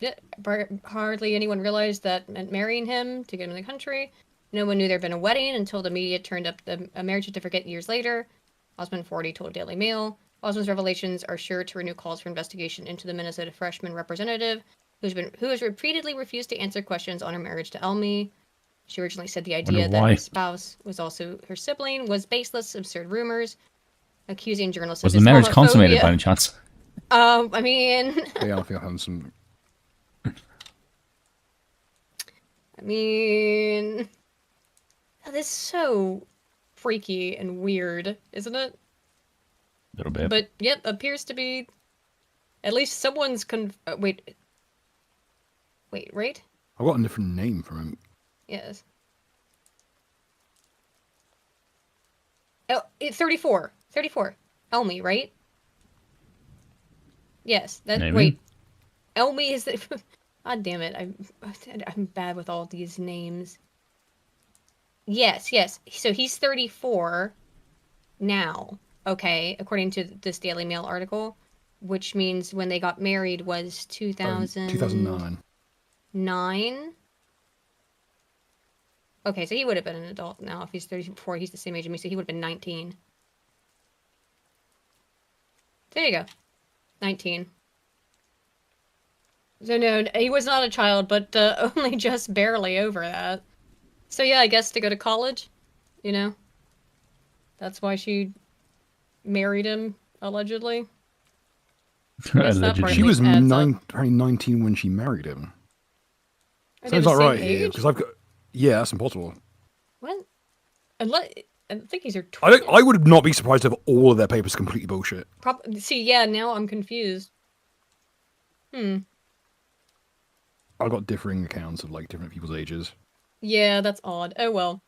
Speaker 1: Yeah, hardly anyone realized that meant marrying him to get him in the country. No one knew there'd been a wedding until the media turned up a marriage certificate years later. Osmond 40 told Daily Mail. Osmond's revelations are sure to renew calls for investigation into the Minnesota freshman representative, who has repeatedly refused to answer questions on her marriage to Elmi. She originally said the idea that her spouse was also her sibling was baseless, absurd rumors, accusing journalists
Speaker 3: was
Speaker 1: of
Speaker 3: the marriage
Speaker 1: Islamophobia.
Speaker 3: consummated by any chance?
Speaker 1: I mean...
Speaker 2: Yeah, I think I'm having some...
Speaker 1: I mean... That is so freaky and weird, isn't it?
Speaker 3: A little bit.
Speaker 1: But, yep, appears to be... At least someone's wait, right?
Speaker 2: I've got a different name for him.
Speaker 1: Yes. Oh, 34. 34. Elmi, right? Yes. That.
Speaker 3: Maybe.
Speaker 1: Wait. Elmi is the... God damn it. I'm bad with all these names. Yes, yes. So he's 34 now. Okay, according to this Daily Mail article, which means when they got married was
Speaker 2: 2009.
Speaker 1: 9? Okay, so he would have been an adult now. If he's 34, he's the same age as me, so he would have been 19. There you go. 19. So no, he was not a child, but only just barely over that. So yeah, I guess to go to college, you know? That's why she married him, allegedly.
Speaker 3: Allegedly.
Speaker 2: She was 19 when she married him. Sounds not right here, because I've got... Yeah, that's impossible.
Speaker 1: What? I think he's her twin.
Speaker 2: I would not be surprised if all of their papers are completely bullshit.
Speaker 1: See, yeah, now I'm confused.
Speaker 2: I've got differing accounts of, like, different people's ages.
Speaker 1: Yeah, that's odd. Oh well.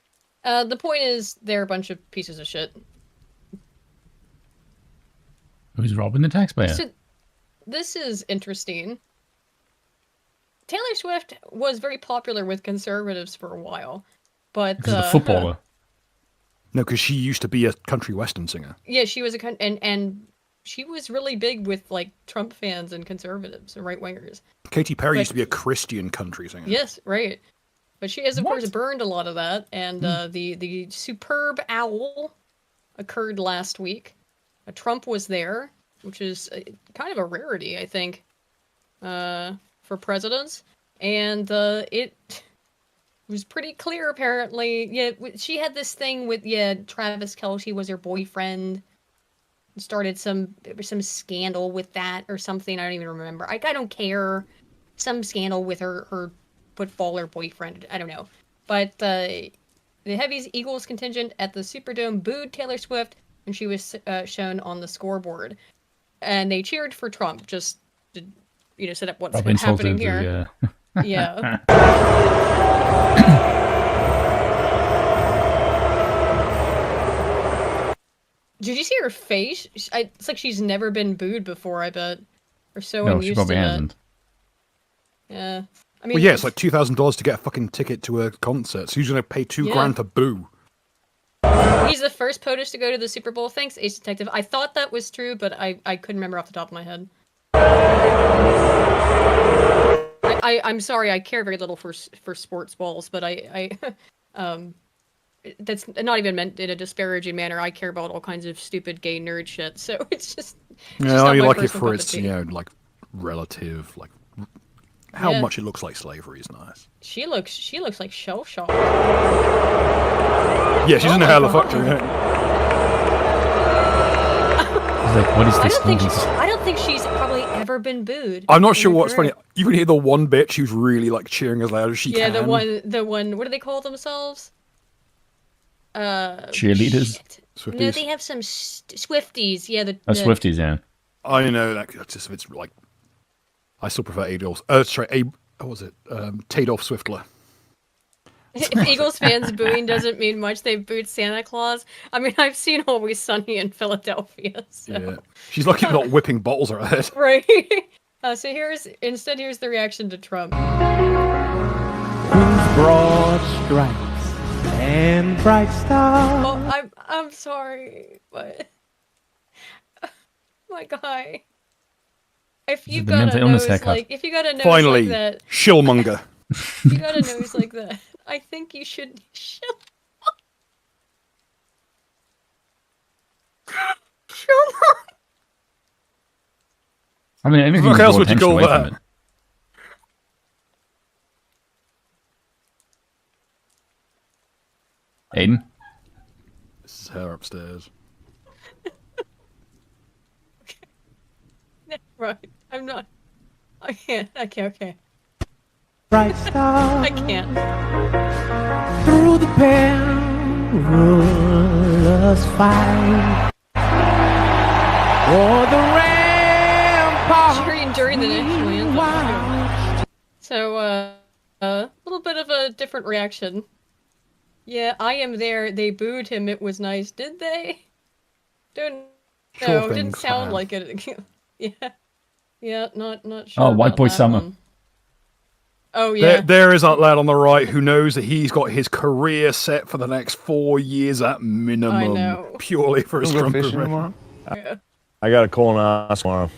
Speaker 1: The point is, they're a bunch of pieces of shit.
Speaker 3: Who's robbing the taxpayer?
Speaker 1: So, this is interesting. Taylor Swift was very popular with conservatives for a while, but
Speaker 3: Because of the footballer.
Speaker 2: No, because she used to be a country western singer.
Speaker 1: Yeah, she was and she was really big with like Trump fans and conservatives and right wingers.
Speaker 2: Katy Perry used to be a Christian country singer.
Speaker 1: Yes, right. But she has, of course, burned a lot of that, and the superb owl occurred last week. Trump was there, which is kind of a rarity, I think, for presidents. And it was pretty clear, apparently. Yeah, she had this thing with, Travis Kelce was her boyfriend. Started some scandal with that or something. I don't even remember. I don't care. Some scandal with her footballer boyfriend. I don't know. But the Heavies Eagles contingent at the Superdome booed Taylor Swift when she was shown on the scoreboard. And they cheered for Trump, just to, set up what's happening here. Yeah. Did you see her face? It's like she's never been booed before, I bet. Or so
Speaker 3: no,
Speaker 1: unused
Speaker 3: she probably
Speaker 1: to
Speaker 3: hasn't.
Speaker 1: Yeah. I mean,
Speaker 2: Well, yeah, it's like $2,000 to get a fucking ticket to a concert. So who's going to pay $2,000 to boo?
Speaker 1: He's the first POTUS to go to the Super Bowl. Thanks, Ace Detective. I thought that was true, but I couldn't remember off the top of my head. I'm sorry, I care very little for sports balls, but that's not even meant in a disparaging manner. I care about all kinds of stupid gay nerd shit, so it's just...
Speaker 2: Yeah, you like it for its, like, relative, like, how much it looks like slavery is nice.
Speaker 1: She looks like shell-shocked.
Speaker 2: Yeah, she's in a hell of a factory.
Speaker 3: Like, what is this?
Speaker 1: I don't think she's probably ever been booed.
Speaker 2: I'm not sure what's funny. You can hear the one bit she was really like cheering as loud as she can.
Speaker 1: Yeah, the one. What do they call themselves?
Speaker 3: Cheerleaders.
Speaker 2: Swifties.
Speaker 1: No, they have some Swifties. Yeah, the
Speaker 3: Swifties. Yeah.
Speaker 2: I know that. Just it's like I still prefer Adolf. What was it? Tadolf Swiftler.
Speaker 1: If Eagles fans booing doesn't mean much, they booed Santa Claus. I mean, I've seen Always Sunny in Philadelphia. So.
Speaker 2: Yeah, she's lucky not whipping bottles at her head.
Speaker 1: Right. So here's the reaction to Trump.
Speaker 7: Broad stripes and bright stars.
Speaker 1: Oh, I'm sorry, but my guy. If you
Speaker 3: The
Speaker 1: got
Speaker 3: mental
Speaker 1: a
Speaker 3: illness
Speaker 1: nose
Speaker 3: haircut.
Speaker 1: like
Speaker 2: Finally,
Speaker 1: that,
Speaker 2: shillmonger.
Speaker 1: if you got a nose like that, I think you should shill.
Speaker 3: I mean, anything
Speaker 2: What
Speaker 3: to
Speaker 2: else
Speaker 3: draw
Speaker 2: would you
Speaker 3: attention
Speaker 2: call
Speaker 3: away from
Speaker 2: that?
Speaker 3: it. Aiden?
Speaker 2: This is her upstairs.
Speaker 1: Right. I'm not. I can't. Okay.
Speaker 7: Bright stars
Speaker 1: I can't.
Speaker 7: through the perilous fight. O'er the rampart.
Speaker 1: Cheering during the national
Speaker 7: we
Speaker 1: anthem.
Speaker 7: watched.
Speaker 1: So, a little bit of a different reaction. Yeah, I am there. They booed him. It was nice. Did they? Don't.
Speaker 2: Sure
Speaker 1: No, it didn't
Speaker 2: things
Speaker 1: sound
Speaker 2: have.
Speaker 1: like it. Yeah, not sure.
Speaker 3: Oh, White
Speaker 1: about
Speaker 3: Boy
Speaker 1: that
Speaker 3: Summer.
Speaker 1: one. Oh yeah.
Speaker 2: There is that lad on the right who knows that he's got his career set for the next 4 years at minimum.
Speaker 1: I know.
Speaker 2: Purely for his
Speaker 8: Go
Speaker 2: Trump
Speaker 8: fishing
Speaker 2: impression.
Speaker 8: tomorrow?
Speaker 1: Yeah.
Speaker 8: I got a colonoscopy tomorrow.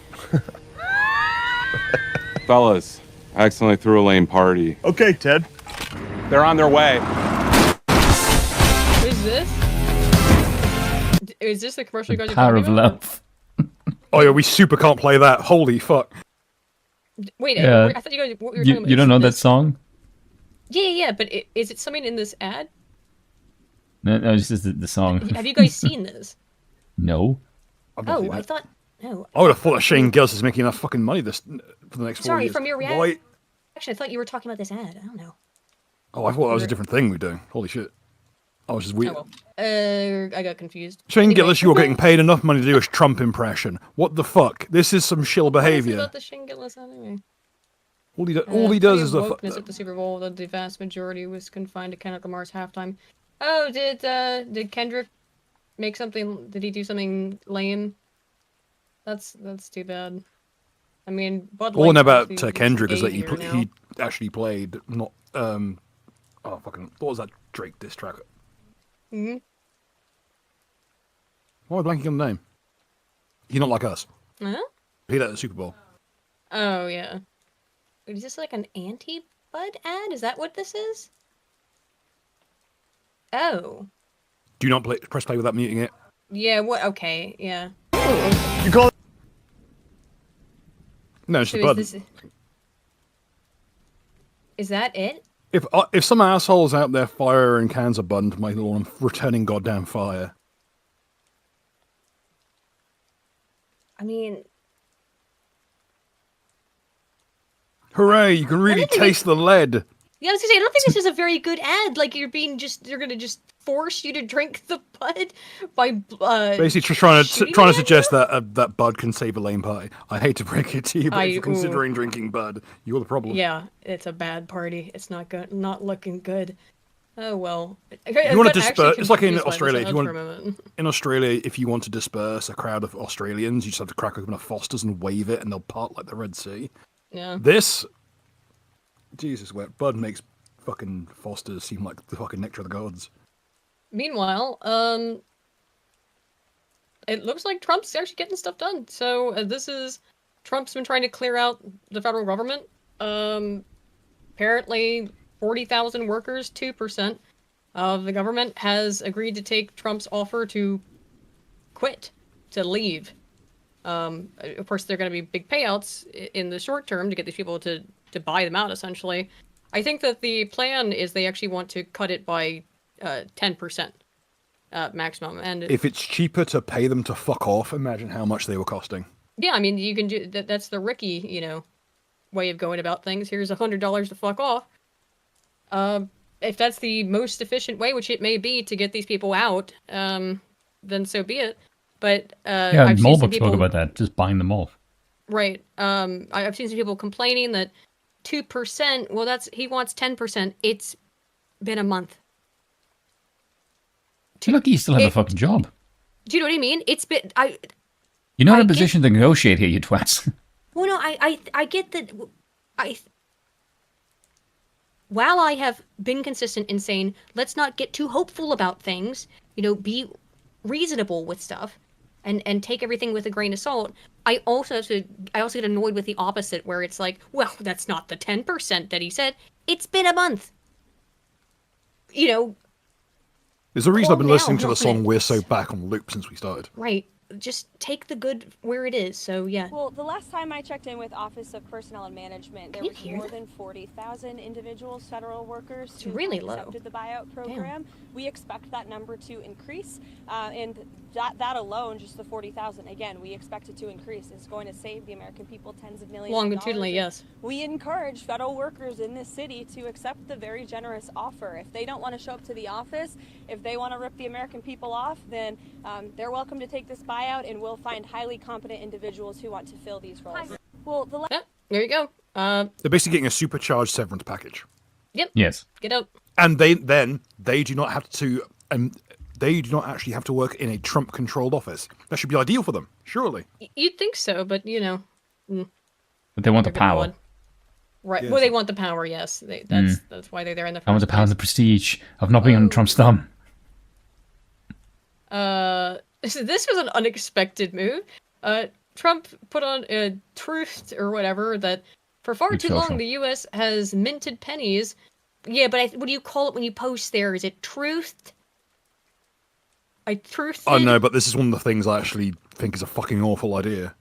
Speaker 9: Fellas, I accidentally threw a lame party.
Speaker 8: Okay, Ted.
Speaker 9: They're on their way.
Speaker 1: Who's this? Is this the commercial you guys are
Speaker 3: Power
Speaker 1: talking
Speaker 3: of
Speaker 1: about?
Speaker 3: love.
Speaker 2: Oh yeah, we super can't play that. Holy fuck.
Speaker 1: Wait,
Speaker 3: Yeah.
Speaker 1: I thought you guys. What we were talking about
Speaker 3: You don't
Speaker 1: is
Speaker 3: know that
Speaker 1: this-
Speaker 3: song?
Speaker 1: Yeah. But is it something in this ad?
Speaker 3: No, it's just the song.
Speaker 1: Have you guys seen this?
Speaker 3: No.
Speaker 2: I've not
Speaker 1: Oh,
Speaker 2: seen
Speaker 1: I
Speaker 2: it.
Speaker 1: thought. No.
Speaker 2: I would have thought that Shane Gillis is making enough fucking money for the next 4
Speaker 1: Sorry,
Speaker 2: years.
Speaker 1: from your
Speaker 2: Why?
Speaker 1: reaction. Actually, I thought you were talking about this ad. I don't know.
Speaker 2: Oh, I thought that was a different thing we were doing. Holy shit. I was just weird.
Speaker 1: Oh well. I got confused.
Speaker 2: Shane
Speaker 1: Anyway.
Speaker 2: Gillis, you're getting paid enough money to do a Trump impression. What the fuck? This is some shill
Speaker 1: What is it
Speaker 2: behavior.
Speaker 1: about the Shane Gillis anyway?
Speaker 2: All he does is the
Speaker 1: wokeness at the Super Bowl. That the vast majority was confined to Kendrick Lamar's halftime. Oh, did Kendrick make something? Did he do something lame? That's too bad. I mean, Bud
Speaker 2: all I
Speaker 1: Light
Speaker 2: know about
Speaker 1: obviously is
Speaker 2: Kendrick is
Speaker 1: A
Speaker 2: that
Speaker 1: here now.
Speaker 2: he actually played not oh fucking what was that Drake diss track?
Speaker 1: Mhm.
Speaker 2: Why am I blanking on the name? He's Not Like Us.
Speaker 1: Huh?
Speaker 2: He did at the Super Bowl.
Speaker 1: Oh yeah. Wait, is this like an anti-Bud ad? Is that what this is? Oh.
Speaker 2: Do not press play without muting it.
Speaker 1: Yeah. What? Okay. Yeah.
Speaker 8: You call it?
Speaker 2: No, it's
Speaker 1: So
Speaker 2: just Bud.
Speaker 1: is that it?
Speaker 2: If some asshole's out there firing cans of Bud into my lawn, I'm returning goddamn fire.
Speaker 1: I mean,
Speaker 2: Hooray! You can really
Speaker 1: think
Speaker 2: taste the lead.
Speaker 1: yeah, I was gonna say, I don't think this is a very good ad. Like they're gonna just force you to drink the Bud by
Speaker 2: Basically, just trying to
Speaker 1: shooting it at
Speaker 2: suggest that Bud can save a lame party. I hate to break it to you, but if
Speaker 1: I-
Speaker 2: you're considering drinking Bud, you're the problem.
Speaker 1: Yeah, it's a bad party. It's not good. Not looking good. Oh well.
Speaker 2: You want to disperse? It's like in Australia. If you want, in Australia, if you want to disperse a crowd of Australians, you just have to crack open a Foster's and wave it, and they'll part like the Red Sea.
Speaker 1: Yeah.
Speaker 2: This, Jesus, wet Bud makes fucking Foster's seem like the fucking nectar of the gods.
Speaker 1: Meanwhile, it looks like Trump's actually getting stuff done. So Trump's been trying to clear out the federal government. Apparently, 40,000 workers, 2% of the government, has agreed to take Trump's offer to quit, to leave. Of course, there are going to be big payouts in the short term to get these people to buy them out, essentially. I think that the plan is they actually want to cut it by 10% maximum. And
Speaker 2: If it's cheaper to pay them to fuck off, imagine how much they were costing.
Speaker 1: yeah, I mean, you can do that. That's the Ricky, way of going about things. Here's $100 to fuck off. If that's the most efficient way, which it may be, to get these people out, then so be it. But
Speaker 3: Yeah,
Speaker 1: I've seen some
Speaker 3: Malbrook
Speaker 1: people.
Speaker 3: spoke about that. Just buying them off.
Speaker 1: Right. I've seen some people complaining that 2%. Well, he wants 10%. It's been a month.
Speaker 3: You're lucky you still have a fucking job.
Speaker 1: Do you know what I mean? It's been
Speaker 3: You're not in a position to negotiate here, you twats.
Speaker 1: Well, no, I get that. While I have been consistent in saying let's not get too hopeful about things, be reasonable with stuff, and take everything with a grain of salt. I also get annoyed with the opposite, where it's like, well, that's not the 10% that he said. It's been a month.
Speaker 2: There's a reason I've been listening to the
Speaker 1: not
Speaker 2: song
Speaker 1: minutes.
Speaker 2: "We're So Back" on loop since we started.
Speaker 1: Right. Just take the good where it is. So yeah.
Speaker 10: Well, the last time I checked in with Office of Personnel and Management, there was more than 40,000 individuals, federal workers, who
Speaker 1: really
Speaker 10: accepted the buyout program. We expect that number to increase, and that alone, just the 40,000, again, we expect it to increase. It's going to save the American people tens of millions of
Speaker 1: Longitudinally,
Speaker 10: dollars.
Speaker 1: yes.
Speaker 10: We encourage federal workers in this city to accept the very generous offer. If they don't want to show up to the office, if they want to rip the American people off, then they're welcome to take this buyout, and we'll find highly competent individuals who want to fill these roles. Well,
Speaker 1: there you go.
Speaker 2: They're basically getting a supercharged severance package.
Speaker 1: Yep.
Speaker 3: Yes.
Speaker 1: Get out.
Speaker 2: And they do not have to. They do not actually have to work in a Trump-controlled office. That should be ideal for them, surely.
Speaker 1: You'd think so, but
Speaker 3: But they want the power.
Speaker 1: Right.
Speaker 2: Yes.
Speaker 1: Well, they want the power. Yes. That's why they're there in the first
Speaker 3: I want the power and the prestige of not being on Trump's thumb.
Speaker 1: This was an unexpected move. Trump put on a truth or whatever that for far too long the U.S. has minted pennies. Yeah, but what do you call it when you post there? Is it truth? I truthed.
Speaker 2: Oh no, but this is one of the things I actually think is a fucking awful idea.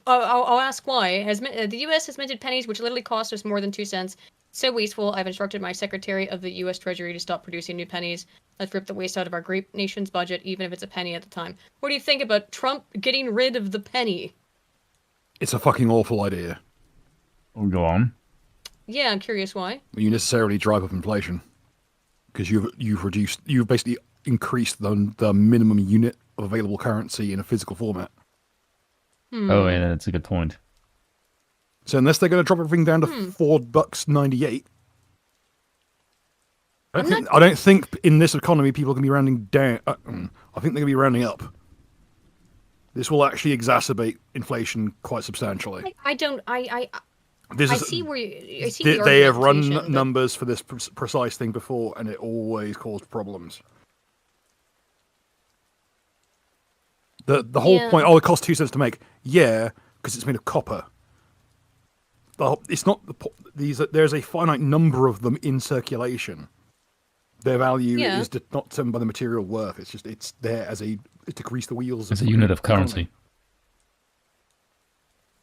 Speaker 1: I'll ask why. The U.S. has minted pennies, which literally cost us more than 2 cents. So wasteful. I've instructed my Secretary of the U.S. Treasury to stop producing new pennies. Let's rip the waste out of our great nation's budget, even if it's a penny at a time. What do you think about Trump getting rid of the penny?
Speaker 2: It's a fucking awful idea.
Speaker 3: Oh, go on.
Speaker 1: Yeah, I'm curious why.
Speaker 2: You necessarily drive up inflation because you've basically increased the minimum unit of available currency in a physical format.
Speaker 3: Oh, yeah, that's a good point.
Speaker 2: So unless they're going to drop everything down to $4.98, I don't think in this economy people are going to be rounding down. I think they're going to be rounding up. This will actually exacerbate inflation quite substantially.
Speaker 1: I see where I see the
Speaker 2: they have run
Speaker 1: argumentation, but
Speaker 2: numbers for this precise thing before, and it always caused problems. The whole point, it costs 2 cents to make. Yeah, because it's made of copper. It's not there's a finite number of them in circulation. Their value is not determined by the material worth. It's there to grease the wheels.
Speaker 3: It's a unit of currency.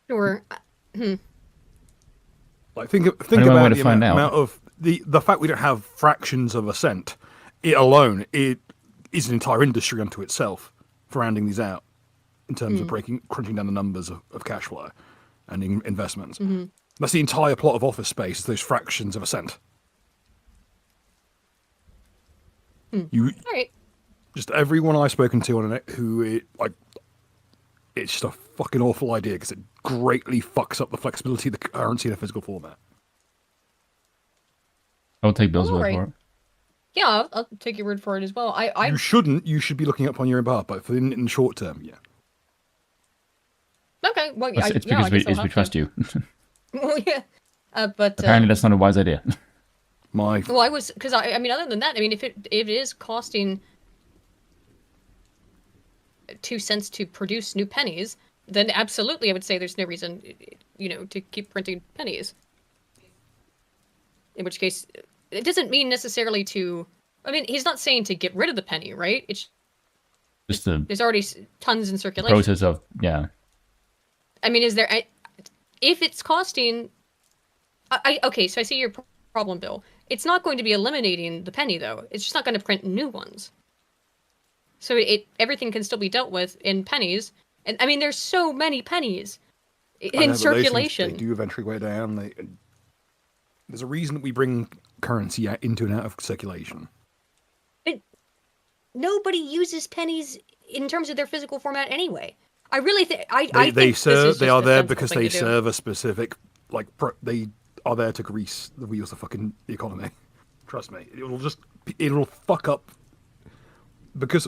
Speaker 1: Sure.
Speaker 2: Like think about the amount of the fact we don't have fractions of a cent. It alone is an entire industry unto itself for rounding these out in terms of crunching down the numbers of cash flow and investments. Mm-hmm. That's the entire plot of Office Space, those fractions of a cent.
Speaker 1: Right.
Speaker 2: Just everyone I've spoken to on it it's just a fucking awful idea because it greatly fucks up the flexibility of the currency in a physical format.
Speaker 3: I'll take Bill's word for it.
Speaker 1: Yeah, I'll take your word for it as well.
Speaker 2: You shouldn't. You should be looking up on your own behalf, but in the short term, yeah.
Speaker 1: Okay, well,
Speaker 3: it's because we trust you.
Speaker 1: Well, yeah, but
Speaker 3: apparently that's not a wise idea.
Speaker 1: Well, I was because I mean, other than that, I mean, if it is costing 2 cents to produce new pennies, then absolutely, I would say there's no reason, to keep printing pennies. In which case, it doesn't mean necessarily to. I mean, he's not saying to get rid of the penny, right? It's
Speaker 3: just
Speaker 1: there's already tons in circulation.
Speaker 3: Process of
Speaker 1: I mean, is there? If it's costing, okay, so I see your problem, Bill. It's not going to be eliminating the penny, though. It's just not going to print new ones. So everything can still be dealt with in pennies. And I mean, there's so many pennies in circulation.
Speaker 2: They do eventually wear down. There's a reason that we bring currency into and out of circulation.
Speaker 1: Nobody uses pennies in terms of their physical format anyway. I really think I
Speaker 2: They
Speaker 1: think this is
Speaker 2: they
Speaker 1: just
Speaker 2: are
Speaker 1: a
Speaker 2: there
Speaker 1: sensible
Speaker 2: because
Speaker 1: thing
Speaker 2: they
Speaker 1: to do.
Speaker 2: serve a specific they are there to grease the wheels of fucking the economy. Trust me, it'll fuck up because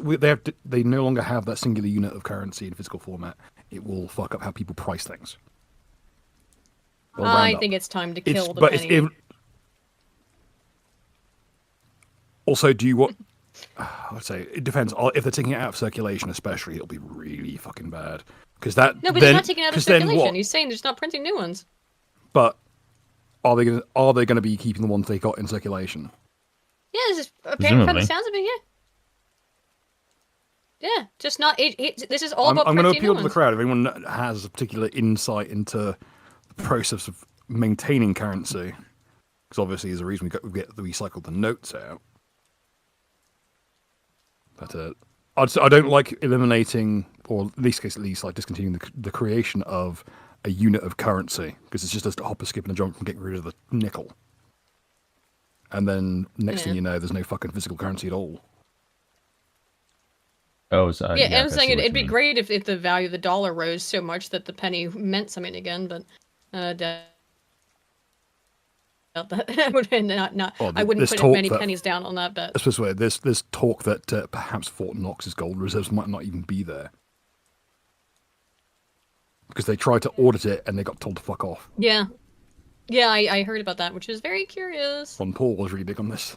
Speaker 2: they no longer have that singular unit of currency in physical format. It will fuck up how people price things.
Speaker 1: I think it's time to kill the penny.
Speaker 2: Also, do you want? I'd say it depends. If they're taking it out of circulation, especially, it'll be really fucking bad. Because that
Speaker 1: No, but
Speaker 2: then,
Speaker 1: he's not taking it out of
Speaker 2: 'cause then
Speaker 1: circulation.
Speaker 2: what?
Speaker 1: He's saying there's not printing new ones.
Speaker 2: But are they gonna be keeping the ones they got in circulation?
Speaker 1: Yeah, this is apparently from
Speaker 3: Presumably.
Speaker 1: the sounds of it. Yeah, just not. This is all
Speaker 2: I'm
Speaker 1: about
Speaker 2: going to
Speaker 1: printing
Speaker 2: appeal
Speaker 1: new
Speaker 2: to the
Speaker 1: ones.
Speaker 2: crowd. If anyone has a particular insight into the process of maintaining currency, because obviously there's a reason we get the recycle the notes out. But I don't like eliminating, or in this case at least, like discontinuing the creation of a unit of currency, because it's just a hop, a skip, and a jump from getting rid of the nickel. And then next thing you know, there's no fucking physical currency at all.
Speaker 3: Oh, so,
Speaker 1: I'm
Speaker 3: I
Speaker 1: saying
Speaker 3: see what
Speaker 1: it'd
Speaker 3: you
Speaker 1: be
Speaker 3: mean.
Speaker 1: great if the value of the dollar rose so much that the penny meant something again, but that would not.
Speaker 2: Well,
Speaker 1: I wouldn't
Speaker 2: this
Speaker 1: put
Speaker 2: talk
Speaker 1: many
Speaker 2: that-
Speaker 1: pennies down on that bet.
Speaker 2: I suppose there's talk that perhaps Fort Knox's gold reserves might not even be there. Because they tried to audit it and they got told to fuck off.
Speaker 1: Yeah, I heard about that, which is very curious.
Speaker 2: Ron Paul was really big on this.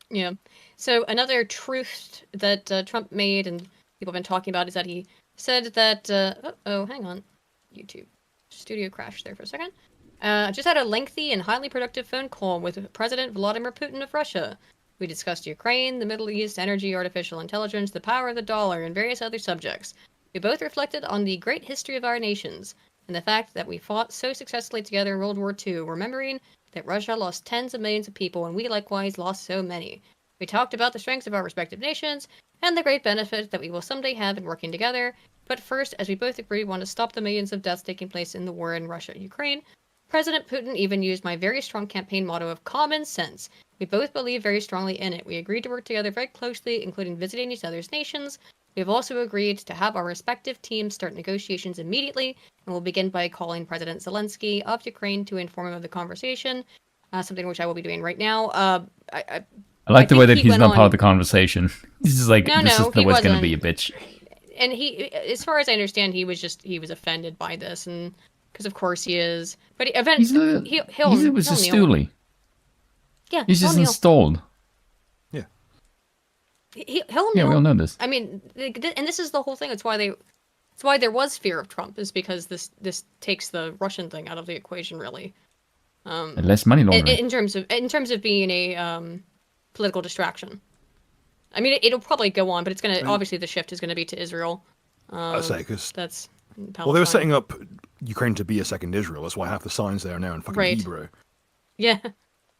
Speaker 1: Yeah. So another truth that Trump made and people have been talking about is that he said that. Hang on, YouTube studio crashed there for a second. Just had a lengthy and highly productive phone call with President Vladimir Putin of Russia. We discussed Ukraine, the Middle East, energy, artificial intelligence, the power of the dollar, and various other subjects. We both reflected on the great history of our nations and the fact that we fought so successfully together in World War II, remembering that Russia lost tens of millions of people and we likewise lost so many. We talked about the strengths of our respective nations and the great benefit that we will someday have in working together. But first, as we both agree, we want to stop the millions of deaths taking place in the war in Russia and Ukraine. President Putin even used my very strong campaign motto of common sense. We both believe very strongly in it. We agreed to work together very closely, including visiting each other's nations. We have also agreed to have our respective teams start negotiations immediately, and we'll begin by calling President Zelensky of Ukraine to inform him of the conversation, something which I will be doing right now.
Speaker 3: I like the way that
Speaker 1: he
Speaker 3: he's
Speaker 1: went
Speaker 3: not
Speaker 1: on-
Speaker 3: part of the conversation. He's just like,
Speaker 1: No,
Speaker 3: this
Speaker 1: no,
Speaker 3: is the
Speaker 1: he
Speaker 3: way it's going to
Speaker 1: wasn't.
Speaker 3: be a bitch.
Speaker 1: And he, as far as I understand, he was offended by this, and because of course he is. But eventually, he'll
Speaker 3: He was a
Speaker 1: kneel.
Speaker 3: stoolie.
Speaker 1: Yeah,
Speaker 3: He's just
Speaker 1: he'll kneel.
Speaker 3: installed.
Speaker 2: Yeah.
Speaker 1: He'll
Speaker 3: Yeah,
Speaker 1: kneel.
Speaker 3: we all know this.
Speaker 1: I mean, and this is the whole thing. It's why there was fear of Trump, is because this takes the Russian thing out of the equation, really.
Speaker 3: And less money laundering.
Speaker 1: In terms of being a political distraction. I mean, it'll probably go on, but it's gonna obviously the shift is gonna be to Israel.
Speaker 2: I'd say because
Speaker 1: That's Palestine.
Speaker 2: well, they were setting up Ukraine to be a second Israel. That's why half the signs there are now in fucking
Speaker 1: Right.
Speaker 2: Hebrew.
Speaker 1: Yeah.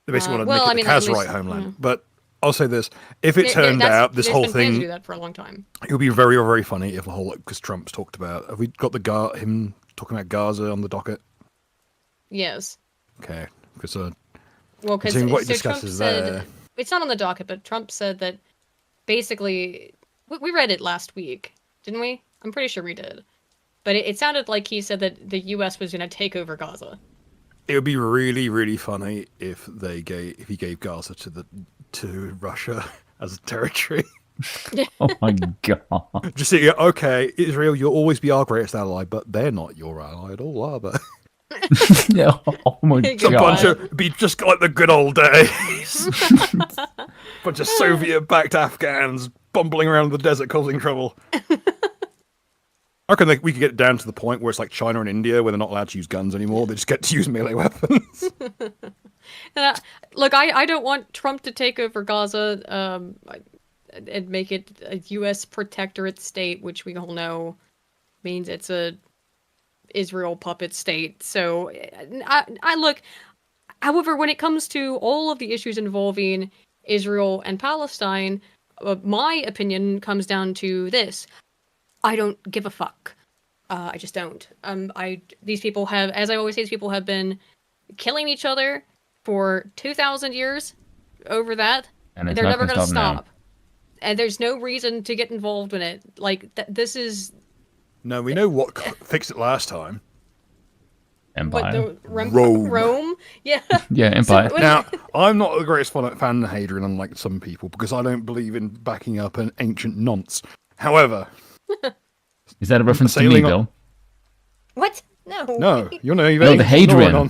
Speaker 2: They basically want to
Speaker 1: well, I
Speaker 2: make
Speaker 1: mean,
Speaker 2: it
Speaker 1: at
Speaker 2: the
Speaker 1: least-
Speaker 2: Kazarite homeland.
Speaker 1: yeah.
Speaker 2: But I'll say this: if it turned out this
Speaker 1: there's
Speaker 2: whole
Speaker 1: been plans to do
Speaker 2: thing,
Speaker 1: that for a long time.
Speaker 2: it would be very, very funny if the whole because Trump's talked about. Have we got him talking about Gaza on the docket?
Speaker 1: Yes.
Speaker 2: Okay, because
Speaker 1: Well, because
Speaker 2: Seeing what he
Speaker 1: Trump
Speaker 2: discusses
Speaker 1: said
Speaker 2: there.
Speaker 1: it's not on the docket, but Trump said that basically we read it last week, didn't we? I'm pretty sure we did. But it sounded like he said that the U.S. was going to take over Gaza.
Speaker 2: it would be really, really funny if he gave Gaza to Russia as a territory.
Speaker 3: Oh my god.
Speaker 2: Just say, okay, Israel, you'll always be our greatest ally, but they're not your ally at all, are they?
Speaker 3: No, oh my
Speaker 1: It's
Speaker 2: A bunch
Speaker 3: god.
Speaker 2: of be just like the good old days. Bunch of Soviet-backed Afghans bumbling around the desert causing trouble. I reckon we could get down to the point where it's like China and India, where they're not allowed to use guns anymore. They just get to use melee weapons.
Speaker 1: Look, I don't want Trump to take over Gaza and make it a U.S. protectorate state, which we all know means it's a Israel puppet state. So I look. However, when it comes to all of the issues involving Israel and Palestine, my opinion comes down to this: I don't give a fuck. I just don't. These people have, as I always say, these people have been killing each other for 2,000 years over that.
Speaker 3: And it's
Speaker 1: They're
Speaker 3: not
Speaker 1: never
Speaker 3: gonna
Speaker 1: going to
Speaker 3: stop now.
Speaker 1: stop. and there's no reason to get involved in it. Like, this is...
Speaker 2: No, we know what fixed it last time.
Speaker 3: Empire.
Speaker 2: Rome.
Speaker 1: Rome? Yeah.
Speaker 3: Yeah, Empire.
Speaker 2: Now, I'm not the greatest fan of Hadrian, unlike some people, because I don't believe in backing up an ancient nonce. However...
Speaker 3: Is that a reference to me,
Speaker 2: sailing
Speaker 3: Bill?
Speaker 1: What? No.
Speaker 2: No, you know,
Speaker 3: No, the Hadrian.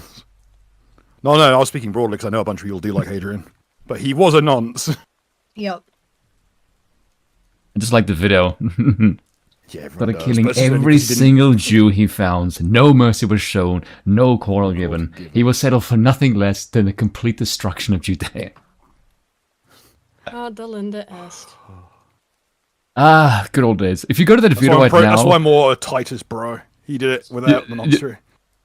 Speaker 2: No, I was speaking broadly because I know a bunch of people do like Hadrian. But he was a nonce.
Speaker 1: Yep.
Speaker 3: I just like the video.
Speaker 2: Yeah, everyone
Speaker 3: Started
Speaker 2: does,
Speaker 3: killing
Speaker 2: but it's only
Speaker 3: every
Speaker 2: because he didn't-
Speaker 3: single Jew he found. No mercy was shown. No quarrel given. He will settle for nothing less than the complete destruction of Judea.
Speaker 1: God, the Linda est.
Speaker 3: Ah, good old days. If you go to that video right now...
Speaker 2: That's why I'm more a Titus bro. He did it without the noncery.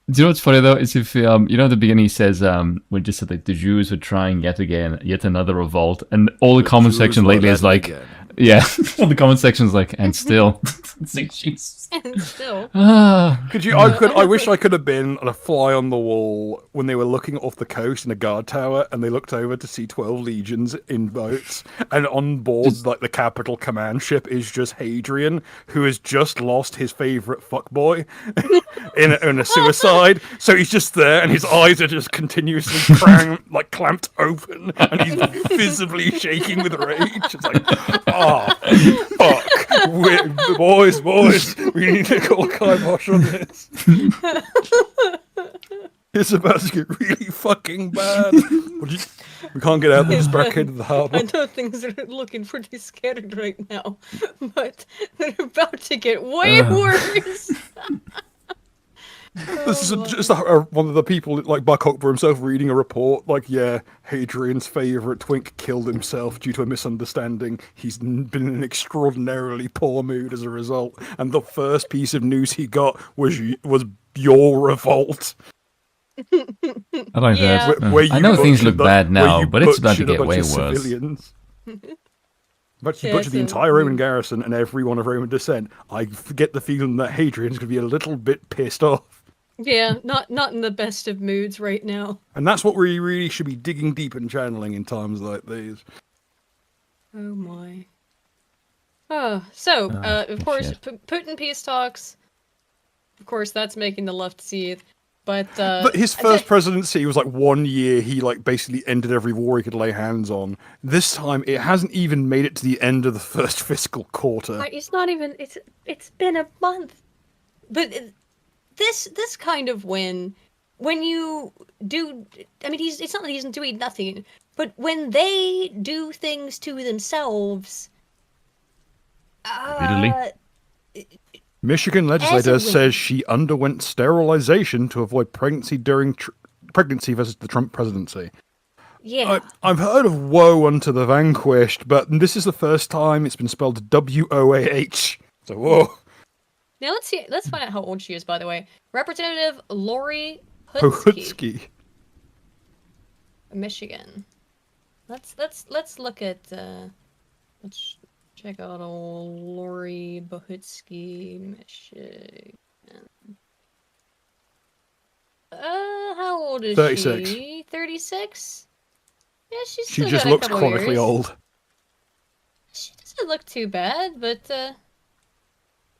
Speaker 3: Do you know what's funny though? Is if you know at the beginning he says when just said like the Jews were trying yet another revolt, and all the comment section lately is like, yeah, all the comment section is like, and still, it's like, Jesus.
Speaker 1: And still.
Speaker 2: I wish I could have been a fly on the wall when they were looking off the coast in a guard tower, and they looked over to see 12 legions in boats, and on board like the capital command ship is just Hadrian, who has just lost his favorite fuckboy in a suicide. So he's just there, and his eyes are just continuously clamped open, and he's visibly shaking with rage. It's like, oh fuck, boys, we need to call kibosh on this. It's about to get really fucking bad. We can't get out. Let's back into the harbour.
Speaker 1: I know things are looking pretty scattered right now, but they're about to get way worse.
Speaker 2: This is just one of the people, like Buck Hogg himself, reading a report, like, yeah, Hadrian's favourite twink killed himself due to a misunderstanding. He's been in an extraordinarily poor mood as a result, and the first piece of news he got was your revolt.
Speaker 3: I like that.
Speaker 2: Where
Speaker 3: I know things look bad now,
Speaker 2: you
Speaker 3: but it's about to
Speaker 2: butchered a
Speaker 3: get
Speaker 2: bunch
Speaker 3: way
Speaker 2: of
Speaker 3: worse.
Speaker 2: civilians. But you butchered the entire Roman garrison and everyone of Roman descent. I get the feeling that Hadrian's going to be a little bit pissed off.
Speaker 1: Yeah, not in the best of moods right now.
Speaker 2: And that's what we really should be digging deep and channeling in times like these.
Speaker 1: Oh my. Oh, so, of course, Putin peace talks. Of course, that's making the left seethe. But
Speaker 2: his first presidency was like 1 year. He like basically ended every war he could lay hands on. This time, it hasn't even made it to the end of the first fiscal quarter.
Speaker 1: It's not even. It's been a month. But this kind of win, when you do, I mean, it's not that he's doing nothing, but when they do things to themselves,
Speaker 2: Michigan legislator says she underwent sterilization to avoid pregnancy during pregnancy versus the Trump presidency.
Speaker 1: Yeah,
Speaker 2: I've heard of woe unto the vanquished, but this is the first time it's been spelled WOAH. So whoa.
Speaker 1: Now let's see. Let's find out how old she is. By the way, Representative Lori
Speaker 2: Pohutsky,
Speaker 1: Michigan. Let's look at. Let's check out old Lori Pohutsky, Michigan. How old is
Speaker 2: 36.
Speaker 1: she? 36. Yeah,
Speaker 2: she just looks chronically old.
Speaker 1: She doesn't look too bad, but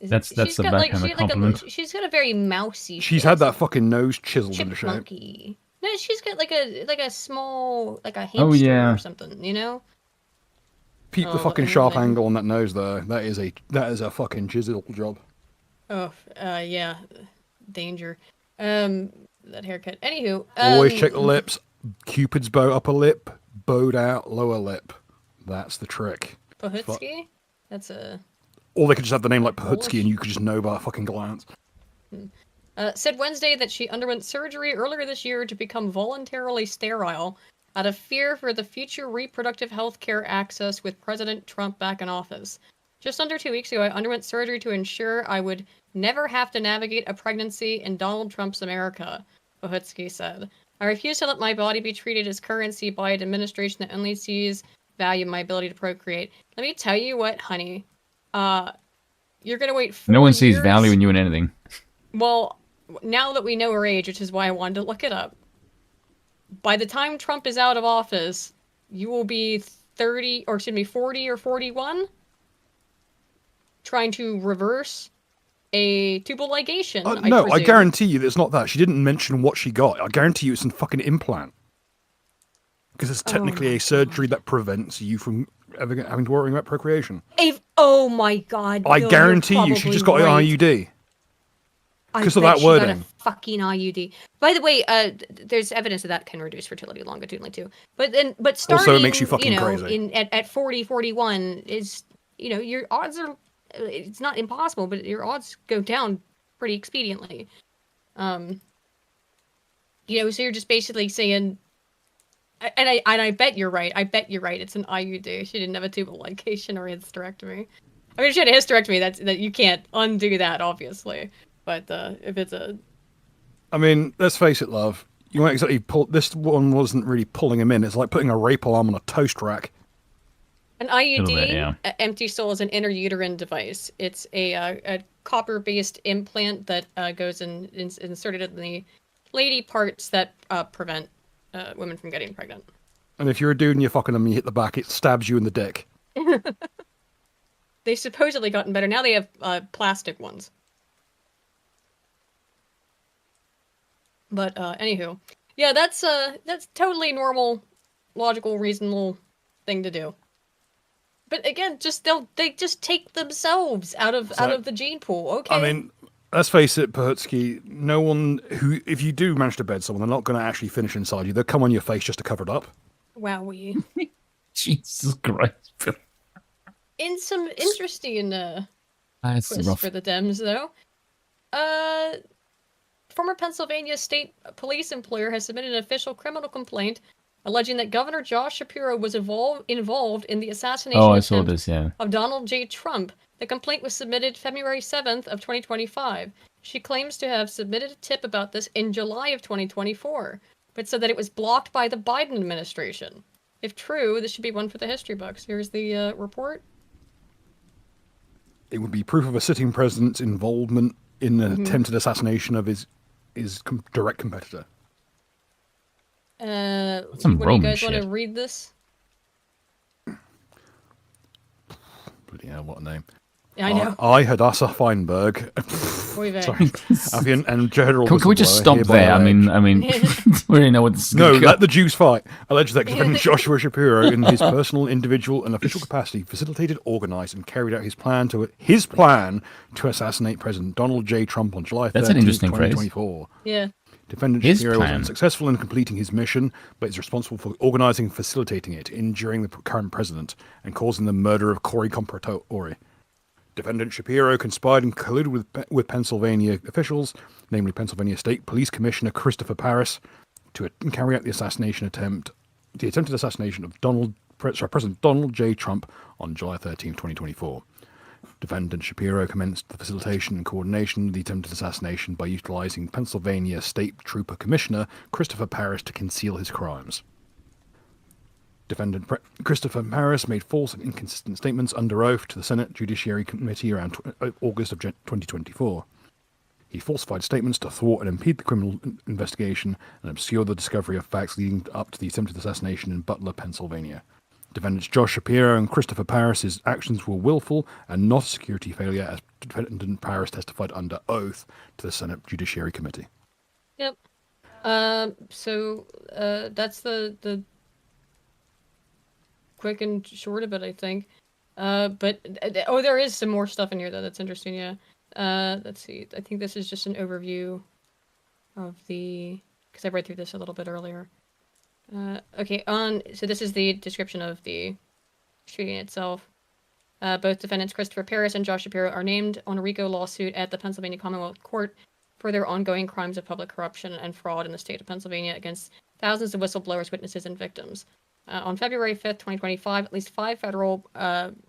Speaker 3: that's the backhand compliment.
Speaker 1: She's got a very mousy.
Speaker 2: She's had that fucking nose chiseled into shape.
Speaker 1: Chipmunky. No, she's got like a small like a hamster or something, you know.
Speaker 2: Peep the fucking sharp angle on that nose there. That is a fucking chisel job.
Speaker 1: Oh, yeah, danger. That haircut. Anywho,
Speaker 2: always check the lips. Cupid's bow upper lip, bowed out lower lip. That's the trick.
Speaker 1: Pohutsky? That's a.
Speaker 2: Or they could just have the name like Pohutsky and you could just know by a fucking glance.
Speaker 1: Said Wednesday that she underwent surgery earlier this year to become voluntarily sterile out of fear for the future reproductive health care access with President Trump back in office. Just under 2 weeks ago, I underwent surgery to ensure I would never have to navigate a pregnancy in Donald Trump's America, Pohutsky said. I refuse to let my body be treated as currency by an administration that only sees value in my ability to procreate. Let me tell you what, honey. You're gonna wait 4 years.
Speaker 3: No one sees value in you in anything.
Speaker 1: Well, now that we know her age, which is why I wanted to look it up, by the time Trump is out of office, you will be 40 or 41, trying to reverse a tubal ligation.
Speaker 2: No, I
Speaker 1: presume.
Speaker 2: guarantee you it's not that. She didn't mention what she got. I guarantee you it's a fucking implant. Because it's technically a surgery that prevents you from ever having to worry about procreation.
Speaker 1: Oh my god.
Speaker 2: I
Speaker 1: Bill,
Speaker 2: guarantee
Speaker 1: you're
Speaker 2: you she just got
Speaker 1: probably
Speaker 2: an IUD.
Speaker 1: I
Speaker 2: Because of
Speaker 1: bet
Speaker 2: that
Speaker 1: she got
Speaker 2: wording.
Speaker 1: a fucking IUD. By the way, there's evidence that can reduce fertility longitudinally too. But starting,
Speaker 2: Also, it makes you fucking crazy.
Speaker 1: At 40, 41 is, your odds are, it's not impossible, but your odds go down pretty expediently. So you're just basically saying, and I bet you're right. I bet you're right. It's an IUD. She didn't have a tubal ligation or a hysterectomy. I mean, she had a hysterectomy. That you can't undo that, obviously. But if it's a...
Speaker 2: I mean, let's face it, love. You won't exactly pull... This one wasn't really pulling him in. It's like putting a rape alarm on a toast rack.
Speaker 1: An IUD,
Speaker 3: bit, yeah.
Speaker 1: empty soul, is an intrauterine device. It's a copper-based implant that goes inserted in the lady parts that prevent women from getting pregnant.
Speaker 2: And if you're a dude and you're fucking them, you hit the back, it stabs you in the dick.
Speaker 1: They've supposedly gotten better. Now they have plastic ones. But anywho, yeah, that's totally normal, logical, reasonable thing to do. But again, they just take themselves out of the gene pool. Okay.
Speaker 2: I mean, let's face it, Pertsky, no one who, if you do manage to bed someone, they're not going to actually finish inside you. They'll come on your face just to cover it up.
Speaker 1: Wowee.
Speaker 3: Jesus Christ.
Speaker 1: In some interesting twist
Speaker 3: rough.
Speaker 1: for the Dems, though. Former Pennsylvania State Police employer has submitted an official criminal complaint alleging that Governor Josh Shapiro was involved in the assassination of Donald J. Trump. The complaint was submitted February 7th of 2025. She claims to have submitted a tip about this in July of 2024, but said that it was blocked by the Biden administration. If true, this should be one for the history books. Here's the report.
Speaker 2: It would be proof of a sitting president's involvement in an attempted assassination of his direct competitor.
Speaker 3: some
Speaker 1: what do you
Speaker 3: Roman
Speaker 1: guys
Speaker 3: shit.
Speaker 1: want to read this?
Speaker 2: Bloody hell, what a name.
Speaker 1: Yeah, I know.
Speaker 2: I, Hadassah Feinberg.
Speaker 1: Oy vey.
Speaker 2: Sorry. Avian and General.
Speaker 3: Can we just stop there? I mean, we already know what this is.
Speaker 2: No, let the Jews fight. Alleged that defendant Joshua Shapiro, in his personal, individual, and official capacity, facilitated, organized, and carried out his plan to assassinate President Donald J. Trump on July 13th,
Speaker 3: That's an interesting phrase.
Speaker 2: 2024.
Speaker 1: Yeah.
Speaker 2: Defendant
Speaker 3: His
Speaker 2: Shapiro was
Speaker 3: plan.
Speaker 2: unsuccessful in completing his mission, but is responsible for organizing and facilitating it, injuring the current president, and causing the murder of Cory Compratore. Defendant Shapiro conspired and colluded with Pennsylvania officials, namely Pennsylvania State Police Commissioner Christopher Paris, to carry out the attempted assassination of President Donald J. Trump on July 13, 2024. Defendant Shapiro commenced the facilitation and coordination of the attempted assassination by utilizing Pennsylvania State Trooper Commissioner Christopher Paris to conceal his crimes. Defendant Christopher Paris made false and inconsistent statements under oath to the Senate Judiciary Committee around August of 2024. He falsified statements to thwart and impede the criminal investigation and obscure the discovery of facts leading up to the attempted assassination in Butler, Pennsylvania. Defendants Josh Shapiro and Christopher Paris's actions were willful and not a security failure, as Defendant Paris testified under oath to the Senate Judiciary Committee.
Speaker 1: Yep. So that's the quick and short of it, I think. But there is some more stuff in here though that's interesting. Yeah. Let's see. I think this is just an overview of because I read through this a little bit earlier. Okay. So this is the description of the shooting itself. Both defendants Christopher Paris and Josh Shapiro are named on a RICO lawsuit at the Pennsylvania Commonwealth Court for their ongoing crimes of public corruption and fraud in the state of Pennsylvania against thousands of whistleblowers, witnesses, and victims. On February 5th, 2025, at least 5 federal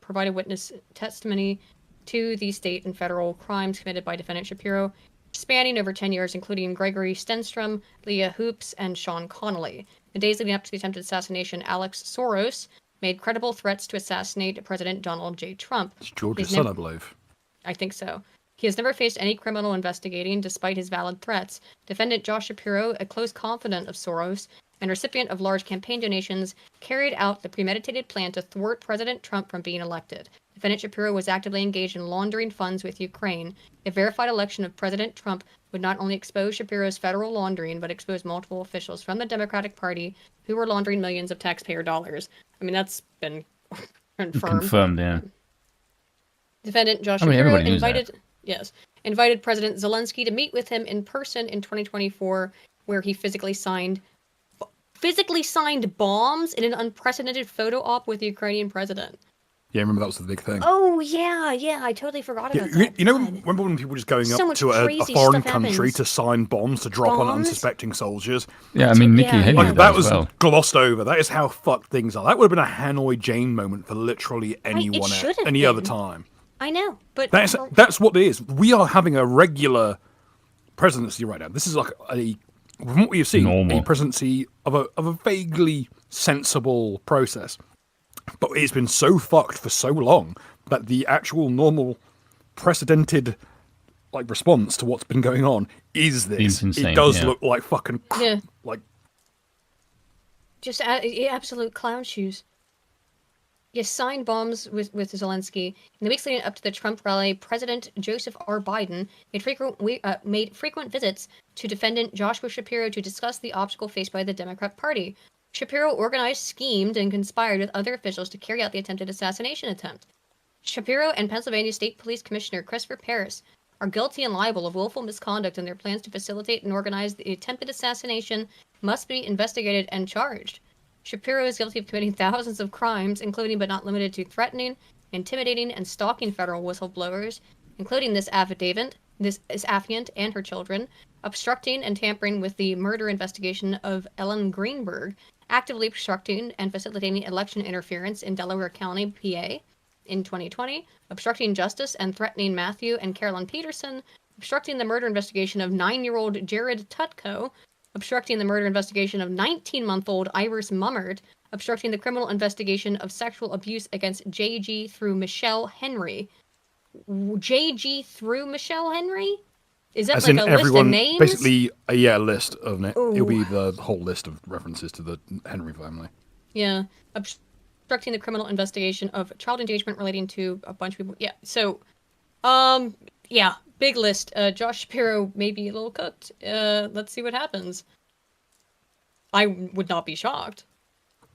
Speaker 1: provided witness testimony to the state and federal crimes committed by defendant Shapiro, spanning over 10 years, including Gregory Stenstrom, Leah Hoops, and Sean Connolly. The days leading up to the attempted assassination, Alex Soros made credible threats to assassinate President Donald J. Trump.
Speaker 2: It's George's son, I believe.
Speaker 1: I think so. He has never faced any criminal investigating despite his valid threats. Defendant Josh Shapiro, a close confidant of Soros, and recipient of large campaign donations, carried out the premeditated plan to thwart President Trump from being elected. Defendant Shapiro was actively engaged in laundering funds with Ukraine. A verified election of President Trump would not only expose Shapiro's federal laundering, but expose multiple officials from the Democratic Party who were laundering millions of taxpayer dollars. I mean, that's been confirmed.
Speaker 3: Confirmed, yeah.
Speaker 1: Defendant Josh
Speaker 3: I mean,
Speaker 1: Shapiro
Speaker 3: everybody knows
Speaker 1: invited President Zelensky to meet with him in person in 2024, where he physically signed bombs in an unprecedented photo op with the Ukrainian president.
Speaker 2: Yeah, remember that was the big thing.
Speaker 1: Oh yeah, I totally forgot about that.
Speaker 2: You know, remember when people were just going
Speaker 1: So
Speaker 2: up
Speaker 1: much
Speaker 2: to a
Speaker 1: crazy
Speaker 2: foreign
Speaker 1: stuff
Speaker 2: country
Speaker 1: happens.
Speaker 2: to sign bombs to drop on
Speaker 1: Bombs?
Speaker 2: unsuspecting soldiers?
Speaker 3: Yeah, I mean, Nikki
Speaker 1: Yeah.
Speaker 3: Haley
Speaker 2: Like,
Speaker 3: did
Speaker 2: that
Speaker 3: as
Speaker 2: was
Speaker 3: well.
Speaker 2: glossed over. That is how fucked things are. That would have been a Hanoi Jane moment for literally anyone
Speaker 1: should
Speaker 2: at
Speaker 1: have
Speaker 2: any other
Speaker 1: been.
Speaker 2: time.
Speaker 1: I know, but
Speaker 2: That's what it is. We are having a regular presidency right now. This is like from what we've seen,
Speaker 3: Normal.
Speaker 2: a presidency of a vaguely sensible process. But it's been so fucked for so long that the actual normal precedented like response to what's been going on is this.
Speaker 3: It's insane,
Speaker 2: It does
Speaker 3: yeah.
Speaker 2: look like fucking
Speaker 1: Yeah.
Speaker 2: like
Speaker 1: just absolute clown shoes. Yes, signed bombs with Zelensky. In the weeks leading up to the Trump rally, President Joseph R. Biden made frequent visits to defendant Joshua Shapiro to discuss the obstacle faced by the Democrat Party. Shapiro organized, schemed, and conspired with other officials to carry out the attempted assassination attempt. Shapiro and Pennsylvania State Police Commissioner Christopher Paris are guilty and liable of willful misconduct, and their plans to facilitate and organize the attempted assassination must be investigated and charged. Shapiro is guilty of committing thousands of crimes, including but not limited to threatening, intimidating, and stalking federal whistleblowers, including this affiant and her children, obstructing and tampering with the murder investigation of Ellen Greenberg, actively obstructing and facilitating election interference in Delaware County, PA, in 2020, obstructing justice and threatening Matthew and Carolyn Peterson, obstructing the murder investigation of 9-year-old Jared Tutko, obstructing the murder investigation of 19-month-old Iris Mummert, obstructing the criminal investigation of sexual abuse against JG through Michelle Henry. JG through Michelle Henry? Is that
Speaker 2: as
Speaker 1: like
Speaker 2: in
Speaker 1: a
Speaker 2: everyone,
Speaker 1: list of names?
Speaker 2: basically a list of
Speaker 1: Ooh.
Speaker 2: it'll be the whole list of references to the Henry family.
Speaker 1: Yeah. Obstructing the criminal investigation of child engagement relating to a bunch of people. Yeah. So, yeah, big list. Josh Shapiro may be a little cooked. Let's see what happens. I would not be shocked.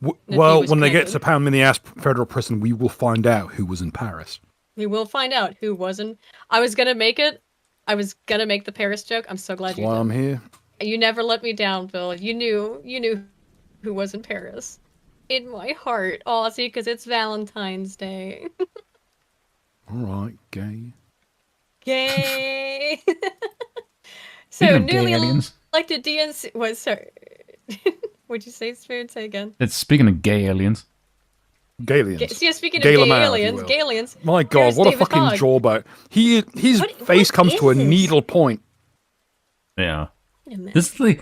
Speaker 1: if he
Speaker 2: Well,
Speaker 1: was
Speaker 2: when they get
Speaker 1: connected.
Speaker 2: to pound me in the ass federal prison, we will find out who was in Paris.
Speaker 1: We will find out who wasn't. I was gonna make it. I was gonna make the Paris joke. I'm so glad
Speaker 2: That's
Speaker 1: you
Speaker 2: why
Speaker 1: did.
Speaker 2: I'm here.
Speaker 1: You never let me down, Bill. You knew who was in Paris. In my heart. Oh, see, because it's Valentine's Day.
Speaker 2: All right, gay.
Speaker 1: Yay! So,
Speaker 3: Speaking of gay
Speaker 1: newly
Speaker 3: aliens.
Speaker 1: elected DNC was sorry. Would you say, Spoon? Say again.
Speaker 3: It's speaking of gay aliens.
Speaker 2: Galians.
Speaker 1: Yeah, speaking of
Speaker 2: Gay
Speaker 1: gay
Speaker 2: Lamar, if you
Speaker 1: aliens,
Speaker 2: will.
Speaker 1: gay aliens.
Speaker 2: My God,
Speaker 1: here's
Speaker 2: what a
Speaker 1: David
Speaker 2: fucking
Speaker 1: Hogg.
Speaker 2: jawbone. His
Speaker 1: What
Speaker 2: face comes to a
Speaker 1: is this?
Speaker 2: needle point.
Speaker 3: Yeah.
Speaker 1: Wait a minute.
Speaker 3: This is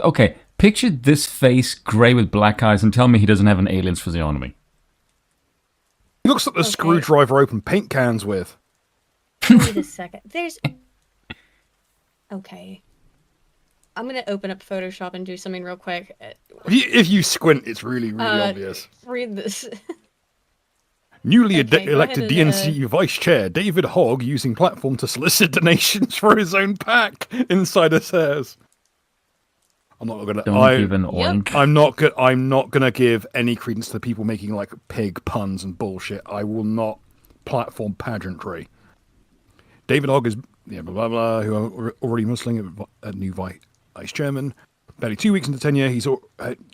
Speaker 3: okay, picture this face, grey with black eyes, and tell me he doesn't have an alien's physiognomy.
Speaker 2: He looks like the screwdriver I open paint cans with.
Speaker 1: Wait a second. There's. Okay. I'm gonna open up Photoshop and do something real quick.
Speaker 2: If you squint, it's really, really obvious.
Speaker 1: Read this.
Speaker 2: Newly
Speaker 1: Okay, go
Speaker 2: elected
Speaker 1: ahead and,
Speaker 2: DNC Vice Chair David Hogg using platform to solicit donations for his own PAC. Insider says. I'm not gonna.
Speaker 3: Don't give an oink.
Speaker 2: I'm not gonna give any credence to the people making like pig puns and bullshit. I will not platform pageantry. David Hogg is blah blah blah. Who are already muscling a new vice chairman. Barely 2 weeks into tenure,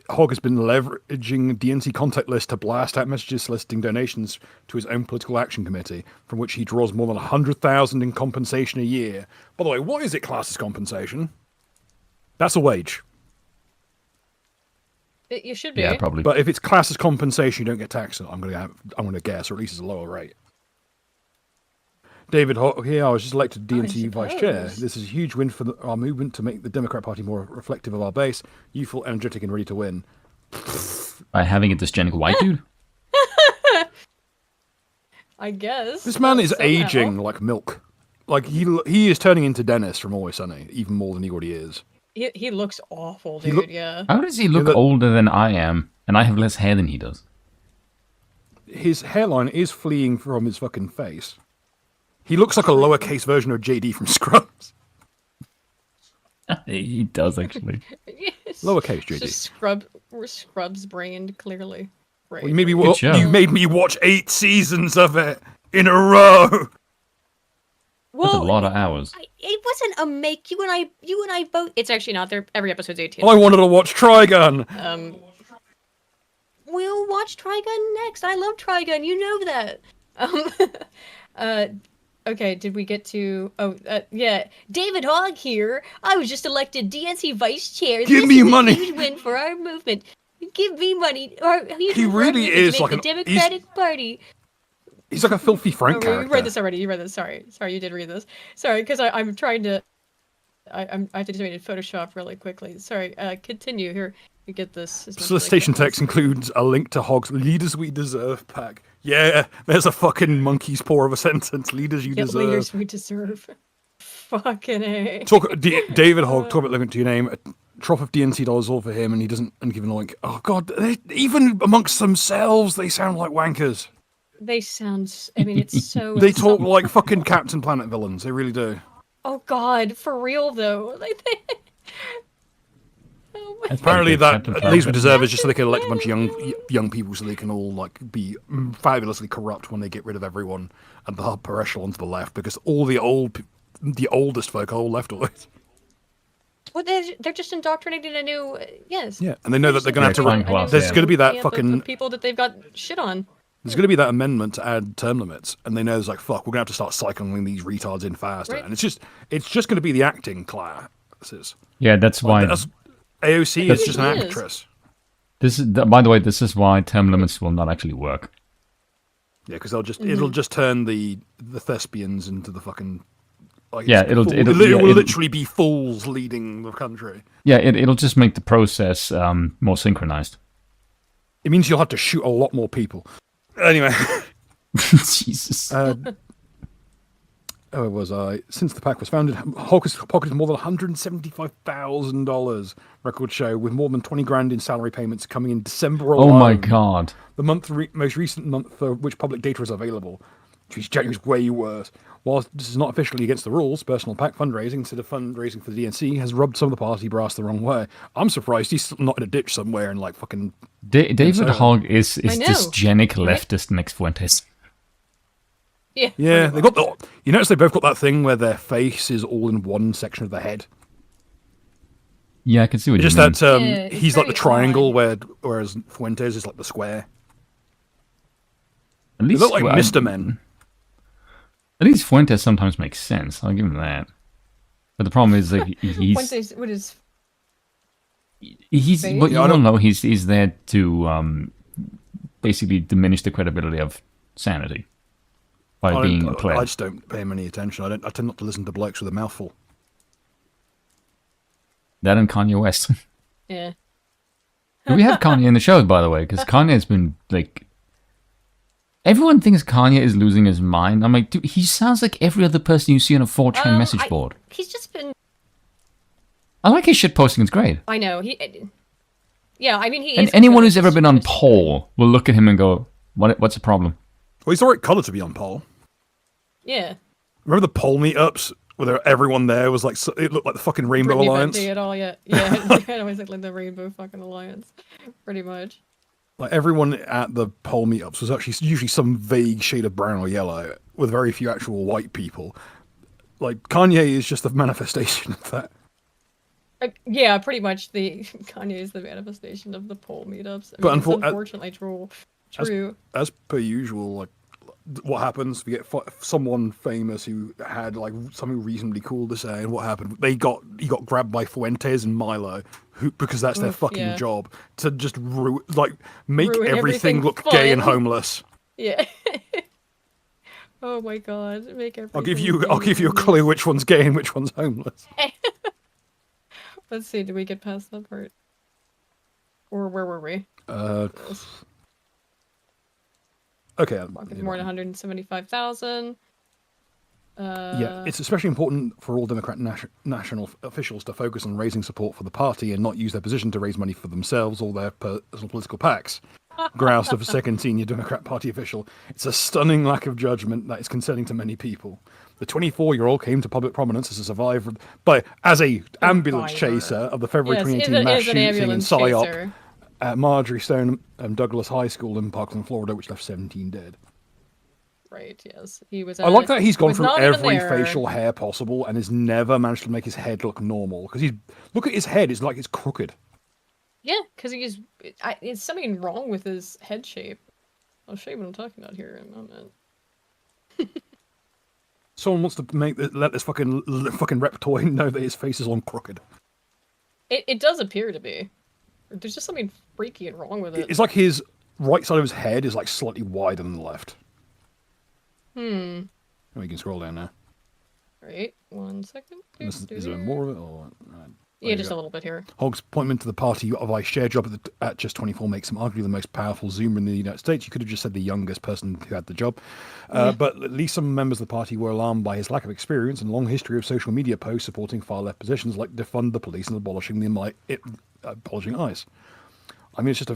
Speaker 2: Hogg has been leveraging DNC contact list to blast out messages soliciting donations to his own political action committee, from which he draws more than $100,000 in compensation a year. By the way, what is it classed as compensation? That's a wage.
Speaker 1: You should be.
Speaker 3: Yeah, probably.
Speaker 2: But if it's classed as compensation, you don't get taxed. I'm gonna guess, or at least it's a lower rate. David Hogg here, I was just elected DNC vice chair.
Speaker 1: suppose.
Speaker 2: This is a huge win for our movement to make the Democrat Party more reflective of our base, youthful, energetic, and ready to win.
Speaker 3: By having a dysgenic white dude?
Speaker 1: I guess.
Speaker 2: This man is
Speaker 1: Somehow.
Speaker 2: aging like milk. Like he is turning into Dennis from Always Sunny, even more than he already is.
Speaker 1: He looks awful,
Speaker 2: He
Speaker 1: dude.
Speaker 2: look-
Speaker 1: Yeah.
Speaker 3: How does he look
Speaker 2: that-
Speaker 3: older than I am, and I have less hair than he does?
Speaker 2: His hairline is fleeing from his fucking face. He looks like a lowercase version of JD from Scrubs.
Speaker 3: He does actually.
Speaker 1: Yes.
Speaker 2: Lowercase JD.
Speaker 1: Just we're Scrubs brained, clearly. Right.
Speaker 2: Well, you
Speaker 3: Good show.
Speaker 2: you made me watch 8 seasons of it in a row.
Speaker 3: That's a lot of hours.
Speaker 1: It wasn't a make. You and I both. It's actually not. There. Every episode's 18.
Speaker 2: I wanted to watch Trigun.
Speaker 1: We'll watch Trigun next. I love Trigun. You know that. Okay. Did we get to? Yeah. David Hogg here. I was just elected DNC vice chair.
Speaker 2: Give
Speaker 1: This
Speaker 2: me
Speaker 1: is a
Speaker 2: money.
Speaker 1: huge win for our movement. Give me money.
Speaker 2: He really is like
Speaker 1: the Democratic Party.
Speaker 2: He's like a filthy Frank
Speaker 1: You
Speaker 2: character.
Speaker 1: read this already. You read this. Sorry, you did read this. Sorry, because I'm trying to. I have to do it in Photoshop really quickly. Sorry. Continue here. You get this.
Speaker 2: Solicitation text includes a link to Hogg's "Leaders We Deserve" pack. Yeah, there's a fucking monkey's paw of a sentence. Leaders you deserve.
Speaker 1: Leaders we deserve. Fucking A.
Speaker 2: David Hogg, talk about limit to your name. A trough of DNC dollars all for him, and he doesn't. And give him a link. Oh god, even amongst themselves, they sound like wankers.
Speaker 1: They sound. I mean, it's so.
Speaker 2: They talk like fucking Captain Planet villains. They really do.
Speaker 1: Oh god, for real though. Like oh my
Speaker 2: Apparently,
Speaker 3: Captain
Speaker 2: that
Speaker 3: Planet.
Speaker 2: least we deserve is just so they can elect a bunch of young people, so they can all like be fabulously corrupt when they get rid of everyone at the upper echelon to the left, because all the oldest folk are all left of it.
Speaker 1: Well, they're just indoctrinating a new. Yes.
Speaker 2: Yeah, and they know that they're going to
Speaker 3: Yeah,
Speaker 2: have to.
Speaker 3: class,
Speaker 2: There's
Speaker 3: yeah.
Speaker 2: going to be that
Speaker 1: camp of
Speaker 2: fucking.
Speaker 1: people that they've got shit on.
Speaker 2: There's going to be that amendment to add term limits, and they know it's like, fuck, we're going to have to start cycling these retards in faster.
Speaker 1: Right.
Speaker 2: And it's just going to be the acting classes.
Speaker 3: Yeah, that's why.
Speaker 2: AOC is just an
Speaker 1: It is.
Speaker 2: actress.
Speaker 3: By the way, this is why term limits will not actually work.
Speaker 2: Yeah, because it'll just turn the thespians into the fucking. Like,
Speaker 3: Yeah,
Speaker 2: it will literally be fools leading the country.
Speaker 3: Yeah, it'll just make the process more synchronized.
Speaker 2: It means you'll have to shoot a lot more people. Anyway.
Speaker 3: Jesus.
Speaker 2: Where was I? Since the pack was founded, Hogg has pocketed more than $175,000 record show, with more than 20 grand in salary payments coming in December alone.
Speaker 3: Oh my god.
Speaker 2: The most recent month for which public data is available. January is way worse. While this is not officially against the rules, personal pack fundraising instead of fundraising for the DNC has rubbed some of the party brass the wrong way. I'm surprised he's not in a ditch somewhere and like fucking.
Speaker 3: David Hogg is
Speaker 1: I know,
Speaker 3: dysgenic
Speaker 1: right?
Speaker 3: leftist next Fuentes.
Speaker 1: Yeah.
Speaker 2: Yeah, they got the. You notice they both got that thing where their face is all in one section of the head.
Speaker 3: Yeah, I can see what
Speaker 2: Just
Speaker 3: you mean.
Speaker 2: that
Speaker 1: Yeah, it's
Speaker 2: he's like the
Speaker 1: very
Speaker 2: triangle,
Speaker 1: odd.
Speaker 2: whereas Fuentes is like the square.
Speaker 3: At
Speaker 2: They
Speaker 3: least,
Speaker 2: look like
Speaker 3: well,
Speaker 2: Mr. Men.
Speaker 3: At least Fuentes sometimes makes sense. I'll give him that. But the problem is like
Speaker 1: What is?
Speaker 3: he's
Speaker 1: Face?
Speaker 3: but you
Speaker 2: Yeah, I
Speaker 3: don't
Speaker 2: don't-
Speaker 3: know he's there to basically diminish the credibility of sanity by being Clair.
Speaker 2: I just don't pay him any attention. I tend not to listen to blokes with a mouthful.
Speaker 3: That and Kanye West.
Speaker 1: Yeah.
Speaker 3: We have Kanye in the show, by the way, because Kanye's been like. Everyone thinks Kanye is losing his mind. I'm like, dude, he sounds like every other person you see on a 4chan message board.
Speaker 1: He's just been.
Speaker 3: I like his shit posting; it's great.
Speaker 1: I know he. Yeah, I mean he.
Speaker 3: And
Speaker 1: is
Speaker 3: anyone
Speaker 1: good
Speaker 3: who's
Speaker 1: at
Speaker 3: ever been on
Speaker 1: just-
Speaker 3: poll will look at him and go, "What's the problem?"
Speaker 2: Well, he's the right colour to be on poll.
Speaker 1: Yeah.
Speaker 2: Remember the poll meetups where everyone there was like, it looked like the fucking Rainbow
Speaker 1: Britney
Speaker 2: Alliance?
Speaker 1: Bentley at all, yeah. Yeah, it always looked like the Rainbow fucking Alliance. Pretty much.
Speaker 2: Like everyone at the poll meetups was actually usually some vague shade of brown or yellow, with very few actual white people. Like Kanye is just a manifestation of that.
Speaker 1: Yeah, pretty much Kanye is the manifestation of the poll meetups. I
Speaker 2: But
Speaker 1: mean, it's
Speaker 2: unfor-
Speaker 1: unfortunately true.
Speaker 2: As per usual, like what happens? We get someone famous who had like something reasonably cool to say, and what happened? He got grabbed by Fuentes and Milo, because that's their fucking
Speaker 1: yeah.
Speaker 2: job, to just make
Speaker 1: Ruin
Speaker 2: everything
Speaker 1: everything
Speaker 2: look gay and
Speaker 1: fun.
Speaker 2: homeless.
Speaker 1: Yeah. Oh my god, make everything.
Speaker 2: I'll give you a clue which one's gay and which one's homeless.
Speaker 1: Let's see, did we get past that part? Or where were we?
Speaker 2: Okay.
Speaker 1: More than 175,000.
Speaker 2: Yeah, it's especially important for all Democrat national officials to focus on raising support for the party and not use their position to raise money for themselves or their personal political PACs. Groused of a second senior Democrat Party official. It's a stunning lack of judgment that is concerning to many people. The 24-year-old came to public prominence as a survivor, as a ambulance chaser of the February 2018 mass shooting in PSYOP at Marjorie Stone Douglas High School in Parkland, Florida, which left 17 dead.
Speaker 11: Right, yes. He was.
Speaker 2: I like that he's gone through every facial hair possible and has never managed to make his head look normal. Because look at his head; it's like it's crooked.
Speaker 11: Yeah, because it's something wrong with his head shape. I'll show you what I'm talking about here in a moment.
Speaker 2: Someone wants to let this fucking reptoid know that his face is all crooked.
Speaker 11: It does appear to be. There's just something freaky and wrong with it.
Speaker 2: It's like his right side of his head is like slightly wider than the left.
Speaker 11: Oh,
Speaker 2: you can scroll down now.
Speaker 11: Right, 1 second.
Speaker 2: Is there more of it? Or,
Speaker 11: yeah, just a little bit here.
Speaker 2: Hogg's appointment to the party of a shared job at just 24 makes him arguably the most powerful Zoomer in the United States. You could have just said the youngest person who had the job. But at least some members of the party were alarmed by his lack of experience and long history of social media posts supporting far-left positions like defund the police and abolishing ICE. I mean, it's just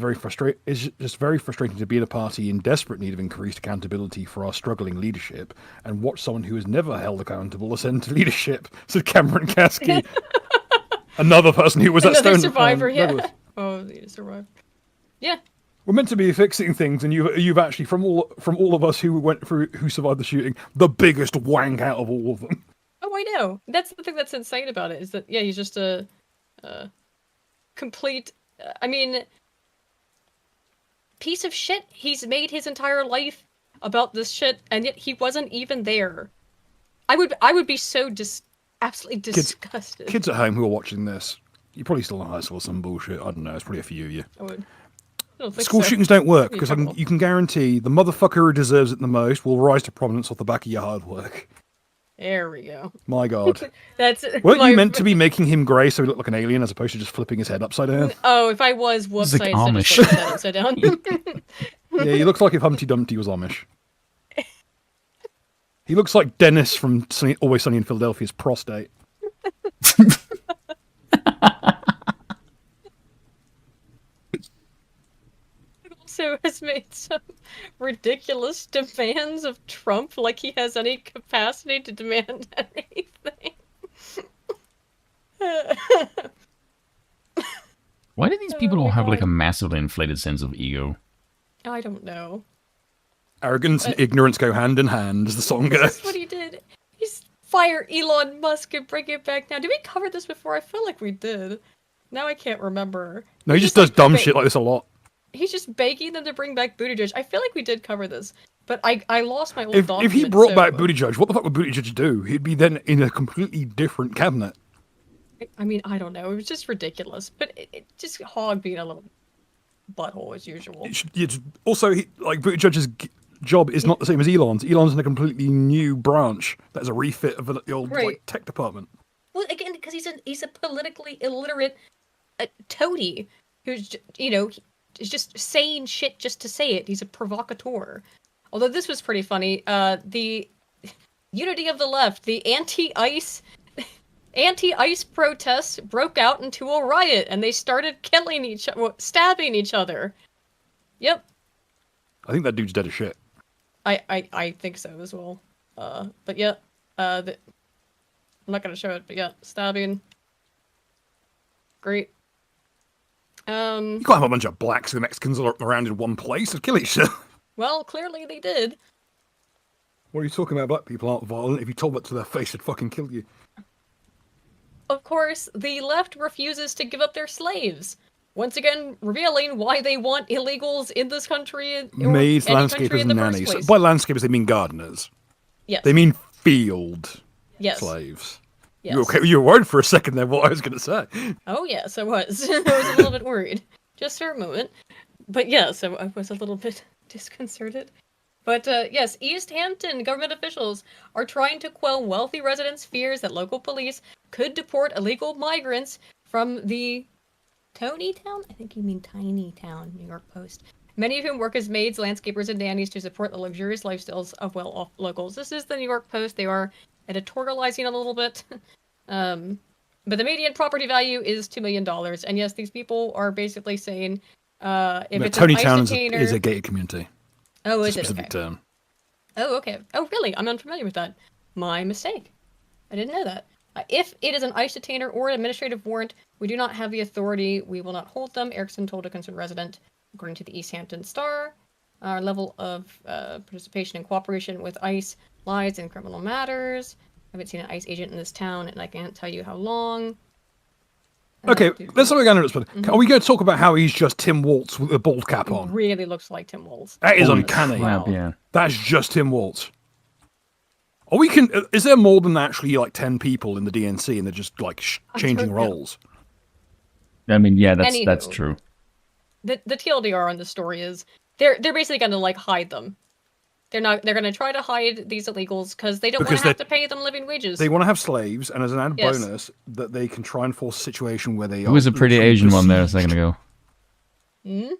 Speaker 2: very frustrating to be in a party in desperate need of increased accountability for our struggling leadership and watch someone who has never held accountable ascend to leadership, said Cameron Kasky. Another person who was at Stone.
Speaker 11: Survivor, yeah. Oh, he survived. Yeah.
Speaker 2: We're meant to be fixing things, and you've actually, from all of us who survived the shooting, the biggest wank out of all of them.
Speaker 11: Oh, I know. That's the thing that's insane about it, is that, yeah, he's just a complete, piece of shit. He's made his entire life about this shit, and yet he wasn't even there. I would be so absolutely disgusted.
Speaker 2: Kids at home who are watching this, you're probably still in high school or some bullshit. I don't know. It's probably a few of you.
Speaker 11: I don't think
Speaker 2: School
Speaker 11: so.
Speaker 2: shootings don't work because you can guarantee the motherfucker who deserves it the most will rise to prominence off the back of your hard work.
Speaker 11: There we go.
Speaker 2: My God.
Speaker 11: Weren't
Speaker 2: you meant to be making him grey so he looked like an alien as opposed to just flipping his head upside down?
Speaker 11: Oh, if I was, whoops,
Speaker 3: It's like
Speaker 11: I
Speaker 3: Amish.
Speaker 11: just flipped his head upside down.
Speaker 2: Yeah, he looks like if Humpty Dumpty was Amish. He looks like Dennis from Always Sunny in Philadelphia's prostate.
Speaker 11: Also has made some ridiculous demands of Trump, like he has any capacity to demand anything.
Speaker 3: Why do these people all have like a massively inflated sense of ego?
Speaker 11: I don't know.
Speaker 2: Arrogance and ignorance go hand in hand, as the song goes.
Speaker 11: That's what he did. He's fire Elon Musk and bring it back now. Did we cover this before? I feel like we did. Now I can't remember.
Speaker 2: No, he just does dumb shit like this a lot.
Speaker 11: He's just begging them to bring back Buttigieg. I feel like we did cover this, but I lost my old document.
Speaker 2: If he brought back Buttigieg, what the fuck would Buttigieg do? He'd be then in a completely different cabinet.
Speaker 11: I mean, I don't know. It was just ridiculous. But it just Hogg being a little butthole as usual.
Speaker 2: Also, Buttigieg's job is not the same as Elon's. Elon's in a completely new branch. That's a refit of the old tech department.
Speaker 11: Well, again, because he's a politically illiterate toady who's, is just saying shit just to say it. He's a provocateur. Although this was pretty funny. The unity of the left, the anti-ICE protests broke out into a riot, and they started stabbing each other. Yep.
Speaker 2: I think that dude's dead as shit.
Speaker 11: I think so as well. But yeah, I'm not gonna show it, but yeah, stabbing. Great. You
Speaker 2: can't have a bunch of blacks and Mexicans around in one place and kill each other.
Speaker 11: Well, clearly they did.
Speaker 2: What are you talking about? Black people aren't violent. If you told that to their face, they'd fucking kill you.
Speaker 11: Of course, the left refuses to give up their slaves. Once again, revealing why they want illegals in this country.
Speaker 2: Maids, landscapers, and nannies. By landscapers, they mean gardeners.
Speaker 11: Yes.
Speaker 2: They mean field slaves.
Speaker 11: Yes.
Speaker 2: You were worried for a second there what I was going to say.
Speaker 11: Oh, yes, I was. I was a little bit worried. Just for a moment. But yeah, so I was a little bit disconcerted. But yes, East Hampton government officials are trying to quell wealthy residents' fears that local police could deport illegal migrants from the Tony Town? I think you mean Tiny Town, New York Post. many of whom work as maids, landscapers, and nannies to support the luxurious lifestyles of well-off locals. This is the New York Post. They are editorializing a little bit. But the median property value is $2 million. And yes, these people are basically saying if it's
Speaker 2: Tony
Speaker 11: an
Speaker 2: Town
Speaker 11: ICE
Speaker 2: is a gated community.
Speaker 11: Oh,
Speaker 2: It's
Speaker 11: is
Speaker 2: a
Speaker 11: it?
Speaker 2: specific
Speaker 11: Okay.
Speaker 2: term.
Speaker 11: Oh, okay. Oh, really? I'm unfamiliar with that. My mistake. I didn't know that. If it is an ICE detainer or an administrative warrant, we do not have the authority. We will not hold them, Erickson told a concerned resident. According to the East Hampton Star, our level of participation and cooperation with ICE lies in criminal matters. I haven't seen an ICE agent in this town, and I can't tell you how long.
Speaker 2: Okay, let's have a go at it. Are we going to talk about how he's just Tim Waltz with a bald cap on?
Speaker 11: Really looks like Tim Waltz.
Speaker 2: That is
Speaker 3: Holy
Speaker 2: uncanny.
Speaker 3: crap, yeah.
Speaker 2: That's just Tim Waltz. Are we is there more than actually like 10 people in the DNC and they're just like changing roles?
Speaker 3: I mean, yeah, that's
Speaker 11: Anywho.
Speaker 3: true.
Speaker 11: The TLDR on the story is they're basically going to like hide them. They're going to try to hide these illegals because they don't want to have to pay them living wages.
Speaker 2: They want to have slaves, and as an added
Speaker 11: Yes.
Speaker 2: bonus, that they can try and force a situation where they
Speaker 3: Who was a pretty
Speaker 2: literally
Speaker 3: Asian one there a
Speaker 2: besieged.
Speaker 3: second ago?
Speaker 11: Hmm?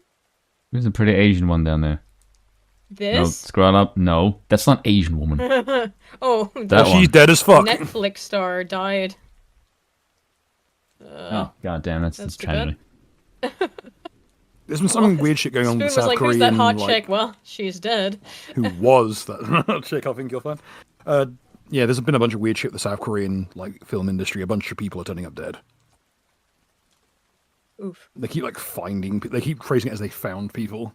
Speaker 3: Who's a pretty Asian one down there? No,
Speaker 11: This?
Speaker 3: scroll up. No, that's not Asian woman.
Speaker 11: Oh,
Speaker 3: That
Speaker 2: She's
Speaker 3: one.
Speaker 2: dead as fuck.
Speaker 11: Netflix star died.
Speaker 3: Oh, god damn, that's
Speaker 11: That's too
Speaker 3: tragedy.
Speaker 2: There's been some weird shit going on
Speaker 11: Spoon
Speaker 2: with
Speaker 11: was
Speaker 2: the South
Speaker 11: like,
Speaker 2: Korean,
Speaker 11: who's that hot
Speaker 2: like,
Speaker 11: chick? Well, she's dead.
Speaker 2: who was that chick, I think you'll find. Yeah, there's been a bunch of weird shit with the South Korean like film industry. A bunch of people are turning up dead.
Speaker 11: Oof.
Speaker 2: They keep like finding, they keep phrasing it as they found people.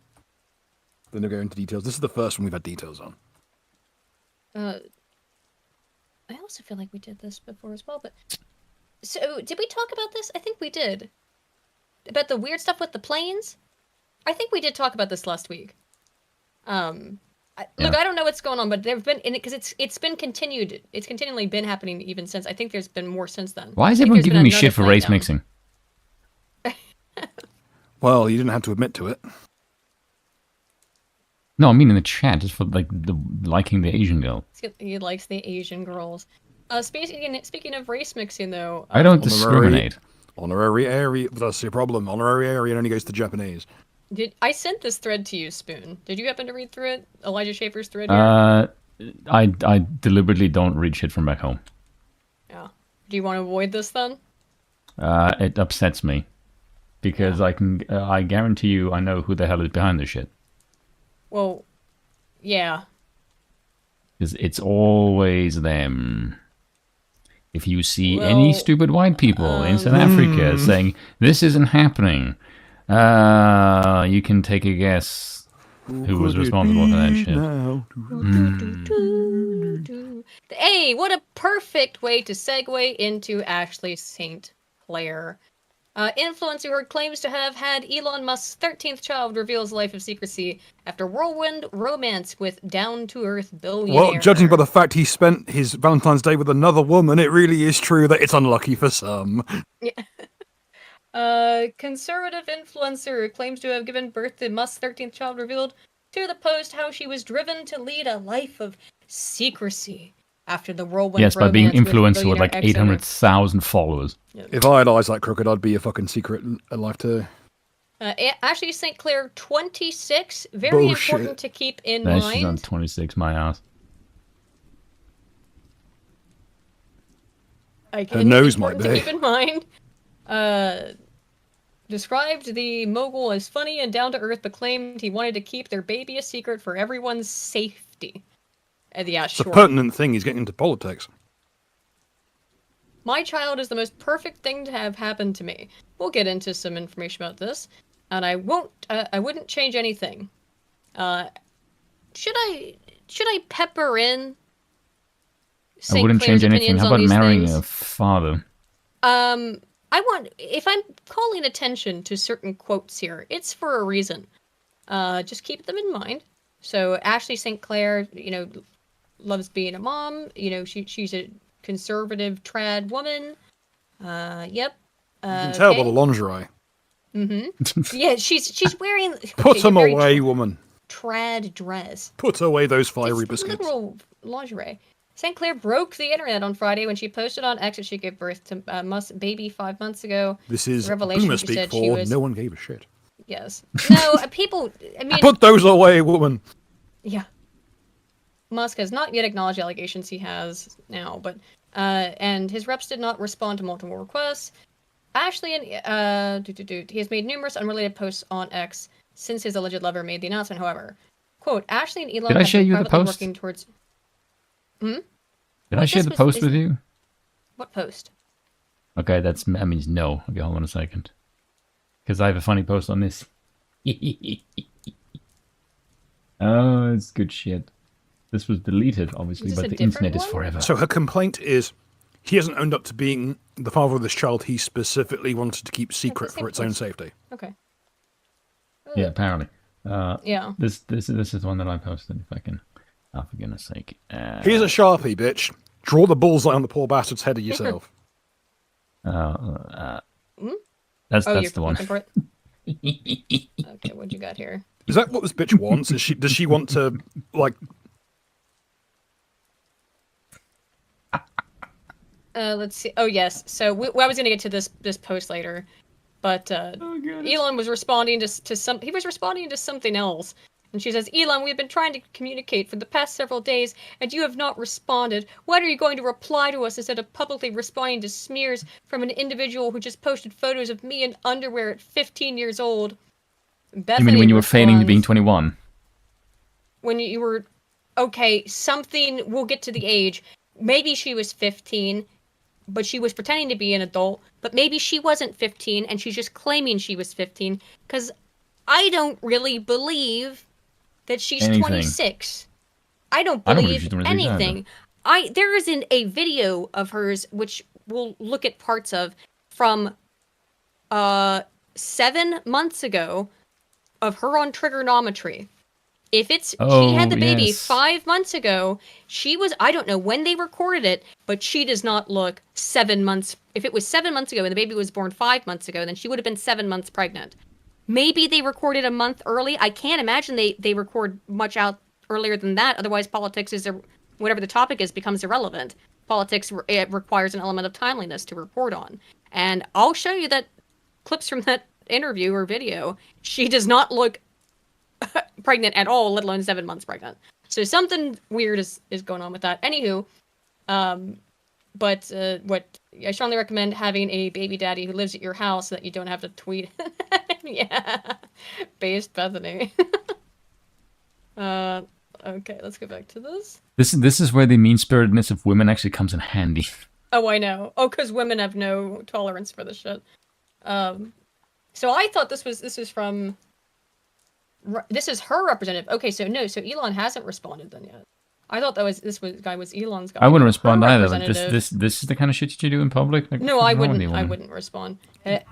Speaker 2: Then they go into details. This is the first one we've had details on.
Speaker 11: I also feel like we did this before as well, but... So, did we talk about this? I think we did. About the weird stuff with the planes? I think we did talk about this last week. Look, I don't know what's going on, but there've been... Because it's been continued. It's continually been happening even since. I think there's been more since then.
Speaker 3: Why is
Speaker 11: I think
Speaker 3: everyone
Speaker 11: there's
Speaker 3: giving
Speaker 11: been
Speaker 3: me
Speaker 11: another
Speaker 3: shit for
Speaker 11: plane
Speaker 3: race
Speaker 11: down.
Speaker 3: mixing?
Speaker 2: Well, you didn't have to admit to it.
Speaker 3: No, I mean in the chat, just for like liking the Asian girl.
Speaker 11: He likes the Asian girls. Speaking of race mixing, though...
Speaker 3: I don't discriminate.
Speaker 2: Honorary area, that's your problem. Honorary area only goes to Japanese.
Speaker 11: I sent this thread to you, Spoon. Did you happen to read through it? Elijah Schaefer's thread here?
Speaker 3: I deliberately don't read shit from back home.
Speaker 11: Yeah. Do you want to avoid this, then?
Speaker 3: It upsets me. Because I guarantee you I know who the hell is behind this shit.
Speaker 11: Well, yeah.
Speaker 3: Because it's always them. If you see any stupid white people in South Africa saying, this isn't happening, you can take a guess who was responsible for that shit.
Speaker 11: Hey, what a perfect way to segue into Ashley St. Clair. Influencer who heard claims to have had Elon Musk's 13th child reveals life of secrecy after whirlwind romance with down-to-earth billionaire.
Speaker 2: Well, judging by the fact he spent his Valentine's Day with another woman, it really is true that it's unlucky for some.
Speaker 11: Yeah. Conservative influencer who claims to have given birth to Musk's 13th child revealed to the Post how she was driven to lead a life of secrecy after the whirlwind
Speaker 3: Yes, by being
Speaker 11: romance
Speaker 3: influencer with
Speaker 11: billionaire
Speaker 3: like
Speaker 11: ex-owner.
Speaker 3: 800,000 followers.
Speaker 2: If I had eyes like Crooked, I'd be a fucking secret in life too.
Speaker 11: Ashley St. Clair, 26. Very
Speaker 2: Bullshit.
Speaker 11: important to keep in
Speaker 3: No, she's on
Speaker 11: mind.
Speaker 3: 26, my ass.
Speaker 11: Again,
Speaker 2: nose might
Speaker 11: important to
Speaker 2: be.
Speaker 11: keep in mind. Described the mogul as funny and down to earth, but claimed he wanted to keep their baby a secret for everyone's safety. Yeah,
Speaker 2: It's a
Speaker 11: sure.
Speaker 2: pertinent thing. He's getting into politics.
Speaker 11: My child is the most perfect thing to have happened to me. We'll get into some information about this, and I wouldn't change anything. Should I pepper in
Speaker 3: I wouldn't
Speaker 11: Clair's
Speaker 3: change anything.
Speaker 11: opinions
Speaker 3: How
Speaker 11: on
Speaker 3: about
Speaker 11: these
Speaker 3: marrying
Speaker 11: things?
Speaker 3: a father?
Speaker 11: If I'm calling attention to certain quotes here, it's for a reason. Just keep them in mind. So Ashley St. Clair, loves being a mom. She's a conservative trad woman. Yep.
Speaker 2: You can tell by the lingerie.
Speaker 11: Mm-hmm. Yeah, she's wearing
Speaker 2: Put them
Speaker 11: very
Speaker 2: away, woman.
Speaker 11: trad dress.
Speaker 2: Put away those fiery
Speaker 11: It's
Speaker 2: biscuits.
Speaker 11: literal lingerie. St. Clair broke the internet on Friday when she posted on X that she gave birth to Musk's baby 5 months ago.
Speaker 2: This is
Speaker 11: Revelation,
Speaker 2: boomer
Speaker 11: she
Speaker 2: speak
Speaker 11: said she
Speaker 2: for
Speaker 11: was-
Speaker 2: no one gave a shit.
Speaker 11: Yes. No, people. I mean,
Speaker 2: Put those away, woman.
Speaker 11: yeah. Musk has not yet acknowledged allegations he has now, but and his reps did not respond to multiple requests. Ashley and he has made numerous unrelated posts on X since his alleged lover made the announcement. However, quote, Ashley and Elon
Speaker 3: Did I
Speaker 11: have
Speaker 3: share
Speaker 11: been
Speaker 3: you the
Speaker 11: privately
Speaker 3: post?
Speaker 11: working towards.
Speaker 3: Did I share the post with you?
Speaker 11: What post?
Speaker 3: Okay, that means no. Okay, hold on a second. Because I have a funny post on this. Oh, it's good shit. This was deleted, obviously,
Speaker 11: Is this
Speaker 3: but
Speaker 11: a
Speaker 3: the internet
Speaker 11: different
Speaker 3: is
Speaker 11: one?
Speaker 3: forever.
Speaker 2: So her complaint is he hasn't owned up to being the father of this child he specifically wanted to keep secret for its own safety.
Speaker 11: Okay.
Speaker 3: Yeah, apparently.
Speaker 11: Yeah.
Speaker 3: This is the one that I posted, if I can... Oh, for goodness sake.
Speaker 2: Here's a Sharpie, bitch. Draw the bullseye on the poor bastard's head of yourself.
Speaker 11: Hmm?
Speaker 3: That's
Speaker 11: you're
Speaker 3: the one.
Speaker 11: looking for it? Okay, what you got here?
Speaker 2: Is that what this bitch wants? Does she want to, like...
Speaker 11: Let's see. Oh, yes. So I was going to get to this post later, but Elon was responding to some. He was responding to something else, and she says, "Elon, we've been trying to communicate for the past several days, and you have not responded. When are you going to reply to us instead of publicly responding to smears from an individual who just posted photos of me in underwear at 15 years old?" Bethany
Speaker 3: You mean when you were feigning to being
Speaker 11: responds,
Speaker 3: 21?
Speaker 11: when you were, okay, something, we'll get to the age. Maybe she was 15, but she was pretending to be an adult, but maybe she wasn't 15 and she's just claiming she was 15, because I don't really believe that she's
Speaker 3: Anything.
Speaker 11: 26. I don't
Speaker 3: I don't believe
Speaker 11: believe
Speaker 3: she's 26 either.
Speaker 11: anything. There is a video of hers, which we'll look at parts of, from 7 months ago, of her on trigonometry. If she had the baby
Speaker 3: yes.
Speaker 11: 5 months ago, she was, I don't know when they recorded it, but she does not look 7 months. If it was 7 months ago and the baby was born 5 months ago, then she would have been 7 months pregnant. Maybe they recorded a month early. I can't imagine they record much out earlier than that. Otherwise, politics whatever the topic is, becomes irrelevant. Politics, it requires an element of timeliness to report on. And I'll show you that clips from that interview or video. She does not look pregnant at all, let alone 7 months pregnant. So something weird is going on with that. Anywho, but what I strongly recommend having a baby daddy who lives at your house so that you don't have to tweet. Yeah, based Bethany. Okay, let's go back to this.
Speaker 3: This is where the mean-spiritedness of women actually comes in handy.
Speaker 11: Oh, I know. Oh, because women have no tolerance for this shit. So I thought this was from. This is her representative. Okay, so no, so Elon hasn't responded then yet. I thought this guy was Elon's guy.
Speaker 3: I wouldn't respond
Speaker 11: Her
Speaker 3: either. Like
Speaker 11: representative-
Speaker 3: this is the kind of shit you do in public. Like,
Speaker 11: No, I
Speaker 3: what's wrong with
Speaker 11: wouldn't.
Speaker 3: you,
Speaker 11: I
Speaker 3: woman?
Speaker 11: wouldn't respond.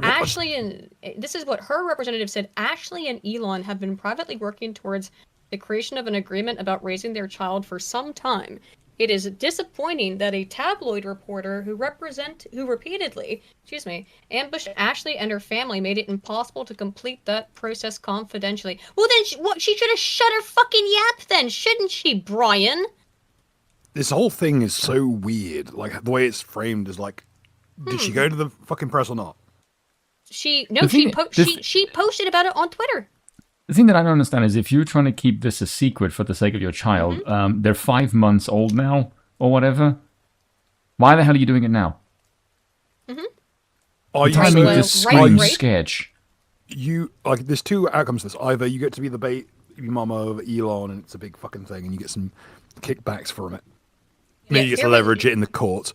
Speaker 11: Ashley and this is what her representative said. Ashley and Elon have been privately working towards the creation of an agreement about raising their child for some time. It is disappointing that a tabloid reporter who repeatedly, ambushed Ashley and her family made it impossible to complete that process confidentially. Well, then she should have shut her fucking yap then, shouldn't she, Brian?
Speaker 2: This whole thing is so weird. Like, the way it's framed is like, did she go to the fucking press or not?
Speaker 11: She posted about it on Twitter.
Speaker 3: The thing that I don't understand is if you're trying to keep this a secret for the sake of your child, they're 5 months old now, or whatever. Why the hell are you doing it now?
Speaker 2: Are
Speaker 3: The timing
Speaker 2: saying-
Speaker 3: just screams
Speaker 11: right?
Speaker 3: sketch.
Speaker 2: There's two outcomes to this. Either you get to be the baby mama of Elon and it's a big fucking thing and you get some kickbacks from it. Maybe you get to leverage it in the court.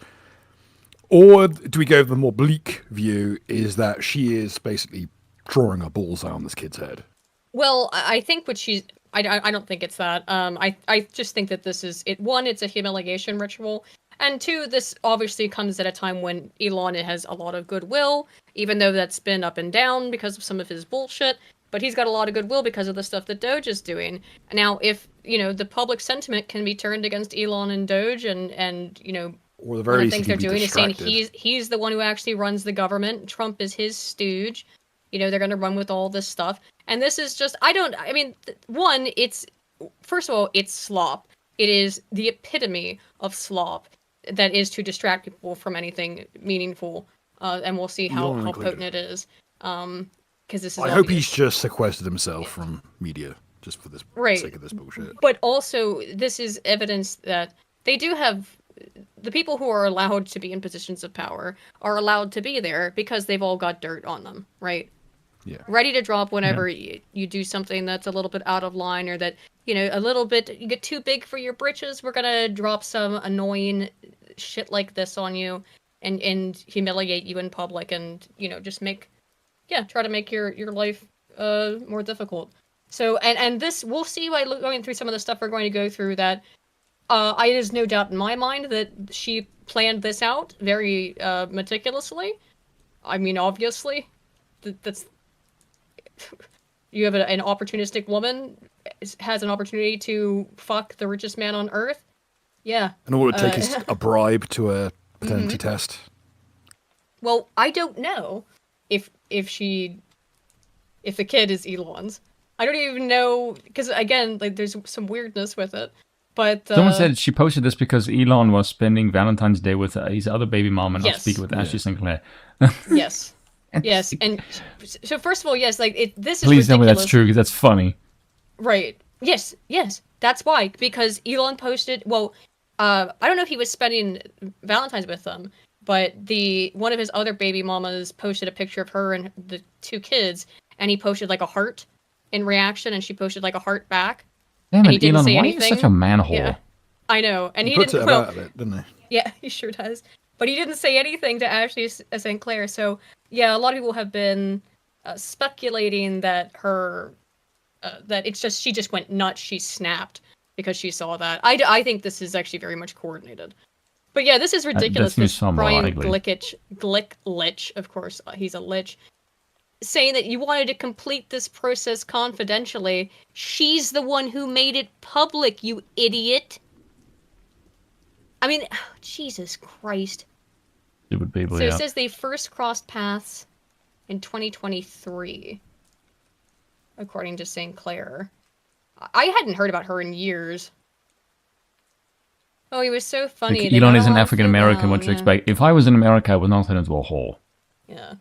Speaker 2: Or do we go the more bleak view, is that she is basically drawing a bullseye on this kid's head?
Speaker 11: Well, I think what she's... I don't think it's that. I just think that this is... One, it's a humiliation ritual. And two, this obviously comes at a time when Elon has a lot of goodwill, even though that's been up and down because of some of his bullshit. But he's got a lot of goodwill because of the stuff that DOGE is doing. Now, if, the public sentiment can be turned against Elon and DOGE and
Speaker 2: Or the
Speaker 11: one
Speaker 2: very
Speaker 11: of the things they're doing is saying
Speaker 2: distracted.
Speaker 11: he's the one who actually runs the government. Trump is his stooge. They're going to run with all this stuff. And this is just, one, first of all, it's slop. It is the epitome of slop that is to distract people from anything meaningful. And we'll see how potent it is. because this is.
Speaker 2: I hope
Speaker 11: obvious.
Speaker 2: he's just sequestered himself from media just for this sake of this bullshit.
Speaker 11: But also, this is evidence that they do have the people who are allowed to be in positions of power are allowed to be there because they've all got dirt on them, right?
Speaker 2: Yeah.
Speaker 11: Ready to drop whenever you do something that's a little bit out of line or that, a little bit, you get too big for your britches, we're gonna drop some annoying shit like this on you and humiliate you in public and, just try to make your life more difficult. So, and this, we'll see by going through some of the stuff we're going to go through that it is no doubt in my mind that she planned this out very meticulously. I mean, obviously, that's you have an opportunistic woman has an opportunity to fuck the richest man on earth. Yeah.
Speaker 2: And all it would take is a bribe to a paternity test.
Speaker 11: Well, I don't know if the kid is Elon's. I don't even know, because again, there's some weirdness with it. But
Speaker 3: someone said she posted this because Elon was spending Valentine's Day with his other baby mom and not speaking with Ashley Sinclair.
Speaker 11: Yes. Yes, and so first of all, yes, this is
Speaker 3: Please
Speaker 11: ridiculous.
Speaker 3: tell me that's true, because that's funny.
Speaker 11: Right. Yes, that's why. Because Elon posted, I don't know if he was spending Valentine's with them, but one of his other baby mamas posted a picture of her and the two kids, and he posted a heart in reaction, and she posted a heart back.
Speaker 3: Damn
Speaker 11: and
Speaker 3: it, Elon, why are you such a manhole?
Speaker 11: Yeah, I know. And he
Speaker 2: puts
Speaker 11: didn't,
Speaker 2: it about it, doesn't he?
Speaker 11: Yeah, he sure does. But he didn't say anything to Ashley Sinclair, so yeah, a lot of people have been speculating that that it's just, she just went nuts, she snapped because she saw that. I think this is actually very much coordinated. But yeah, this is ridiculous. This Brian Glicklich, of course, he's a lich, saying that you wanted to complete this process confidentially. She's the one who made it public, you idiot. I mean, Jesus Christ.
Speaker 3: Stupid people,
Speaker 11: So it says they first crossed paths in 2023, according to St. Clair. I hadn't heard about her in years. Oh, he was so funny.
Speaker 3: Like, Elon is an African American, what do you expect? If I was in America, I would not turn into a whore.
Speaker 11: Yeah.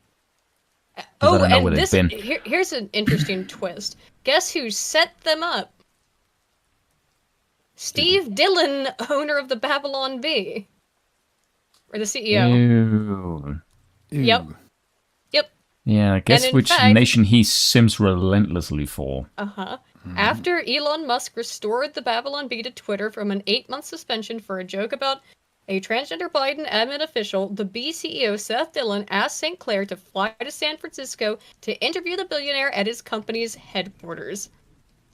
Speaker 3: Oh, and
Speaker 11: this, here's an interesting twist. Guess who set them up? Steve Dillon, owner of the Babylon Bee. Or the CEO.
Speaker 3: Ew.
Speaker 11: Yep.
Speaker 3: Yeah, guess which nation he sims relentlessly for.
Speaker 11: Uh-huh. After Elon Musk restored the Babylon Bee to Twitter from an 8-month suspension for a joke about a transgender Biden admin official, the Bee CEO Seth Dillon asked St. Clair to fly to San Francisco to interview the billionaire at his company's headquarters.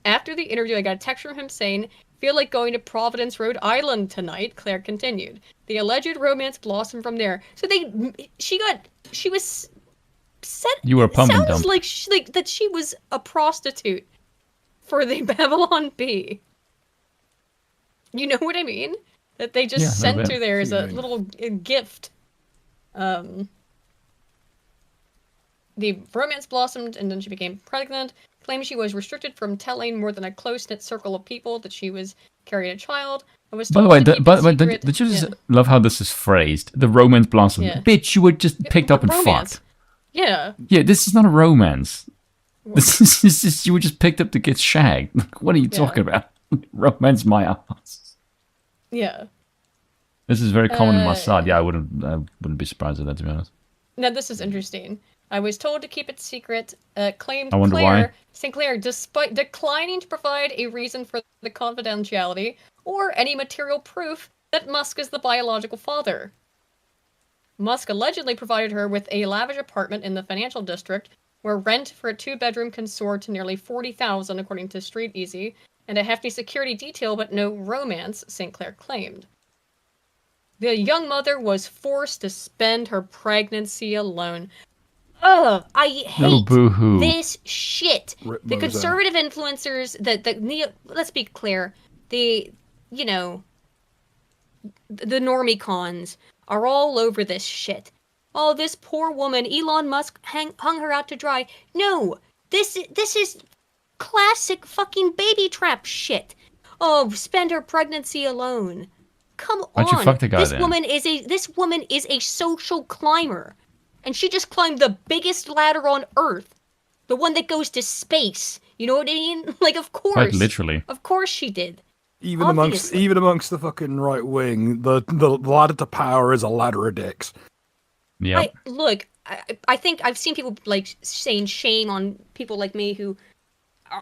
Speaker 11: After the interview, I got a text from him saying, "Feel like going to Providence, Rhode Island tonight," Claire continued. The alleged romance blossomed from there. So she was set.
Speaker 3: You were pump and dump.
Speaker 11: Sounds like that she was a prostitute for the Babylon Bee. You know what I mean? That they just sent her there as a little gift. The romance blossomed, and then she became pregnant. Claimed she was restricted from telling more than a close-knit circle of people that she was carrying a child.
Speaker 3: By the way, did you just love how this is phrased? The romance blossomed.
Speaker 11: Yeah.
Speaker 3: Bitch, you were just picked up and fucked.
Speaker 11: Yeah.
Speaker 3: Yeah, this is not a romance. This is just, you were just picked up to get shagged. What are you talking about? Romance my ass.
Speaker 11: Yeah.
Speaker 3: This is very common in Mossad. Yeah, I wouldn't be surprised at that, to be honest.
Speaker 11: Now, this is interesting. I was told to keep it secret, claimed
Speaker 3: I wonder why.
Speaker 11: Sinclair, despite declining to provide a reason for the confidentiality or any material proof that Musk is the biological father. Musk allegedly provided her with a lavish apartment in the financial district, where rent for a 2-bedroom can soar to nearly $40,000, according to Street Easy, and a hefty security detail, but no romance, St. Clair claimed. The young mother was forced to spend her pregnancy alone. Ugh, I hate this shit. The conservative influencers, let's be clear, the normie cons are all over this shit. Oh, this poor woman, Elon Musk hung her out to dry. No, this is classic fucking baby trap shit. Oh, spend her pregnancy alone. Come on.
Speaker 3: Why'd you fuck the guy
Speaker 11: this
Speaker 3: then?
Speaker 11: This woman is a social climber. And she just climbed the biggest ladder on Earth The one that goes to space. You know what I mean? Like, of course.
Speaker 3: Quite literally.
Speaker 11: Of course she did.
Speaker 2: Even
Speaker 11: Obviously.
Speaker 2: amongst the fucking right wing, the ladder to power is a ladder of dicks.
Speaker 3: Yeah.
Speaker 11: Look, I think I've seen people like saying shame on people like me who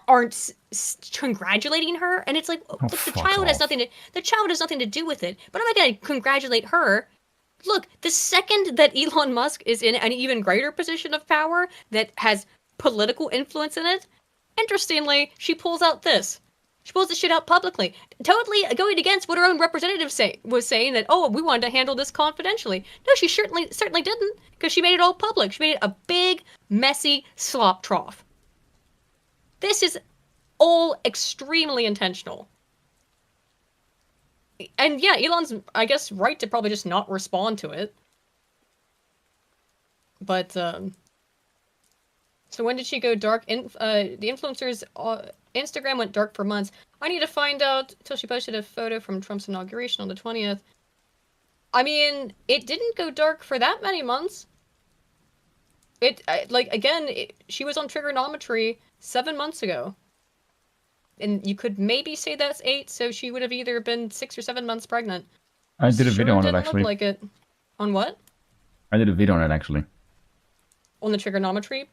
Speaker 11: aren't congratulating her, and it's like, look, the child has nothing to do with it. But I'm not going to congratulate her. Look, the second that Elon Musk is in an even greater position of power that has political influence in it, interestingly, she pulls out this. She pulls this shit out publicly, totally going against what her own representative was saying that, oh, we wanted to handle this confidentially. No, she certainly didn't, because she made it all public. She made it a big, messy slop trough. This is all extremely intentional. And yeah, Elon's, I guess, right to probably just not respond to it. But, so when did she go dark? The influencer's Instagram went dark for months. I need to find out until she posted a photo from Trump's inauguration on the 20th. I mean, it didn't go dark for that many months. She was on trigonometry 7 months ago. And you could maybe say that's 8, so she would have either been 6 or 7 months pregnant.
Speaker 3: I did a video on it,
Speaker 11: Didn't
Speaker 3: actually.
Speaker 11: look like it. On what?
Speaker 3: I did a video on it, actually.
Speaker 11: On the trigonometry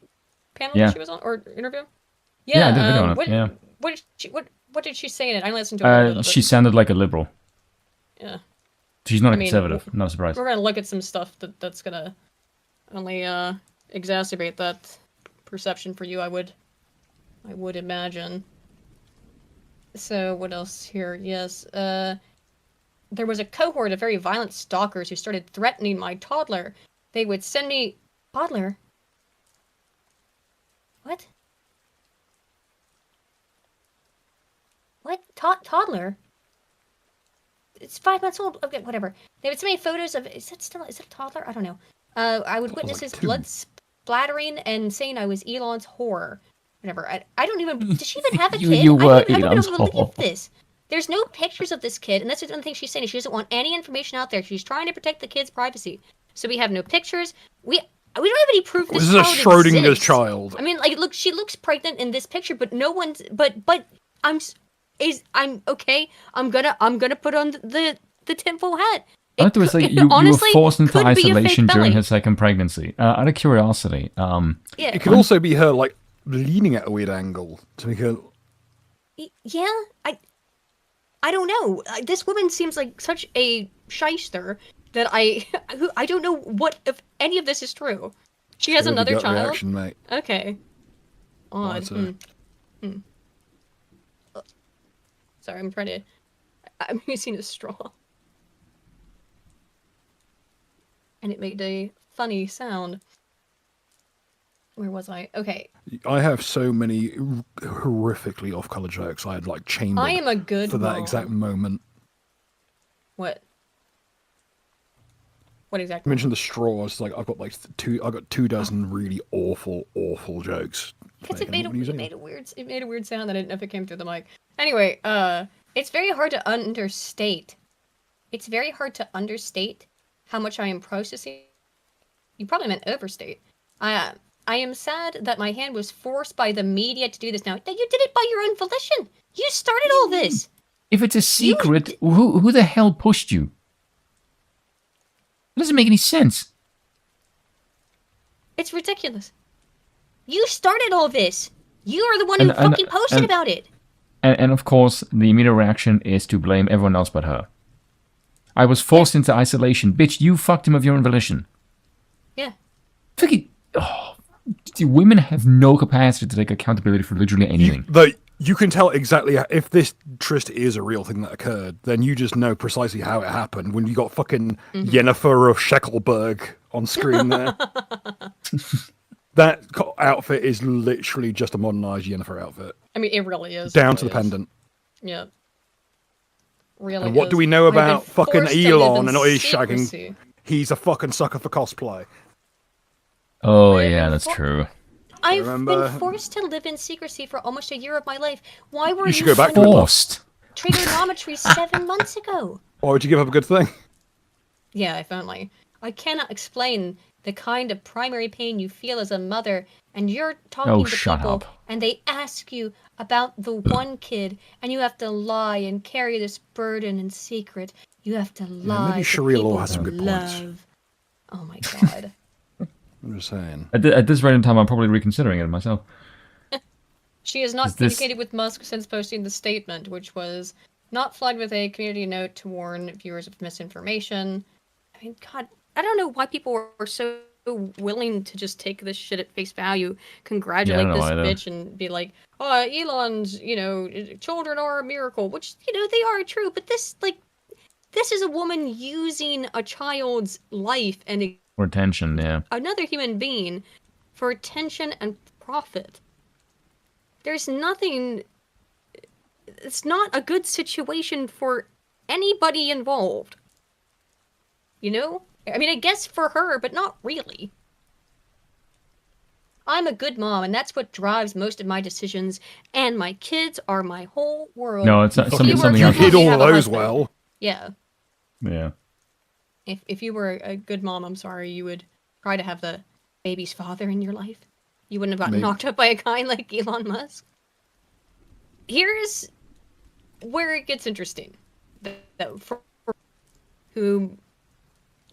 Speaker 11: panel
Speaker 3: Yeah.
Speaker 11: that she was on, or interview?
Speaker 3: Yeah, I did a video on it, yeah.
Speaker 11: What did she say in it? I listened to a little bit of
Speaker 3: She
Speaker 11: it.
Speaker 3: sounded like a liberal.
Speaker 11: Yeah.
Speaker 3: She's not
Speaker 11: I
Speaker 3: a
Speaker 11: mean,
Speaker 3: conservative, not a surprise.
Speaker 11: We're gonna look at some stuff that's gonna only exacerbate that perception for you, I would imagine. So what else here? Yes, there was a cohort of very violent stalkers who started threatening my toddler. They would send me toddler. What? What? Toddler? It's 5 months old. Okay, whatever. They would send me photos of. Is it a toddler? I don't know. I would witness his blood splattering and saying I was Elon's whore. Whatever. I don't even. Does she even have a kid?
Speaker 3: You were
Speaker 11: I don't
Speaker 3: Elon's
Speaker 11: even believe
Speaker 3: whore.
Speaker 11: this. There's no pictures of this kid, and that's the one thing she's saying. She doesn't want any information out there. She's trying to protect the kid's privacy. So we have no pictures. We don't have any proof this
Speaker 2: This is a
Speaker 11: child
Speaker 2: Schrodinger's
Speaker 11: exists.
Speaker 2: child.
Speaker 11: I mean, like, look, she looks pregnant in this picture, but no one's. But I'm okay. I'm gonna put on the tinfoil hat.
Speaker 3: It was like you were forced into
Speaker 11: could be a fake
Speaker 3: isolation during
Speaker 11: belly.
Speaker 3: her second pregnancy. Out of curiosity,
Speaker 11: Yeah.
Speaker 2: It could also be her, like, leaning at a weird angle to make her...
Speaker 11: Yeah, I don't know. This woman seems like such a shyster that I don't know what if any of this is true. She has
Speaker 2: Go with
Speaker 11: another
Speaker 2: your gut
Speaker 11: child.
Speaker 2: reaction, mate.
Speaker 11: Okay. Odd. Sorry, I'm using a straw. And it made a funny sound. Where was I? Okay.
Speaker 2: I have so many horrifically off-color jokes I had, like, chambered
Speaker 11: I am a good
Speaker 2: for that
Speaker 11: mom.
Speaker 2: exact moment.
Speaker 11: What? What
Speaker 2: You
Speaker 11: exactly?
Speaker 2: mentioned the straws. Like, I've got like 2 dozen really awful
Speaker 11: Because
Speaker 2: jokes.
Speaker 11: it made a weird sound that I didn't know if it came through the mic. Anyway, it's very hard to understate. It's very hard to understate how much I am processing. You probably meant overstate. I am sad that my hand was forced by the media to do this. Now, you did it by your own volition. You started all this.
Speaker 3: if it's a secret, who the hell pushed you? It doesn't make any sense.
Speaker 11: It's ridiculous. You started all this. You are the one who fucking posted about it.
Speaker 3: And of course, the immediate reaction is to blame everyone else but her. I was forced into isolation. Bitch, you fucked him of your own volition.
Speaker 11: Yeah.
Speaker 3: Women have no capacity to take accountability for literally anything.
Speaker 2: You can tell exactly if this tryst is a real thing that occurred, then you just know precisely how it happened when you got fucking Jennifer of Scheckelberg on screen there. That outfit is literally just a modernized Jennifer outfit.
Speaker 11: I mean, it really is.
Speaker 2: Down to the pendant.
Speaker 11: Yeah. Really.
Speaker 2: And what do we know
Speaker 11: I've been
Speaker 2: about fucking
Speaker 11: forced to live
Speaker 2: Elon
Speaker 11: in
Speaker 2: and all his
Speaker 11: secrecy.
Speaker 2: shagging? He's a fucking sucker for cosplay.
Speaker 3: Oh, yeah, that's true.
Speaker 11: I've
Speaker 2: Remember-
Speaker 11: been forced to live in secrecy for almost a year of my life. Why were
Speaker 2: You should go back to
Speaker 11: sending
Speaker 2: it.
Speaker 11: me
Speaker 3: Forced.
Speaker 11: trigonometry 7 months ago?
Speaker 2: Why would you give up a good thing?
Speaker 11: Yeah, I finally. I cannot explain the kind of primary pain you feel as a mother, and you're talking to
Speaker 3: shut
Speaker 11: people,
Speaker 3: up.
Speaker 11: and they ask you about the one kid, and you have to lie and carry this burden in secret. You have to lie
Speaker 2: maybe
Speaker 11: to
Speaker 2: Sharia law
Speaker 11: people
Speaker 2: has some
Speaker 11: you
Speaker 2: good points.
Speaker 11: love. Oh my god.
Speaker 2: I'm just saying.
Speaker 3: At this rate in time, I'm probably reconsidering it myself.
Speaker 11: She has not
Speaker 3: Is this-
Speaker 11: communicated with Musk since posting the statement, which was not flagged with a community note to warn viewers of misinformation. I mean, God, I don't know why people are so willing to just take this shit at face value, congratulate
Speaker 3: know
Speaker 11: this
Speaker 3: either.
Speaker 11: bitch, and be like, oh, Elon's, children are a miracle, which, they are true, but this is a woman using a child's life and
Speaker 3: Or attention, yeah.
Speaker 11: another human being for attention and profit. There's nothing... It's not a good situation for anybody involved. You know? I mean, I guess for her, but not really. I'm a good mom, and that's what drives most of my decisions, and my kids are my whole world.
Speaker 3: No, it's not,
Speaker 11: If you were
Speaker 3: something
Speaker 11: a
Speaker 3: else.
Speaker 11: good mom,
Speaker 2: did all
Speaker 11: you'd have a
Speaker 2: those
Speaker 11: husband.
Speaker 2: well.
Speaker 11: Yeah.
Speaker 3: Yeah.
Speaker 11: If you were a good mom, I'm sorry, you would try to have the baby's father in your life. You wouldn't have gotten
Speaker 2: Maybe.
Speaker 11: knocked up by a guy like Elon Musk. Here's where it gets interesting, though. For who,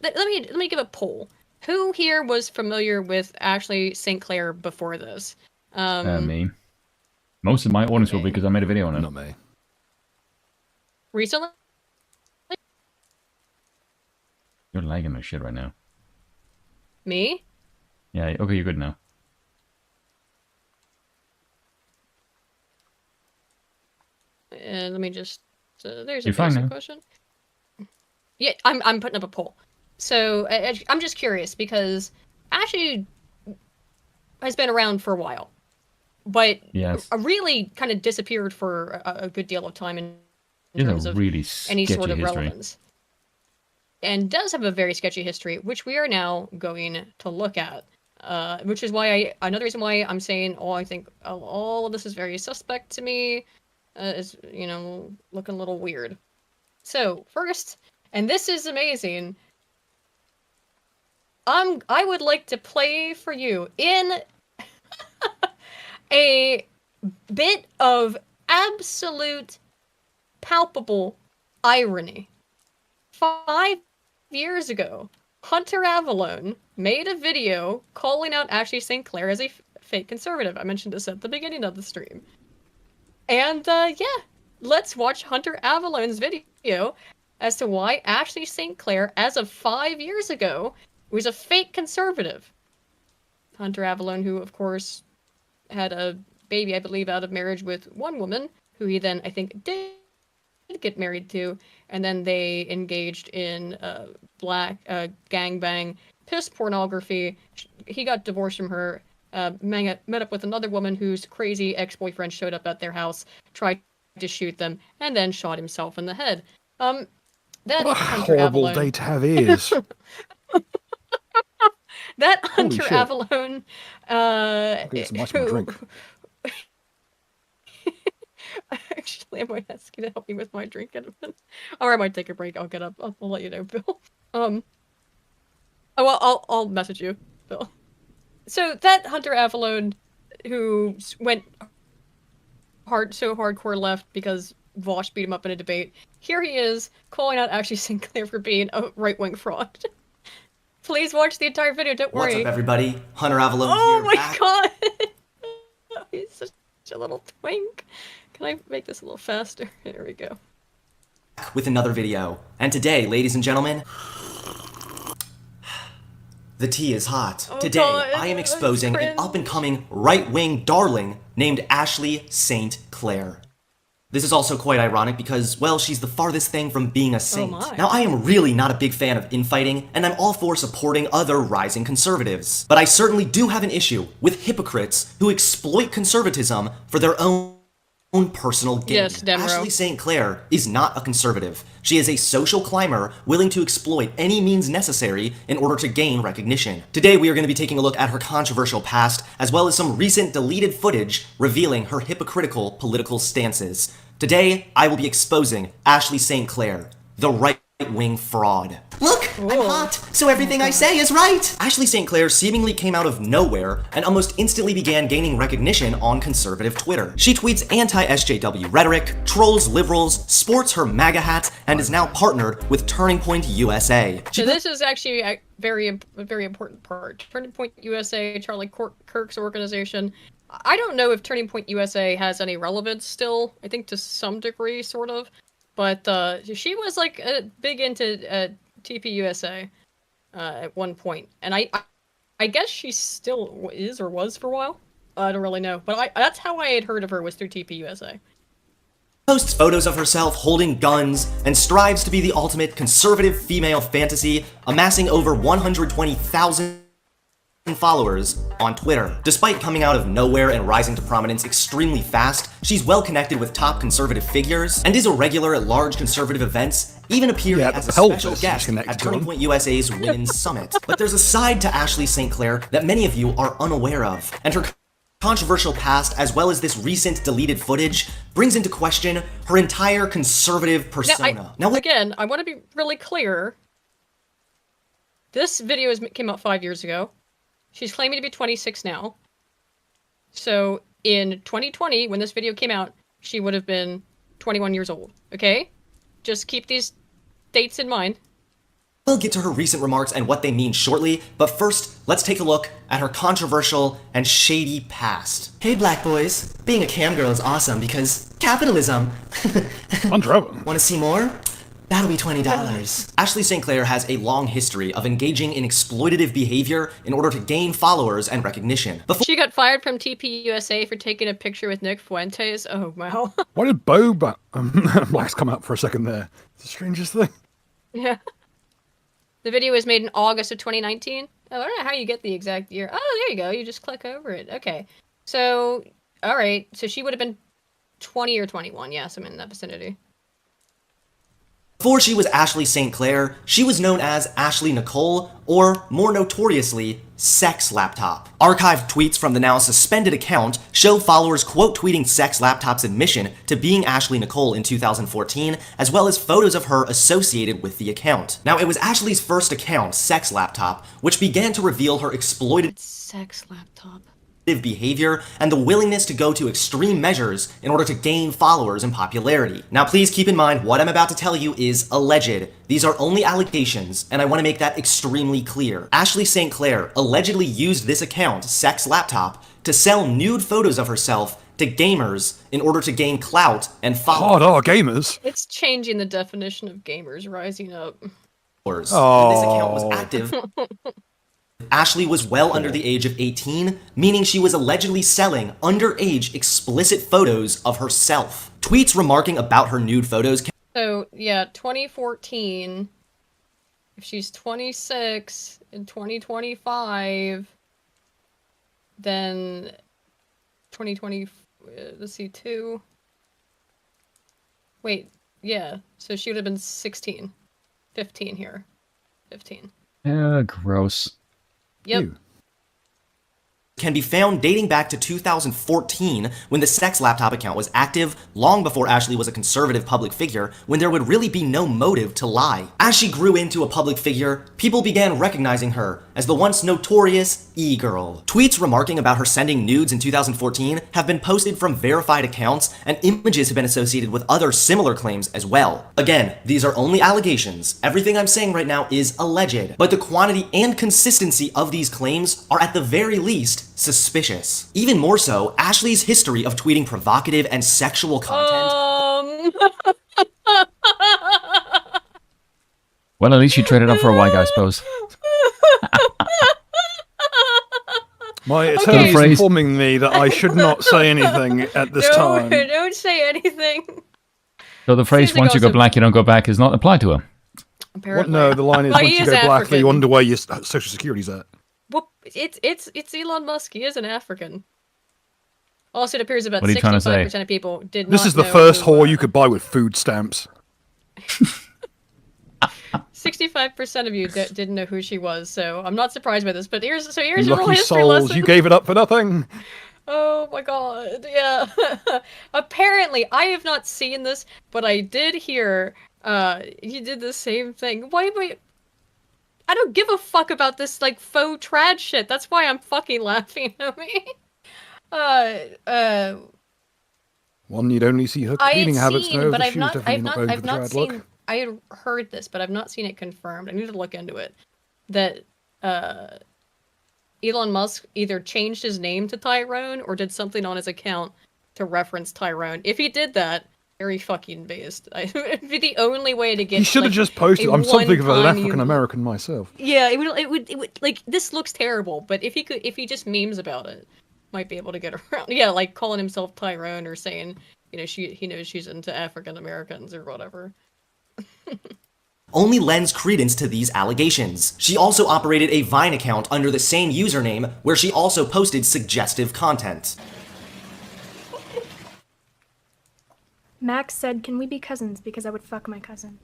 Speaker 11: let me give a poll. Who here was familiar with Ashley St. Clair before this?
Speaker 3: Me. Most of my audience will be because I made a video on it.
Speaker 2: Not me.
Speaker 11: Recently?
Speaker 3: You're lagging my shit right now.
Speaker 11: Me?
Speaker 3: Yeah, okay, you're good now.
Speaker 11: Let me just. There's a
Speaker 3: You're fine
Speaker 11: basic
Speaker 3: now.
Speaker 11: question. Yeah, I'm putting up a poll. So I'm just curious because Ashley has been around for a while, but
Speaker 3: Yes.
Speaker 11: really kind of disappeared for a good deal of time in
Speaker 3: He has
Speaker 11: terms
Speaker 3: a
Speaker 11: of
Speaker 3: really
Speaker 11: any
Speaker 3: sketchy
Speaker 11: sort of
Speaker 3: history.
Speaker 11: relevance. And does have a very sketchy history, which we are now going to look at. Which is why another reason why I'm saying, I think all of this is very suspect to me. Is, looking a little weird. So, first, and this is amazing, I would like to play for you in a bit of absolute palpable irony. 5 years ago, Hunter Avallone made a video calling out Ashley St. Clair as a fake conservative. I mentioned this at the beginning of the stream. And, let's watch Hunter Avallone's video as to why Ashley St. Clair, as of 5 years ago, was a fake conservative. Hunter Avallone, who, of course, had a baby, I believe, out of marriage with one woman, who he then, I think, did get married to, and then they engaged in black gangbang piss pornography. He got divorced from her, met up with another woman whose crazy ex-boyfriend showed up at their house, tried to shoot them, and then shot himself in the head. That
Speaker 2: What a
Speaker 11: Hunter
Speaker 2: horrible
Speaker 11: Avallone,
Speaker 2: day to have ears.
Speaker 11: that
Speaker 2: Holy
Speaker 11: Hunter
Speaker 2: shit.
Speaker 11: Avallone,
Speaker 2: Get some ice in my drink.
Speaker 11: Actually, I might ask you to help me with my drink in a minute. Or I might take a break. I'll get up. I'll let you know, Bill. I'll message you, Bill. So that Hunter Avallone, who went so hardcore left because Vosh beat him up in a debate, here he is calling out Ashley St. Clair for being a right-wing fraud. Please watch the entire video. Don't worry.
Speaker 12: What's up, everybody? Hunter Avallone
Speaker 11: Oh
Speaker 12: here.
Speaker 11: my
Speaker 12: back
Speaker 11: god! He's such a little twink. Can I make this a little faster? There we go.
Speaker 12: with another video. And today, ladies and gentlemen, the tea is hot.
Speaker 11: Oh,
Speaker 12: Today,
Speaker 11: God,
Speaker 12: I am
Speaker 11: that's
Speaker 12: exposing an
Speaker 11: cringe.
Speaker 12: up-and-coming right-wing darling named Ashley St. Clair. This is also quite ironic because, well, she's the farthest thing from being a saint.
Speaker 11: my.
Speaker 12: Now, I am really not a big fan of infighting, and I'm all for supporting other rising conservatives. But I certainly do have an issue with hypocrites who exploit conservatism for their own personal gain.
Speaker 11: Yes, Demro.
Speaker 12: Ashley St. Clair is not a conservative. She is a social climber willing to exploit any means necessary in order to gain recognition. Today, we are going to be taking a look at her controversial past, as well as some recent deleted footage revealing her hypocritical political stances. Today, I will be exposing Ashley St. Clair, the right right-wing fraud. Look, I'm hot, so everything I say is right. Ashley St. Clair seemingly came out of nowhere and almost instantly began gaining recognition on conservative Twitter. She tweets anti-SJW rhetoric, trolls liberals, sports her MAGA hat, and is now partnered with Turning Point USA.
Speaker 11: So this is actually a very important part. Turning Point USA, Charlie Kirk's organization. I don't know if Turning Point USA has any relevance still. I think to some degree, sort of. But she was like big into TPUSA at one point, and I guess she still is or was for a while. I don't really know, but that's how I had heard of her, was through TPUSA.
Speaker 12: Posts photos of herself holding guns and strives to be the ultimate conservative female fantasy, amassing over 120,000 followers on Twitter. Despite coming out of nowhere and rising to prominence extremely fast, she's well connected with top conservative figures and is a regular at large conservative events, even appearing as a special guest at Turning Point USA's Women's Summit. But there's a side to Ashley St. Clair that many of you are unaware of, and her controversial past, as well as this recent deleted footage, brings into question her entire conservative persona.
Speaker 11: Now, again, I want to be really clear. This video came out 5 years ago. She's claiming to be 26 now. So in 2020, when this video came out, she would have been 21 years old. Okay? Just keep these dates in mind.
Speaker 12: We'll get to her recent remarks and what they mean shortly, but first, let's take a look at her controversial and shady past. Hey black boys, being a cam girl is awesome because capitalism. Want to see more? That'll be $20. Ashley St. Clair has a long history of engaging in exploitative behavior in order to gain followers and recognition.
Speaker 11: She got fired from TPUSA for taking a picture with Nick Fuentes. Oh, wow.
Speaker 2: Why did Bo Blacks come out for a second there? It's the strangest thing.
Speaker 11: Yeah. The video was made in August of 2019. Oh, I don't know how you get the exact year. Oh, there you go. You just click over it. Okay. So, all right. So she would have been 20 or 21. Yes, I'm in that vicinity.
Speaker 12: Before she was Ashley St. Clair, she was known as Ashley Nicole, or more notoriously, Sex Laptop. Archived tweets from the now suspended account show followers quote tweeting Sex Laptop's admission to being Ashley Nicole in 2014, as well as photos of her associated with the account. Now, it was Ashley's first account, Sex Laptop, which began to reveal her exploited
Speaker 11: Sex Laptop
Speaker 12: behavior and the willingness to go to extreme measures in order to gain followers and popularity. Now please keep in mind what I'm about to tell you is alleged. These are only allegations, and I want to make that extremely clear. Ashley St. Clair allegedly used this account, Sex Laptop, to sell nude photos of herself to gamers in order to gain clout and followers.
Speaker 2: Gamers?
Speaker 11: It's changing the definition of gamers, rising up.
Speaker 12: This account was active. Ashley was well under the age of 18, meaning she was allegedly selling underage explicit photos of herself. Tweets remarking about her nude photos.
Speaker 11: So, yeah, 2014. If she's 26 in 2025, then 2020, let's see, 2. Wait, yeah, so she would have been 16. 15 here. 15.
Speaker 3: Gross.
Speaker 11: Yep.
Speaker 2: Ew.
Speaker 12: Can be found dating back to 2014 when the Sex Laptop account was active, long before Ashley was a conservative public figure, when there would really be no motive to lie. As she grew into a public figure, people began recognizing her as the once notorious e-girl. Tweets remarking about her sending nudes in 2014 have been posted from verified accounts, and images have been associated with other similar claims as well. Again, these are only allegations. Everything I'm saying right now is alleged, but the quantity and consistency of these claims are at the very least suspicious. Even more so, Ashley's history of tweeting provocative and sexual content.
Speaker 3: Well, at least you traded up for a white guy, I suppose.
Speaker 2: My attorney is informing me that I should not say anything at this time.
Speaker 11: Don't say anything.
Speaker 3: So the phrase, once you go black, you don't go back, is not applied to her.
Speaker 2: What? No, the line is, once you go black, you wonder where your social security's at.
Speaker 11: Well, it's Elon Musk. He is an African. Also, it appears about 65% of people did not know.
Speaker 2: This is the first whore you could buy with food stamps.
Speaker 11: 65% of you didn't know who she was, so I'm not surprised by this. But here's your
Speaker 2: Lucky
Speaker 11: little history
Speaker 2: souls,
Speaker 11: lesson.
Speaker 2: you gave it up for nothing.
Speaker 11: Oh my god, yeah. Apparently, I have not seen this, but I did hear
Speaker 1: he did the same thing. Why? I don't give a fuck about this like faux trad shit. That's why I'm fucking laughing at me.
Speaker 2: One, you'd only see her cleaning habits to know
Speaker 1: but
Speaker 2: that
Speaker 1: I've
Speaker 2: she was
Speaker 1: not,
Speaker 2: definitely
Speaker 1: I've
Speaker 2: not
Speaker 1: not,
Speaker 2: going
Speaker 1: I've
Speaker 2: for the
Speaker 1: not
Speaker 2: trad
Speaker 1: seen.
Speaker 2: look.
Speaker 1: I had heard this, but I've not seen it confirmed. I need to look into it. That Elon Musk either changed his name to Tyrone or did something on his account to reference Tyrone. If he did that, very fucking based. It'd be the only way to get.
Speaker 2: He should have
Speaker 1: like,
Speaker 2: just posted, I'm something of an
Speaker 1: one-time
Speaker 2: African American myself.
Speaker 1: Yeah, it would like this looks terrible, but if he just memes about it, might be able to get around. Yeah, like calling himself Tyrone or saying, you know, he knows she's into African Americans or whatever.
Speaker 12: Only lends credence to these allegations. She also operated a Vine account under the same username where she also posted suggestive content.
Speaker 13: Max said, "Can we be cousins? Because I would fuck my cousin.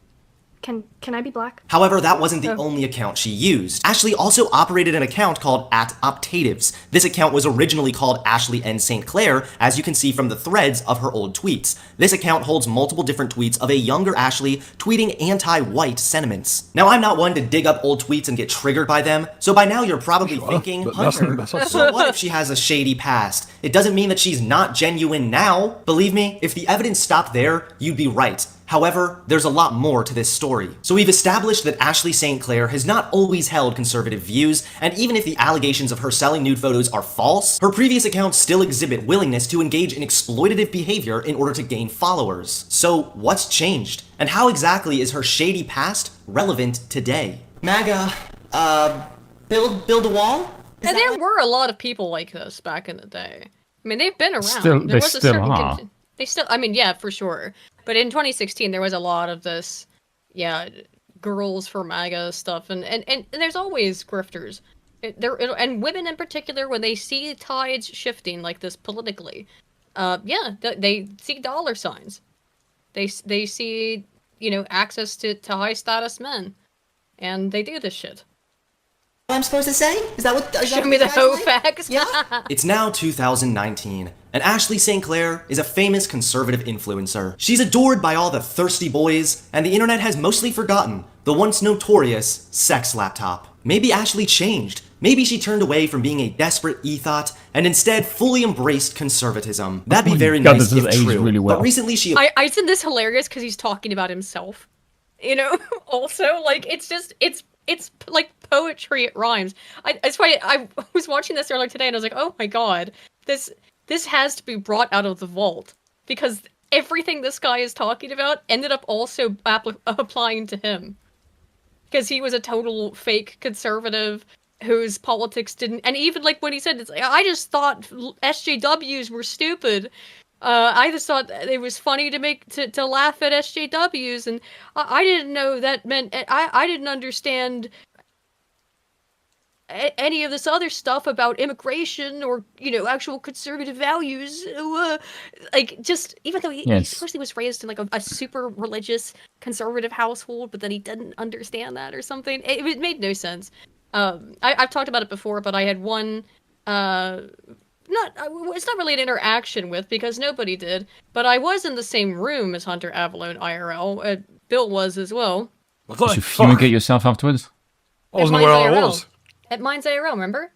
Speaker 13: Can I be black?"
Speaker 12: However, that wasn't the only account she used. Ashley also operated an account called @Optatives. This account was originally called Ashley N. St. Clair, as you can see from the threads of her old tweets. This account holds multiple different tweets of a younger Ashley tweeting anti-white sentiments. Now, I'm not one to dig up old tweets and get triggered by them, so by now you're probably thinking, Hunter, so what if she has a shady past? It doesn't mean that she's not genuine now. Believe me, if the evidence stopped there, you'd be right. However, there's a lot more to this story. So we've established that Ashley St. Clair has not always held conservative views, and even if the allegations of her selling nude photos are false, her previous accounts still exhibit willingness to engage in exploitative behavior in order to gain followers. So what's changed? And how exactly is her shady past relevant today? MAGA, build a wall?
Speaker 1: And there were a lot of people like this back in the day. I mean, they've been around.
Speaker 3: They still are.
Speaker 1: They still, I mean, yeah, for sure. But in 2016, there was a lot of this, yeah, girls for MAGA stuff, and there's always grifters. And women in particular, when they see tides shifting like this politically, yeah, they see dollar signs. They see, you know, access to high status men, and they do this shit.
Speaker 12: I'm supposed to say? Is that what?
Speaker 1: Show me the hoe facts.
Speaker 12: Yeah. It's now 2019, and Ashley St. Clair is a famous conservative influencer. She's adored by all the thirsty boys, and the internet has mostly forgotten the once notorious sex laptop. Maybe Ashley changed. Maybe she turned away from being a desperate ethot and instead fully embraced conservatism. That'd be very nice if true.
Speaker 3: Really well.
Speaker 12: But recently she...
Speaker 1: I find this hilarious because he's talking about himself. You know, also, like, it's like poetry, it rhymes. That's why I was watching this earlier today and I was like, oh my god, this has to be brought out of the vault. Because everything this guy is talking about ended up also applying to him. Because he was a total fake conservative whose politics didn't... And even like when he said, it's like, I just thought SJWs were stupid. I just thought it was funny to laugh at SJWs, and I didn't know that meant... I didn't understand any of this other stuff about immigration or, you know, actual conservative values. Like, just, even though he supposedly was raised in, like, a super religious conservative household, but then he didn't understand that or something. It made no sense. I've talked about it before, but I had one... it's not really an interaction with, because nobody did, but I was in the same room as Hunter Avalone IRL. Bill was as well.
Speaker 3: Did you fumigate yourself afterwards?
Speaker 2: I wasn't where I was.
Speaker 1: At Mines IRL, remember?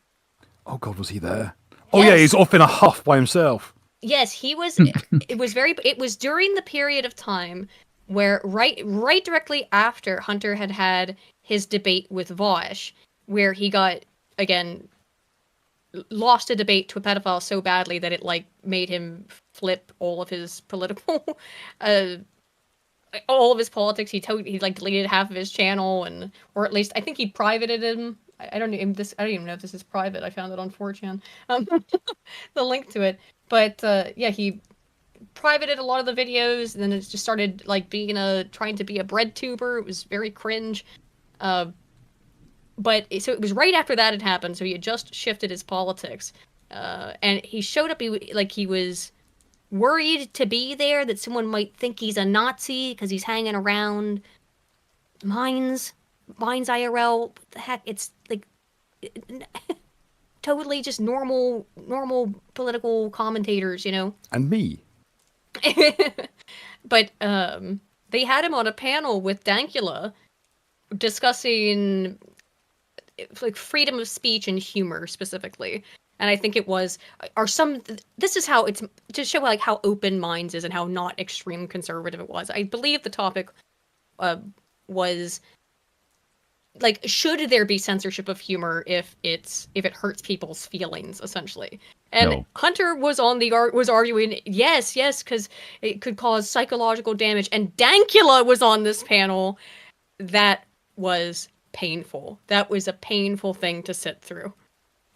Speaker 2: Oh god, was he there? Oh yeah, he's off in a huff by himself.
Speaker 1: Yes, he was. It was during the period of time where right directly after Hunter had his debate with Vosh, where he got, again, lost a debate to a pedophile so badly that it, like, made him flip all of his political, all of his politics. He like deleted half of his channel, or at least I think he privated him. I don't even know if this is private. I found it on 4chan. The link to it, but yeah, he privated a lot of the videos, and then it just started like trying to be a bread tuber. It was very cringe. But so it was right after that had happened. So he had just shifted his politics, and he showed up. He was worried to be there, that someone might think he's a Nazi because he's hanging around Mines IRL. What the heck? It's like totally just normal political commentators, you know.
Speaker 2: And me.
Speaker 1: But
Speaker 11: they had him on a panel with Dankula discussing like freedom of speech and humor specifically. And I think it was, this is how it's, to show like how open Minds is and how not extreme conservative it was. I believe the topic was like, should there be censorship of humor if it hurts people's feelings, essentially? And
Speaker 3: No.
Speaker 11: Hunter was arguing yes, because it could cause psychological damage. And Dankula was on this panel. That was painful. That was a painful thing to sit through.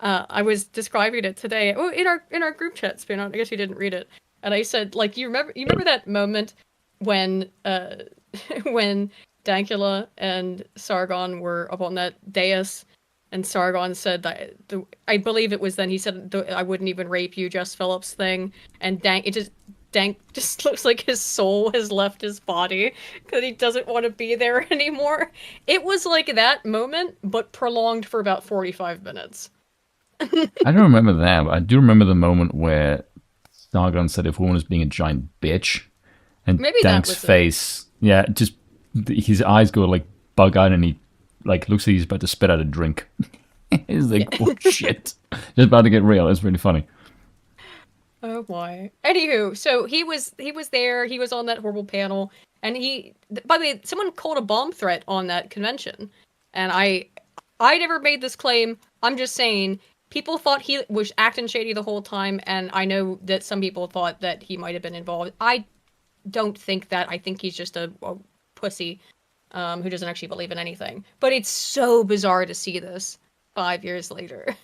Speaker 11: I was describing it today in our group chat, Spin. I guess you didn't read it. And I said, like, you remember that moment when when Dankula and Sargon were up on that dais, and Sargon said that I believe it was then he said I wouldn't even rape you, Jess Phillips thing, and Dank just looks like his soul has left his body because he doesn't want to be there anymore. It was like that moment, but prolonged for about 45 minutes.
Speaker 3: I don't remember that, but I do remember the moment where Sargon said if a woman is being a giant bitch, and
Speaker 11: Maybe
Speaker 3: Dank's face, just his eyes go like bug eyed, and he like looks like he's about to spit out a drink. He's like, oh shit, just about to get real. It's really funny.
Speaker 11: Oh boy. Anywho, so he was there. He was on that horrible panel, and by the way, someone called a bomb threat on that convention, and I never made this claim. I'm just saying. People thought he was acting shady the whole time, and I know that some people thought that he might have been involved. I don't think that. I think he's just a pussy who doesn't actually believe in anything. But it's so bizarre to see this 5 years later.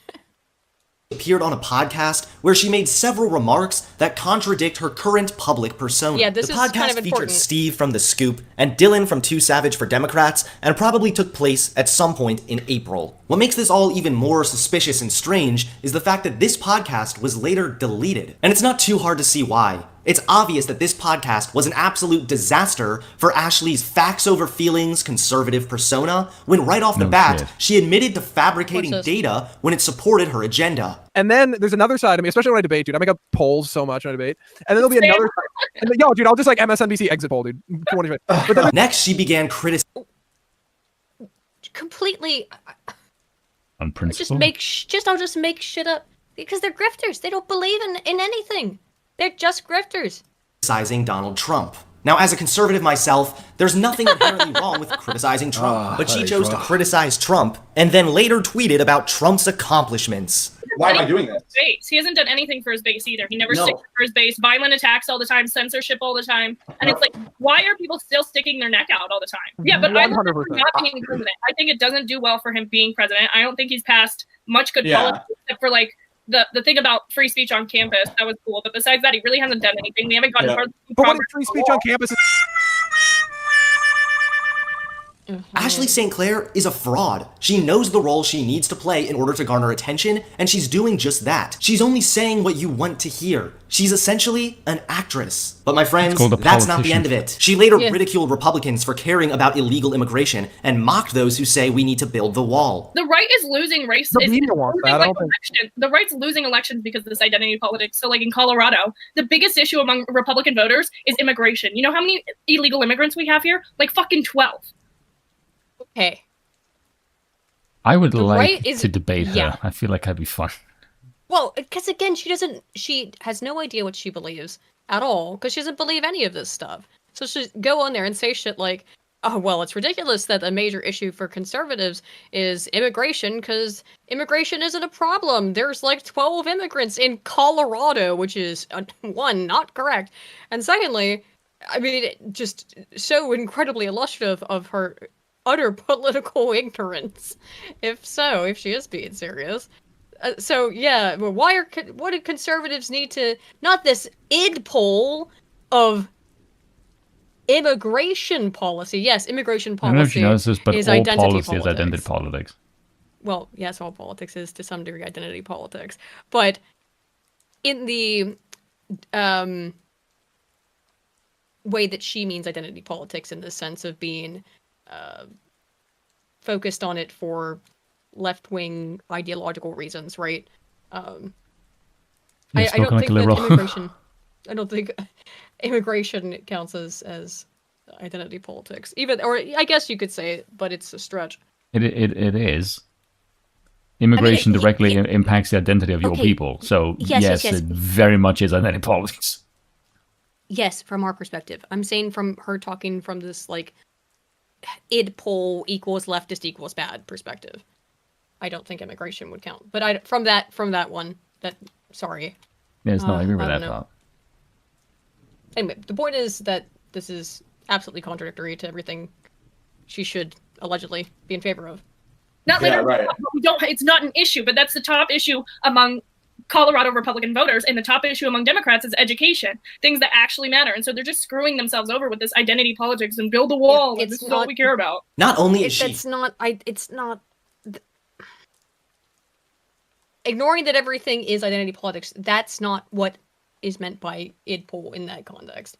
Speaker 12: Appeared on a podcast where she made several remarks that contradict her current public persona.
Speaker 11: Yeah, this
Speaker 12: the
Speaker 11: is
Speaker 12: podcast
Speaker 11: kind of
Speaker 12: featured
Speaker 11: important.
Speaker 12: Steve from The Scoop and Dylan from Too Savage for Democrats, and probably took place at some point in April. What makes this all even more suspicious and strange is the fact that this podcast was later deleted. And it's not too hard to see why. It's obvious that this podcast was an absolute disaster for Ashley's facts over feelings conservative persona, when right off the bat, she admitted to fabricating data when it supported her agenda.
Speaker 14: And then there's another side of me, especially when I debate, dude. I make up polls so much when I debate. And then there'll be another side. And then, dude, I'll just like MSNBC exit poll, dude. But then
Speaker 12: next, she began criticizing.
Speaker 11: Completely.
Speaker 3: On principle.
Speaker 11: I'll just make shit up because they're grifters. They don't believe in anything. They're just grifters.
Speaker 12: Criticizing Donald Trump. Now, as a conservative myself, there's nothing inherently wrong with criticizing Trump, but she chose to criticize Trump and then later tweeted about Trump's accomplishments.
Speaker 15: Why am I doing that? Base. He hasn't done anything for his base either. He never sticks for his base. Violent attacks all the time, censorship all the time. And it's like, why are people still sticking their neck out all the time? Yeah, but 100%. I love him not being president. I think it doesn't do well for him being president. I don't think he's passed much good policy except for like the thing about free speech on campus. That was cool. But besides that, he really hasn't done anything. We haven't gotten hardly progress.
Speaker 14: Free speech on campus is
Speaker 12: Ashley St. Clair is a fraud. She knows the role she needs to play in order to garner attention, and she's doing just that. She's only saying what you want to hear. She's essentially an actress. But my friends, that's not the end of it. She later ridiculed Republicans for caring about illegal immigration and mocked those who say we need to build the wall.
Speaker 15: The right is losing race. The right's losing elections because of this identity politics. So like in Colorado, the biggest issue among Republican voters is immigration. You know how many illegal immigrants we have here? Like fucking 12.
Speaker 11: Okay.
Speaker 3: I would like to debate her. I feel like I'd be fun.
Speaker 11: Well, because again, she has no idea what she believes at all, because she doesn't believe any of this stuff. So she'll go on there and say shit like, oh, well, it's ridiculous that a major issue for conservatives is immigration, because immigration isn't a problem. There's like 12 immigrants in Colorado, which is, one, not correct. And secondly, I mean, just so incredibly illustrative of her utter political ignorance, if she is being serious. So yeah, what do conservatives need to, not this id poll of immigration policy. Yes, immigration policy.
Speaker 3: I don't know if you noticed this, but
Speaker 11: is
Speaker 3: all
Speaker 11: identity
Speaker 3: policy
Speaker 11: politics.
Speaker 3: is identity politics.
Speaker 11: Well, yes, all politics is to some degree identity politics, but in the way that she means identity politics, in the sense of being focused on it for left-wing ideological reasons, right? I don't think that immigration. I don't think immigration counts as
Speaker 1: identity politics. Even, or I guess you could say it, but it's a stretch.
Speaker 3: It is. Immigration directly impacts the identity of your people. So yes, it very much is identity politics.
Speaker 1: Yes, from our perspective. I'm saying from her talking from this like id poll equals leftist equals bad perspective. I don't think immigration would count. But from that one, sorry.
Speaker 3: Yes, no, I agree with that
Speaker 1: know.
Speaker 3: thought.
Speaker 1: Anyway, the point is that this is absolutely contradictory to everything she should allegedly be in favor of.
Speaker 15: Not literally. We don't. It's not an issue, but that's the top issue among Colorado Republican voters, and the top issue among Democrats is education, things that actually matter. And so they're just screwing themselves over with this identity politics and build a wall. And this is all we care about.
Speaker 12: Not only is she...
Speaker 1: It's not... Ignoring that everything is identity politics, that's not what is meant by id poll in that context.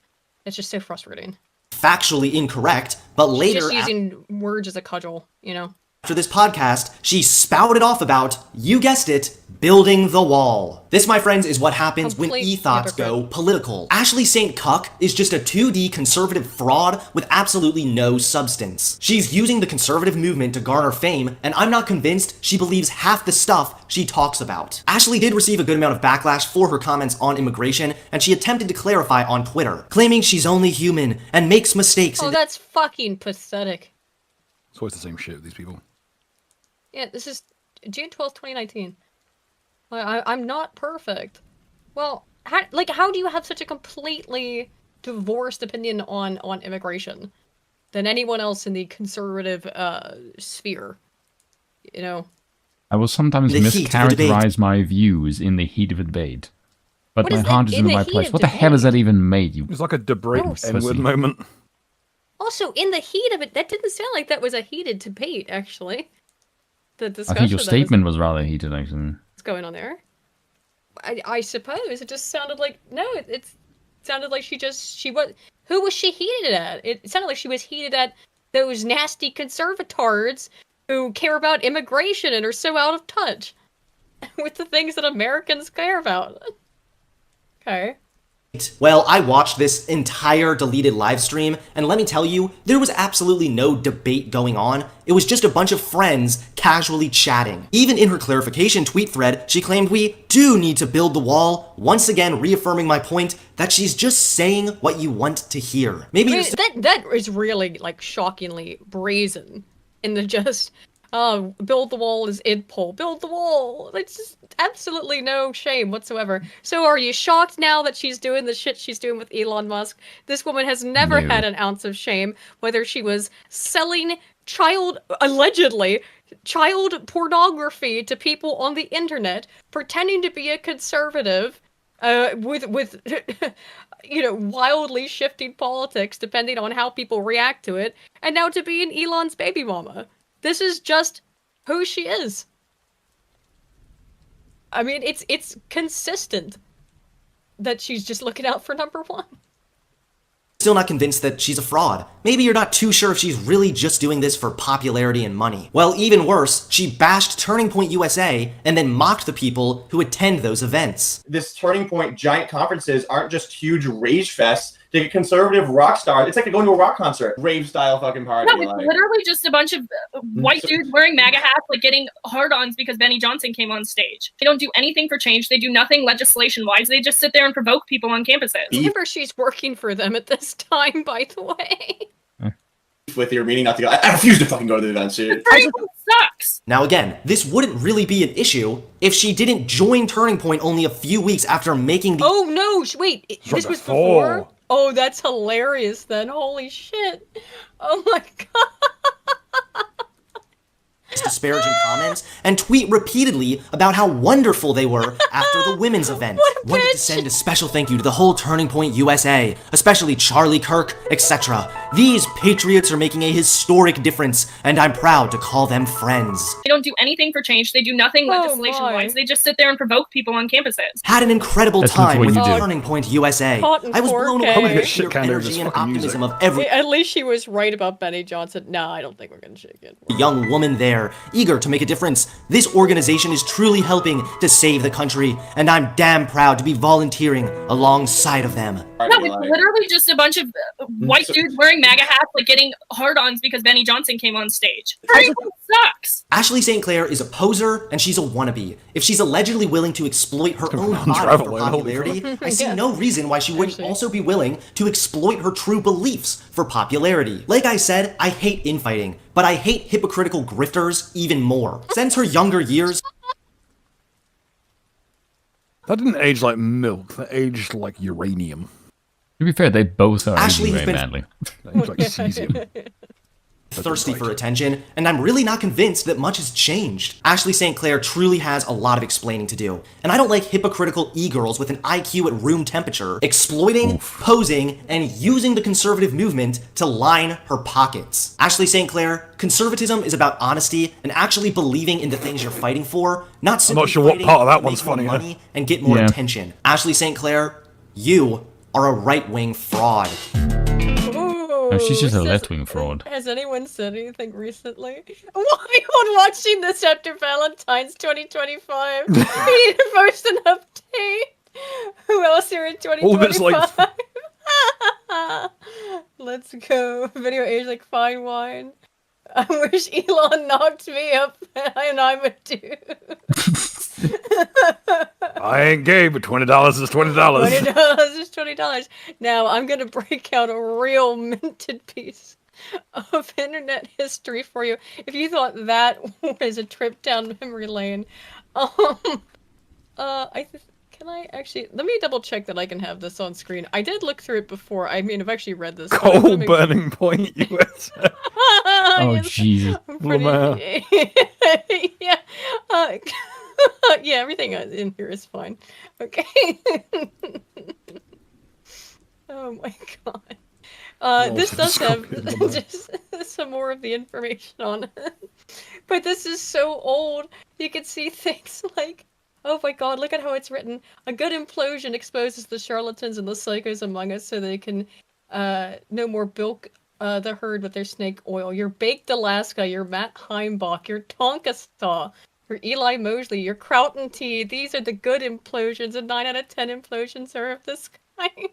Speaker 1: It's just so frustrating.
Speaker 12: Factually incorrect, but later...
Speaker 1: Just using words as a cudgel, you know?
Speaker 12: After this podcast, she spouted off about, you guessed it, building the wall. This, my friends, is what happens when e-thoughts go political. Ashley St. Cuck is just a 2D conservative fraud with absolutely no substance. She's using the conservative movement to garner fame, and I'm not convinced she believes half the stuff she talks about. Ashley did receive a good amount of backlash for her comments on immigration, and she attempted to clarify on Twitter, claiming she's only human and makes mistakes.
Speaker 1: Oh, that's fucking pathetic.
Speaker 2: It's always the same shit with these people.
Speaker 1: Yeah, this is June 12th, 2019. I'm not perfect. Well, how do you have such a completely divorced opinion on immigration than anyone else in the conservative sphere? You know?
Speaker 3: I will sometimes mischaracterize my views in the heat of a debate. But my heart is in the right place. What the hell does that even make you?
Speaker 2: It's like a debate N-word moment.
Speaker 1: Also, in the heat of it, that didn't sound like that was a heated debate, actually. The discussion.
Speaker 3: I think your statement was rather heated, actually.
Speaker 1: What's going on there? I suppose it just sounded like it sounded like who was she heated at? It sounded like she was heated at those nasty conservatards who care about immigration and are so out of touch with the things that Americans care about. Okay.
Speaker 12: Well, I watched this entire deleted live stream, and let me tell you, there was absolutely no debate going on. It was just a bunch of friends casually chatting. Even in her clarification tweet thread, she claimed we do need to build the wall, once again reaffirming my point that she's just saying what you want to hear. Maybe
Speaker 1: that is really, like, shockingly brazen in the just... build the wall is id poll. Build the wall. It's just absolutely no shame whatsoever. So are you shocked now that she's doing the shit she's doing with Elon Musk? This woman has never had an ounce of shame, whether she was selling allegedly child pornography to people on the internet, pretending to be a conservative, with you know, wildly shifting politics depending on how people react to it, and now to being Elon's baby mama. This is just who she is. I mean, it's consistent that she's just looking out for number one.
Speaker 12: Still not convinced that she's a fraud. Maybe you're not too sure if she's really just doing this for popularity and money. Well, even worse, she bashed Turning Point USA and then mocked the people who attend those events.
Speaker 16: This Turning Point giant conferences aren't just huge rage fests. They get conservative rock stars. It's like going to a rock concert, rave style fucking party.
Speaker 15: No, it's literally just a bunch of white dudes wearing MAGA hats, like getting hard-ons because Benny Johnson came on stage. They don't do anything for change. They do nothing legislation-wise. They just sit there and provoke people on campuses.
Speaker 1: Remember, she's working for them at this time, by the way.
Speaker 16: With your meeting not to go. I refuse to fucking go to the event, dude.
Speaker 15: Sucks.
Speaker 12: Now again, this wouldn't really be an issue if she didn't join Turning Point only a few weeks after making the...
Speaker 1: Oh no, wait, this was before? Oh, that's hilarious then. Holy shit. Oh my god.
Speaker 12: disparaging comments and tweet repeatedly about how wonderful they were after the women's event. Wanted to send a special thank you to the whole Turning Point USA, especially Charlie Kirk, etc. These patriots are making a historic difference, and I'm proud to call them friends.
Speaker 15: They don't do anything for change. They do nothing legislation-wise. They just sit there and provoke people on campuses.
Speaker 12: Had an incredible time with Turning Point USA. I was blown away by the sheer energy and optimism of every...
Speaker 1: At least she was right about Benny Johnson. No, I don't think we're gonna shake it.
Speaker 12: Young woman there, eager to make a difference. This organization is truly helping to save the country, and I'm damn proud to be volunteering alongside of them.
Speaker 15: No, it's literally just a bunch of white dudes wearing MAGA hats, like getting hard-ons because Benny Johnson came on stage. Everyone sucks.
Speaker 12: Ashley St. Clair is a poser and she's a wannabe. If she's allegedly willing to exploit her own body for popularity, I see no reason why she wouldn't also be willing to exploit her true beliefs for popularity. Like I said, I hate infighting, but I hate hypocritical grifters even more. Since her younger years...
Speaker 2: That didn't age like milk, that aged like uranium.
Speaker 3: To be fair, they both are
Speaker 12: Ashley
Speaker 3: aging
Speaker 12: has
Speaker 3: very
Speaker 12: been-
Speaker 3: badly.
Speaker 2: Like cesium.
Speaker 12: thirsty for attention, and I'm really not convinced that much has changed. Ashley St. Clair truly has a lot of explaining to do, and I don't like hypocritical e-girls with an IQ at room temperature, exploiting, posing, and using the conservative movement to line her pockets. Ashley St. Clair, conservatism is about honesty and actually believing in the things you're fighting for, not simply
Speaker 2: I'm not sure what
Speaker 12: fighting
Speaker 2: part of that
Speaker 12: to
Speaker 2: one's
Speaker 12: make more
Speaker 2: funny.
Speaker 12: money and get more attention. Ashley St. Clair, you are a right-wing fraud.
Speaker 3: No, she's just a left-wing fraud.
Speaker 11: Has anyone said anything recently? Why on watching this after Valentine's 2025? We need to post an update. Who else here in 2025? Let's go. Video age like fine wine. I wish Elon knocked me up and I'm a dude.
Speaker 2: I ain't gay, but $20 is $20.
Speaker 11: $20 is $20. Now I'm gonna break out a real minted piece of internet history for you. If you thought that was a trip down memory lane, can I actually let me double check that I can have this on screen. I did look through it before. I mean, I've actually read this.
Speaker 2: Coal burning point, USA.
Speaker 3: Oh Jesus!
Speaker 11: Yeah. Yeah, everything in here is fine. Okay. Oh my god. This does have just some more of the information on it. But this is so old. You can see things like, oh my god, look at how it's written. A good implosion exposes the charlatans and the psychos among us so they can no more bilk the herd with their snake oil. Your Baked Alaska, your Matt Heimbach, your Tonka Saw, your Eli Mosley, your Crowton Tea. These are the good implosions, and 9 out of 10 implosions are of this kind.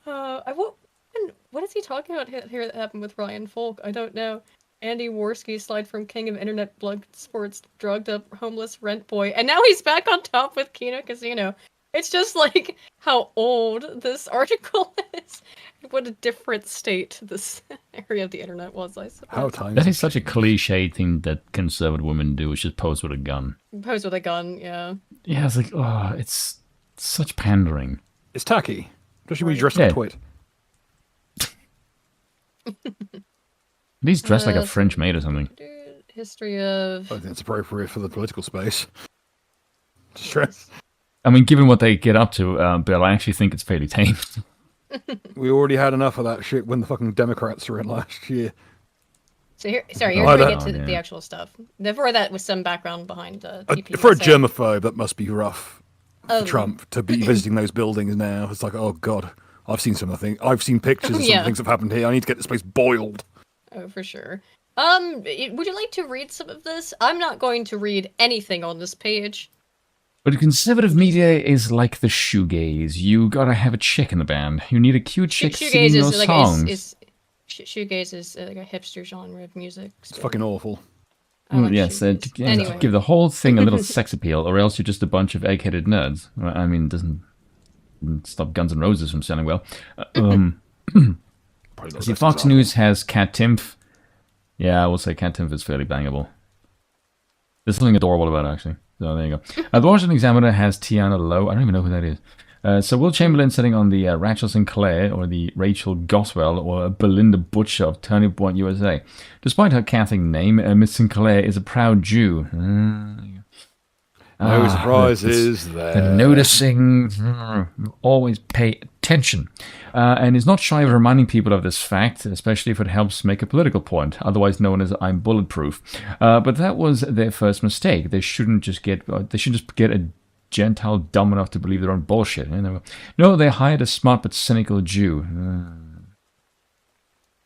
Speaker 11: What is he talking about here that happened with Ryan Folk? I don't know. Andy Worski slide from King of Internet Blood Sports, drugged up homeless rent boy, and now he's back on top with Kino Casino. It's just like how old this article is. What a different state this area of the internet was, I suppose.
Speaker 3: That is such a cliche thing that conservative women do, is just pose with a gun.
Speaker 11: Pose with a gun, yeah.
Speaker 3: Yeah, it's like, oh, it's such pandering.
Speaker 2: It's tacky. Especially when you dress like a twit.
Speaker 3: He's dressed like a French maid or something.
Speaker 11: History of...
Speaker 2: I think that's appropriate for the political space. Stress.
Speaker 3: I mean, given what they get up to, Bill, I actually think it's fairly tame.
Speaker 2: We already had enough of that shit when the fucking Democrats were in last year.
Speaker 11: So here, sorry, here's where we get to the actual stuff. Before that, with some background behind TP.
Speaker 2: For a germaphobe, that must be rough for Trump to be visiting those buildings now. It's like, oh god, I've seen some of the things. I've seen pictures of some things that have happened here. I need to get this place boiled.
Speaker 11: Oh, for sure. Would you like to read some of this? I'm not going to read anything on this page.
Speaker 3: But conservative media is like the shoegaze. You gotta have a chick in the band. You need a cute chick singing those songs.
Speaker 11: Shoegaze is like a hipster genre of music.
Speaker 2: It's fucking awful.
Speaker 3: Yes, anyway. Give the whole thing a little sex appeal, or else you're just a bunch of egg-headed nerds. I mean, it doesn't stop Guns N' Roses from selling well. See, Fox News has Cat Timph. Yeah, I will say Cat Timph is fairly bangable. There's something adorable about it, actually. So there you go. The Washington Examiner has Tiana Lowe. I don't even know who that is. So Will Chamberlain sitting on the Rachel Sinclair, or the Rachel Goswell, or Belinda Butcher of Turning Point USA. Despite her Catholic name, Miss Sinclair is a proud Jew.
Speaker 2: No surprises there.
Speaker 3: The noticing, always pay attention. And is not shy of reminding people of this fact, especially if it helps make a political point, otherwise known as I'm bulletproof. But that was their first mistake. They shouldn't just get a Gentile dumb enough to believe their own bullshit. No, they hired a smart but cynical Jew.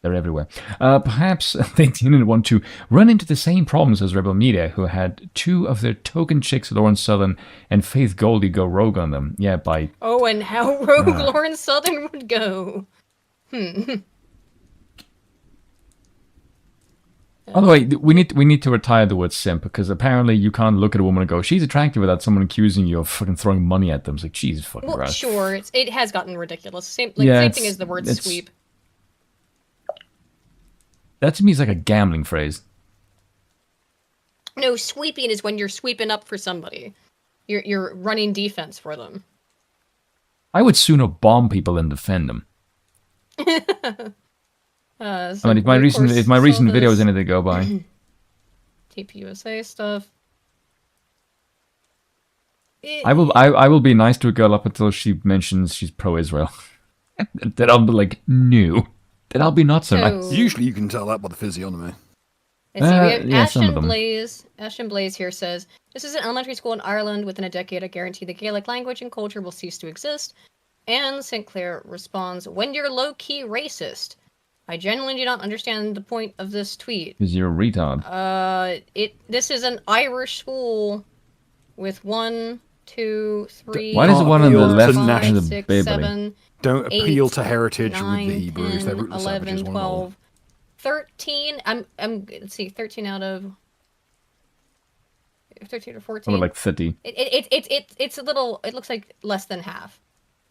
Speaker 3: They're everywhere. Perhaps they didn't want to run into the same problems as Rebel Media, who had 2 of their token chicks, Lauren Southern and Faith Goldie, go rogue on them. Yeah, by...
Speaker 11: Oh, and how rogue Lauren Southern would go.
Speaker 3: By the way, we need to retire the word simp, because apparently you can't look at a woman and go, she's attractive, without someone accusing you of fucking throwing money at them. It's like, Jesus fucking
Speaker 11: Well,
Speaker 3: Christ.
Speaker 11: sure, it has gotten ridiculous. Same thing as the word sweep.
Speaker 3: That to me is like a gambling phrase.
Speaker 11: No, sweeping is when you're sweeping up for somebody. You're running defense for them.
Speaker 3: I would sooner bomb people than defend them. I mean, if my recent video is anything to go by.
Speaker 11: TPUSA stuff.
Speaker 3: I will be nice to a girl up until she mentions she's pro-Israel. Then I'll be like, no. Then I'll be not so nice.
Speaker 2: Usually you can tell that by the physiognomy.
Speaker 11: Let's see, we have
Speaker 3: some of them.
Speaker 11: Ashton Blaze here says, this is an elementary school in Ireland. Within a decade, I guarantee the Gaelic language and culture will cease to exist. And St. Clair responds, when you're low-key racist. I genuinely do not understand the point of this tweet.
Speaker 3: Because you're a retard.
Speaker 11: This is an Irish school with 1, 2, 3.
Speaker 3: Why does the one on the left
Speaker 11: five,
Speaker 3: the
Speaker 11: 6,
Speaker 3: baby?
Speaker 11: 7,
Speaker 2: Don't appeal
Speaker 11: 8,
Speaker 2: to heritage
Speaker 11: 9,
Speaker 2: with the Hebrews.
Speaker 11: 10,
Speaker 2: They're rootless
Speaker 11: 11,
Speaker 2: savages,
Speaker 11: 12, 13. Let's see, 13 out of 13 or 14.
Speaker 3: Like 30.
Speaker 11: It's a little. It looks like less than half,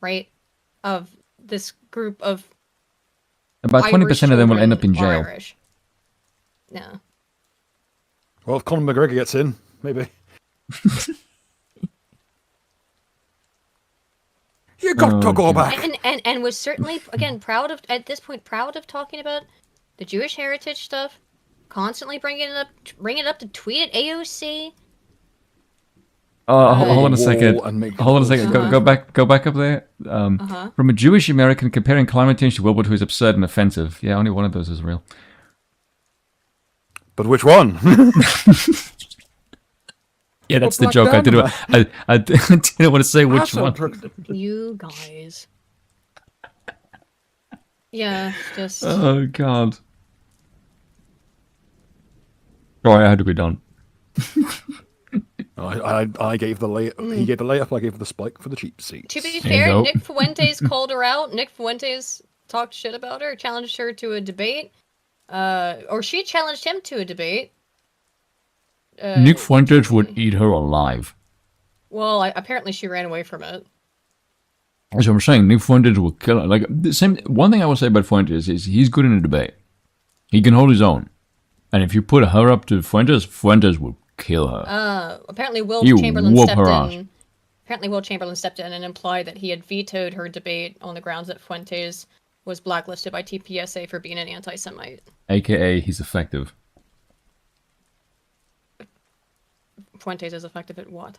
Speaker 11: right? Of this group of
Speaker 3: about 20% of them will end up in jail.
Speaker 11: Irish. No.
Speaker 2: Well, if Conor McGregor gets in, maybe. You got to go back.
Speaker 11: And was certainly again proud of talking about the Jewish heritage stuff, constantly bringing it up to tweet at AOC.
Speaker 3: Hold on a second. Go back up there. From a Jewish American, comparing climate change to World War II is absurd and offensive. Yeah, only one of those is real.
Speaker 2: But which one?
Speaker 3: Yeah, that's the joke. I didn't want to say which one.
Speaker 11: You guys. Yeah, just.
Speaker 3: Oh God. Sorry, I had to be done.
Speaker 2: I gave the layup. He gave the layup. I gave the spike for the cheap seats.
Speaker 11: To be fair, Nick Fuentes called her out. Nick Fuentes talked shit about her, challenged her to a debate, or she challenged him to a debate.
Speaker 3: Nick Fuentes would eat her alive.
Speaker 11: Well, apparently she ran away from it.
Speaker 3: That's what I'm saying. Nick Fuentes will kill her. Like the same. One thing I will say about Fuentes is he's good in a debate. He can hold his own, and if you put her up to Fuentes, Fuentes will kill her.
Speaker 11: Apparently Will Chamberlain stepped in and implied that he had vetoed her debate on the grounds that Fuentes was blacklisted by TPSA for being an anti-Semite.
Speaker 3: AKA, he's effective.
Speaker 11: Fuentes is effective at what?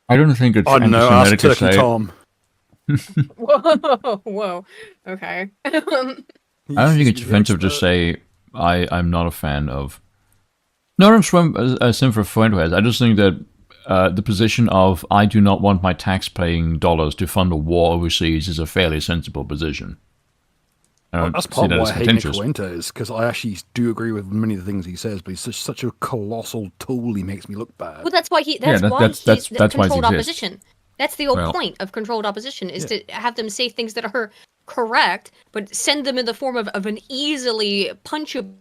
Speaker 3: I don't think it's
Speaker 2: anti-Semitic to say. Tom.
Speaker 11: Whoa. Okay.
Speaker 3: I don't think it's offensive to say I'm not a fan of. No, I'm sim for Fuentes. I just think that the position of I do not want my tax-paying dollars to fund a war overseas is a fairly sensible position.
Speaker 2: That's part of why I hate Nick Fuentes, because I actually do agree with many of the things he says, but he's just such a colossal tool. He makes me look bad.
Speaker 11: Well, that's why he's controlled opposition. That's the whole point of controlled opposition, is to have them say things that are correct, but send them in the form of an easily punchable.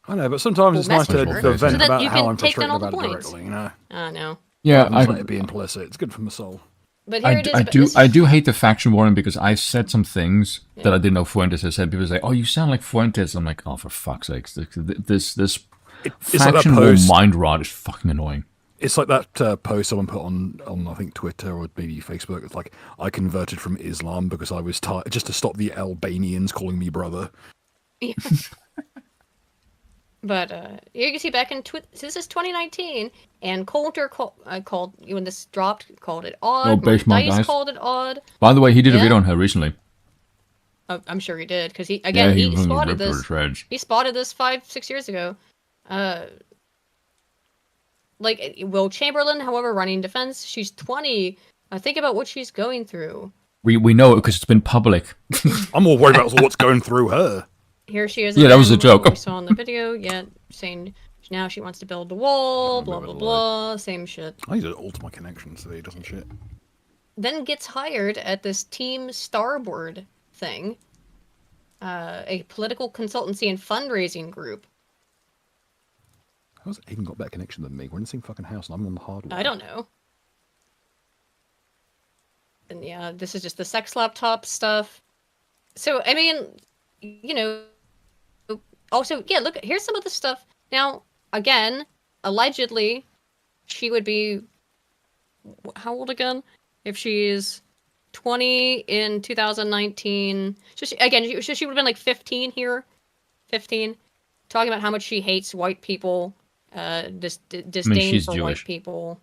Speaker 2: I know, but sometimes it's nice to vent about how I'm frustrated about it directly, you know?
Speaker 11: I know.
Speaker 3: Yeah,
Speaker 2: I let it be implicit. It's good for my soul.
Speaker 11: But here it is.
Speaker 3: I do hate the faction warring because I've said some things that I didn't know Fuentes has said. People say, "Oh, you sound like Fuentes." I'm like, "Oh, for fuck's sakes! This faction war mind rot is fucking annoying."
Speaker 2: It's like that post someone put on I think Twitter or maybe Facebook. It's like, I converted from Islam because I was just to stop the Albanians calling me brother.
Speaker 11: Yeah. But you can see back in this is 2019, and Coulter called when this dropped, called it odd. Dice called it odd.
Speaker 3: By the way, he did a video on her recently.
Speaker 11: Oh, I'm sure he did, because he spotted this. He spotted this 5-6 years ago. Like Will Chamberlain, however, running defense, she's 20. Think about what she's going through.
Speaker 3: We know it because it's been public.
Speaker 2: I'm more worried about what's going through her.
Speaker 11: Here she is.
Speaker 3: Yeah, that was a joke.
Speaker 11: We saw in the video, saying now she wants to build the wall, blah, blah, blah, same shit.
Speaker 2: I need to alter my connection so he doesn't shit.
Speaker 11: Then gets hired at this Team Starboard thing. a political consultancy and fundraising group.
Speaker 2: How's Aiden got better connection than me? We're in the same fucking house and I'm on the hardware.
Speaker 11: I don't know. And yeah, this is just the sex laptop stuff. So, I mean, you know, also, yeah, look, here's some of the stuff. Now, again, allegedly, she would be, how old again? If she's 20 in 2019. So she would have been like 15 here. 15. Talking about how much she hates white people, disdain
Speaker 3: she's
Speaker 11: for
Speaker 3: Jewish.
Speaker 11: white people.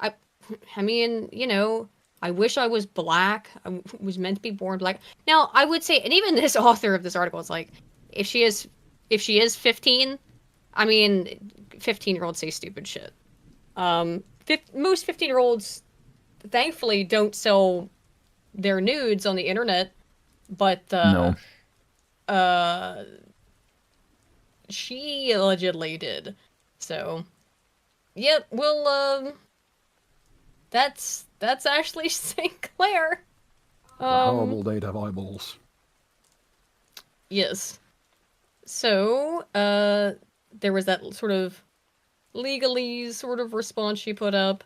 Speaker 11: I mean, you know, I wish I was black. I was meant to be born black. Now, I would say, and even this author of this article is like, if she is 15, I mean, 15-year-olds say stupid shit. Most 15-year-olds, thankfully, don't sell their nudes on the internet, but
Speaker 3: No.
Speaker 11: She allegedly did. So, yep, we'll that's Ashley St. Clair.
Speaker 2: A horrible day to have eyeballs.
Speaker 11: Yes. So, there was that sort of legalese sort of response she put up.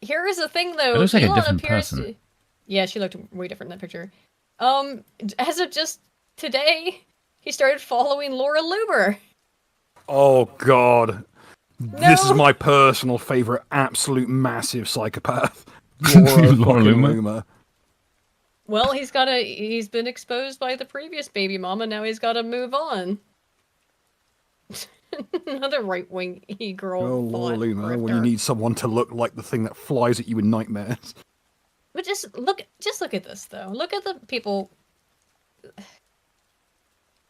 Speaker 11: Here is the thing, though.
Speaker 3: It looks like a
Speaker 11: Elon
Speaker 3: different
Speaker 11: appears
Speaker 3: person.
Speaker 11: to- Yeah, she looked way different in that picture. As of just today, he started following Laura Luber.
Speaker 2: Oh god. This is my personal favourite, absolute massive psychopath. Laura
Speaker 3: Laura
Speaker 2: fucking
Speaker 3: Loomer?
Speaker 2: Loomer.
Speaker 11: Well, he's been exposed by the previous baby mama, now he's gotta move on. Another right-wing e-girl.
Speaker 2: Oh, Laura
Speaker 11: bot
Speaker 2: Loomer, when
Speaker 11: grifter.
Speaker 2: you need someone to look like the thing that flies at you in nightmares.
Speaker 11: But just look at this, though. Look at the people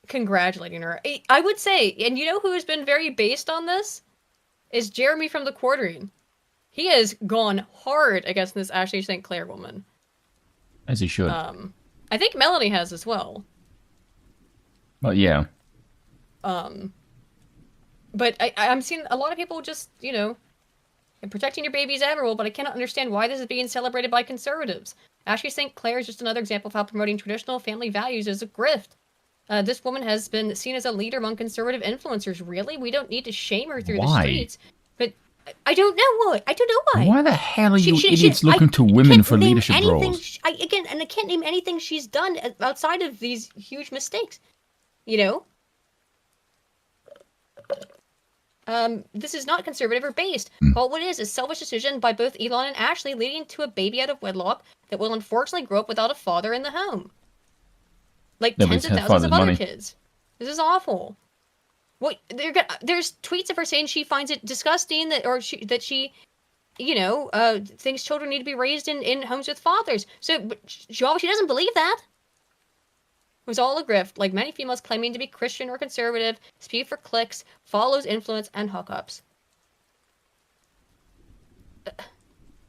Speaker 11: congratulating her. I would say, and you know who has been very based on this? Is Jeremy from the Quartering. He has gone hard against this Ashley St. Clair woman.
Speaker 3: As he should.
Speaker 11: I think Melanie has as well.
Speaker 3: Well, yeah.
Speaker 11: But I'm seeing a lot of people just, you know, protecting your baby is admirable, but I cannot understand why this is being celebrated by conservatives. Ashley St. Clair is just another example of how promoting traditional family values is a grift. This woman has been seen as a leader among conservative influencers. Really? We don't need to shame her through the
Speaker 3: Why?
Speaker 11: streets. But I don't know why. I don't know why.
Speaker 3: Why the hell are you
Speaker 11: She-
Speaker 3: idiots
Speaker 11: I
Speaker 3: looking to women
Speaker 11: can't
Speaker 3: for
Speaker 11: name
Speaker 3: leadership
Speaker 11: anything
Speaker 3: roles?
Speaker 11: I can't name anything she's done outside of these huge mistakes. You know? This is not conservative or based. Call it what it is, a selfish decision by both Elon and Ashley leading to a baby out of wedlock that will unfortunately grow up without a father in the home. Like
Speaker 3: Yeah, but
Speaker 11: tens of
Speaker 3: her
Speaker 11: thousands of
Speaker 3: father's
Speaker 11: other
Speaker 3: money.
Speaker 11: kids. This is awful. What there's tweets of her saying she finds it disgusting that she you know, thinks children need to be raised in homes with fathers. So but she doesn't believe that. It was all a grift, like many females claiming to be Christian or conservative, spew for clicks, follows influence, and hookups.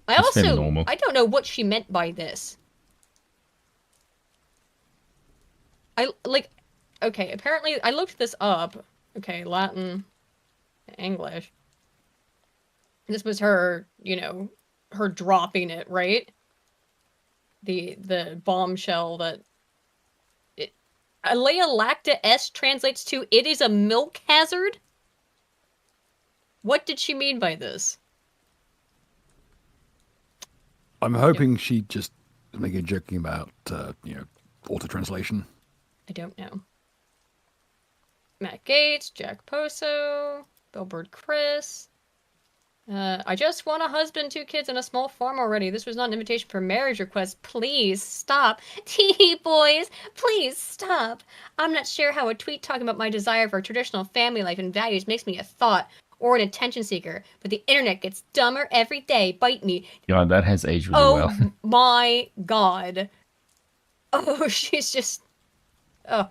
Speaker 3: That's fairly normal.
Speaker 11: I don't know what she meant by this. Okay, apparently, I looked this up. Okay, Latin, English. This was her, you know, her dropping it, right? The bombshell that Alea lacta S translates to "it is a milk hazard." What did she mean by this?
Speaker 2: I'm hoping she just making joking about, you know, auto translation.
Speaker 11: I don't know. Matt Gates, Jack Poso, Billboard Chris. I just want a husband, 2 kids, and a small farm already. This was not an invitation for marriage request. Please stop. Tee boys, please stop. I'm not sure how a tweet talking about my desire for a traditional family life and values makes me a thought or an attention seeker, but the internet gets dumber every day. Bite me.
Speaker 3: Yeah, that has aged really
Speaker 11: Oh
Speaker 3: well.
Speaker 11: my god. Oh, she's just... Oh,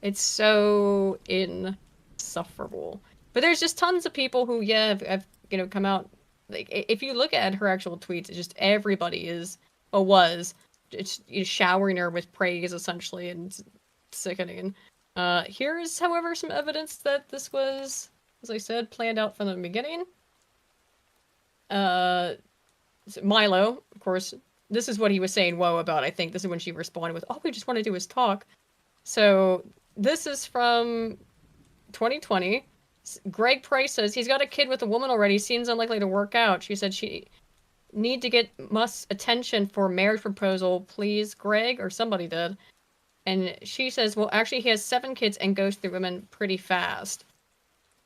Speaker 11: it's so insufferable. But there's just tons of people who, yeah, have you know, come out. Like, if you look at her actual tweets, it's just everybody is, or was, it's showering her with praise, essentially, and it's sickening. Here is, however, some evidence that this was, as I said, planned out from the beginning. Milo, of course, this is what he was saying whoa about, I think. This is when she responded with, all we just want to do is talk. So this is from 2020. Greg Price says he's got a kid with a woman already. Seems unlikely to work out. She said she need to get Musk's attention for marriage proposal, please, Greg, or somebody did. And she says, well, actually, he has 7 kids and goes through women pretty fast.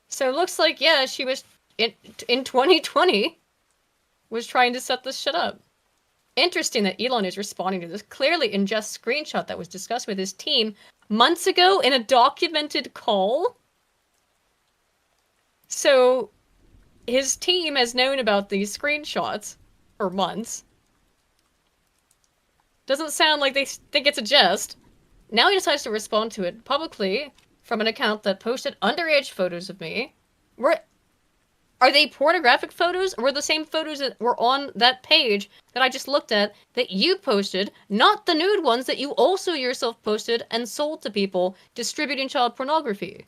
Speaker 11: So it looks like, yeah, she was in 2020 was trying to set this shit up. Interesting that Elon is responding to this clearly in just screenshot that was discussed with his team months ago in a documented call. So his team has known about these screenshots for months. Doesn't sound like they think it's a jest. Now he decides to respond to it publicly from an account that posted underage photos of me. Are they pornographic photos, or were the same photos that were on that page that I just looked at that you posted, not the nude ones that you also yourself posted and sold to people distributing child pornography?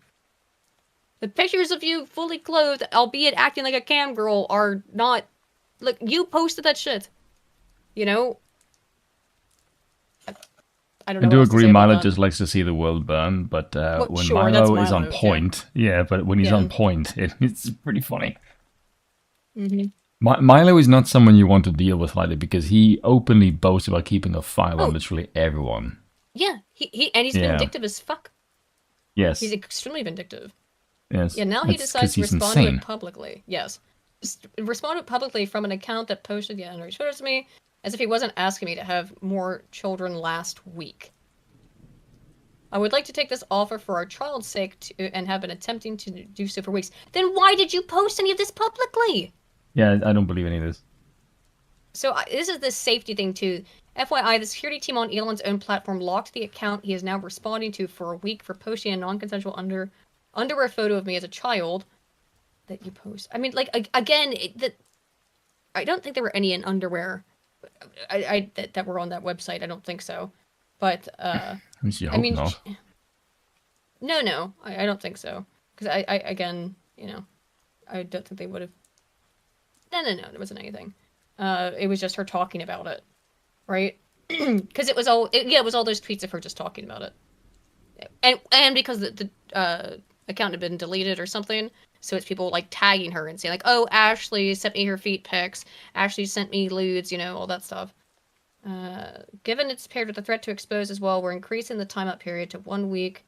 Speaker 11: The pictures of you fully clothed, albeit acting like a cam girl, are not... Look, you posted that shit. You know? I don't know.
Speaker 3: I do agree Milo just likes to see the world burn, but when
Speaker 11: sure,
Speaker 3: Milo is on
Speaker 11: Milo,
Speaker 3: point, yeah, but when he's on point, it's pretty funny.
Speaker 11: Mm-hmm.
Speaker 3: Milo is not someone you want to deal with lightly because he openly boasts about keeping a file on literally everyone.
Speaker 11: Yeah, and he's vindictive as fuck.
Speaker 3: Yes.
Speaker 11: He's extremely vindictive.
Speaker 3: Yes.
Speaker 11: Yeah, now he decides to respond to it publicly. Yes. Respond to it publicly from an account that posted underage photos of me, as if he wasn't asking me to have more children last week. I would like to take this offer for our child's sake and have been attempting to do so for weeks. Then why did you post any of this publicly?
Speaker 3: Yeah, I don't believe any of this.
Speaker 11: So this is the safety thing too. FYI, the security team on Elon's own platform locked the account he is now responding to for a week for posting a non-consensual underwear photo of me as a child that you post. I mean, like, again, I don't think there were any in underwear that were on that website. I don't think so. But, I mean,
Speaker 3: not.
Speaker 11: No, I don't think so. Because again, you know, I don't think they would have. No, there wasn't anything. It was just her talking about it, right? Because it was all those tweets of her just talking about it, and because the account had been deleted or something, so it's people like tagging her and saying like, oh, Ashley sent me her feet pics, Ashley sent me lewds, you know, all that stuff. Given it's paired with a threat to expose as well, we're increasing the timeout period to 1 week.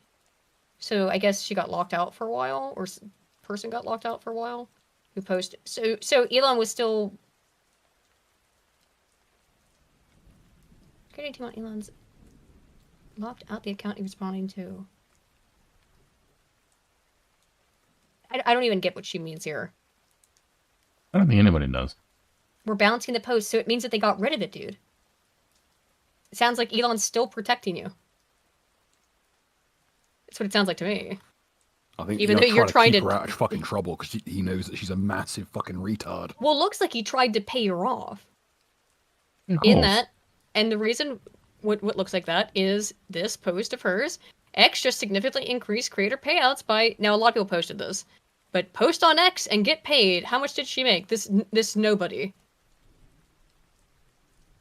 Speaker 11: So I guess she got locked out for a while, or person got locked out for a while. Who posted? So Elon was still. Security team on Elon's locked out the account he was responding to. I don't even get what she means here.
Speaker 3: I don't think anybody does.
Speaker 11: We're bouncing the post, so it means that they got rid of it, dude. It sounds like Elon's still protecting you. That's what it sounds like to me.
Speaker 2: I think
Speaker 11: even though you're trying to
Speaker 2: keep her out of fucking trouble because he knows that she's a massive fucking retard.
Speaker 11: Well, it looks like he tried to pay her off. In that, and the reason what looks like that is this post of hers. X just significantly increased creator payouts by, now a lot of people posted this, but post on X and get paid. How much did she make? This nobody.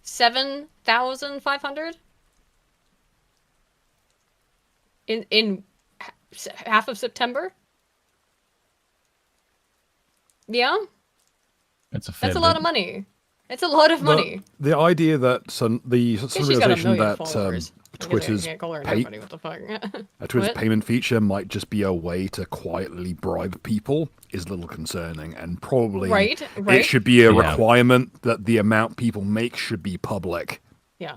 Speaker 11: 7,500 in half of September. Yeah, that's a lot of money. It's a lot of money.
Speaker 2: The idea that some realization that Twitter's Twitter's payment feature might just be a way to quietly bribe people is a little concerning, and probably it should be a requirement that the amount people make should be public.
Speaker 11: Yeah.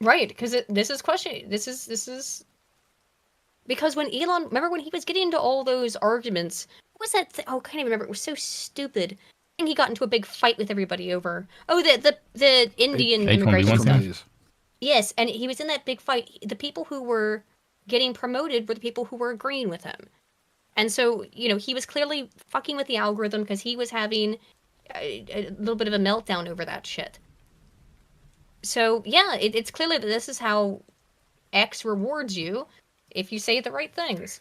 Speaker 11: Right, because this is questioning. This is because when Elon, remember when he was getting into all those arguments, what was that? I can't even remember. It was so stupid. And he got into a big fight with everybody over the Indian immigration stuff. Yes, and he was in that big fight. The people who were getting promoted were the people who were agreeing with him. And so, you know, he was clearly fucking with the algorithm because he was having a little bit of a meltdown over that shit. So, yeah, it's clearly that this is how X rewards you if you say the right things.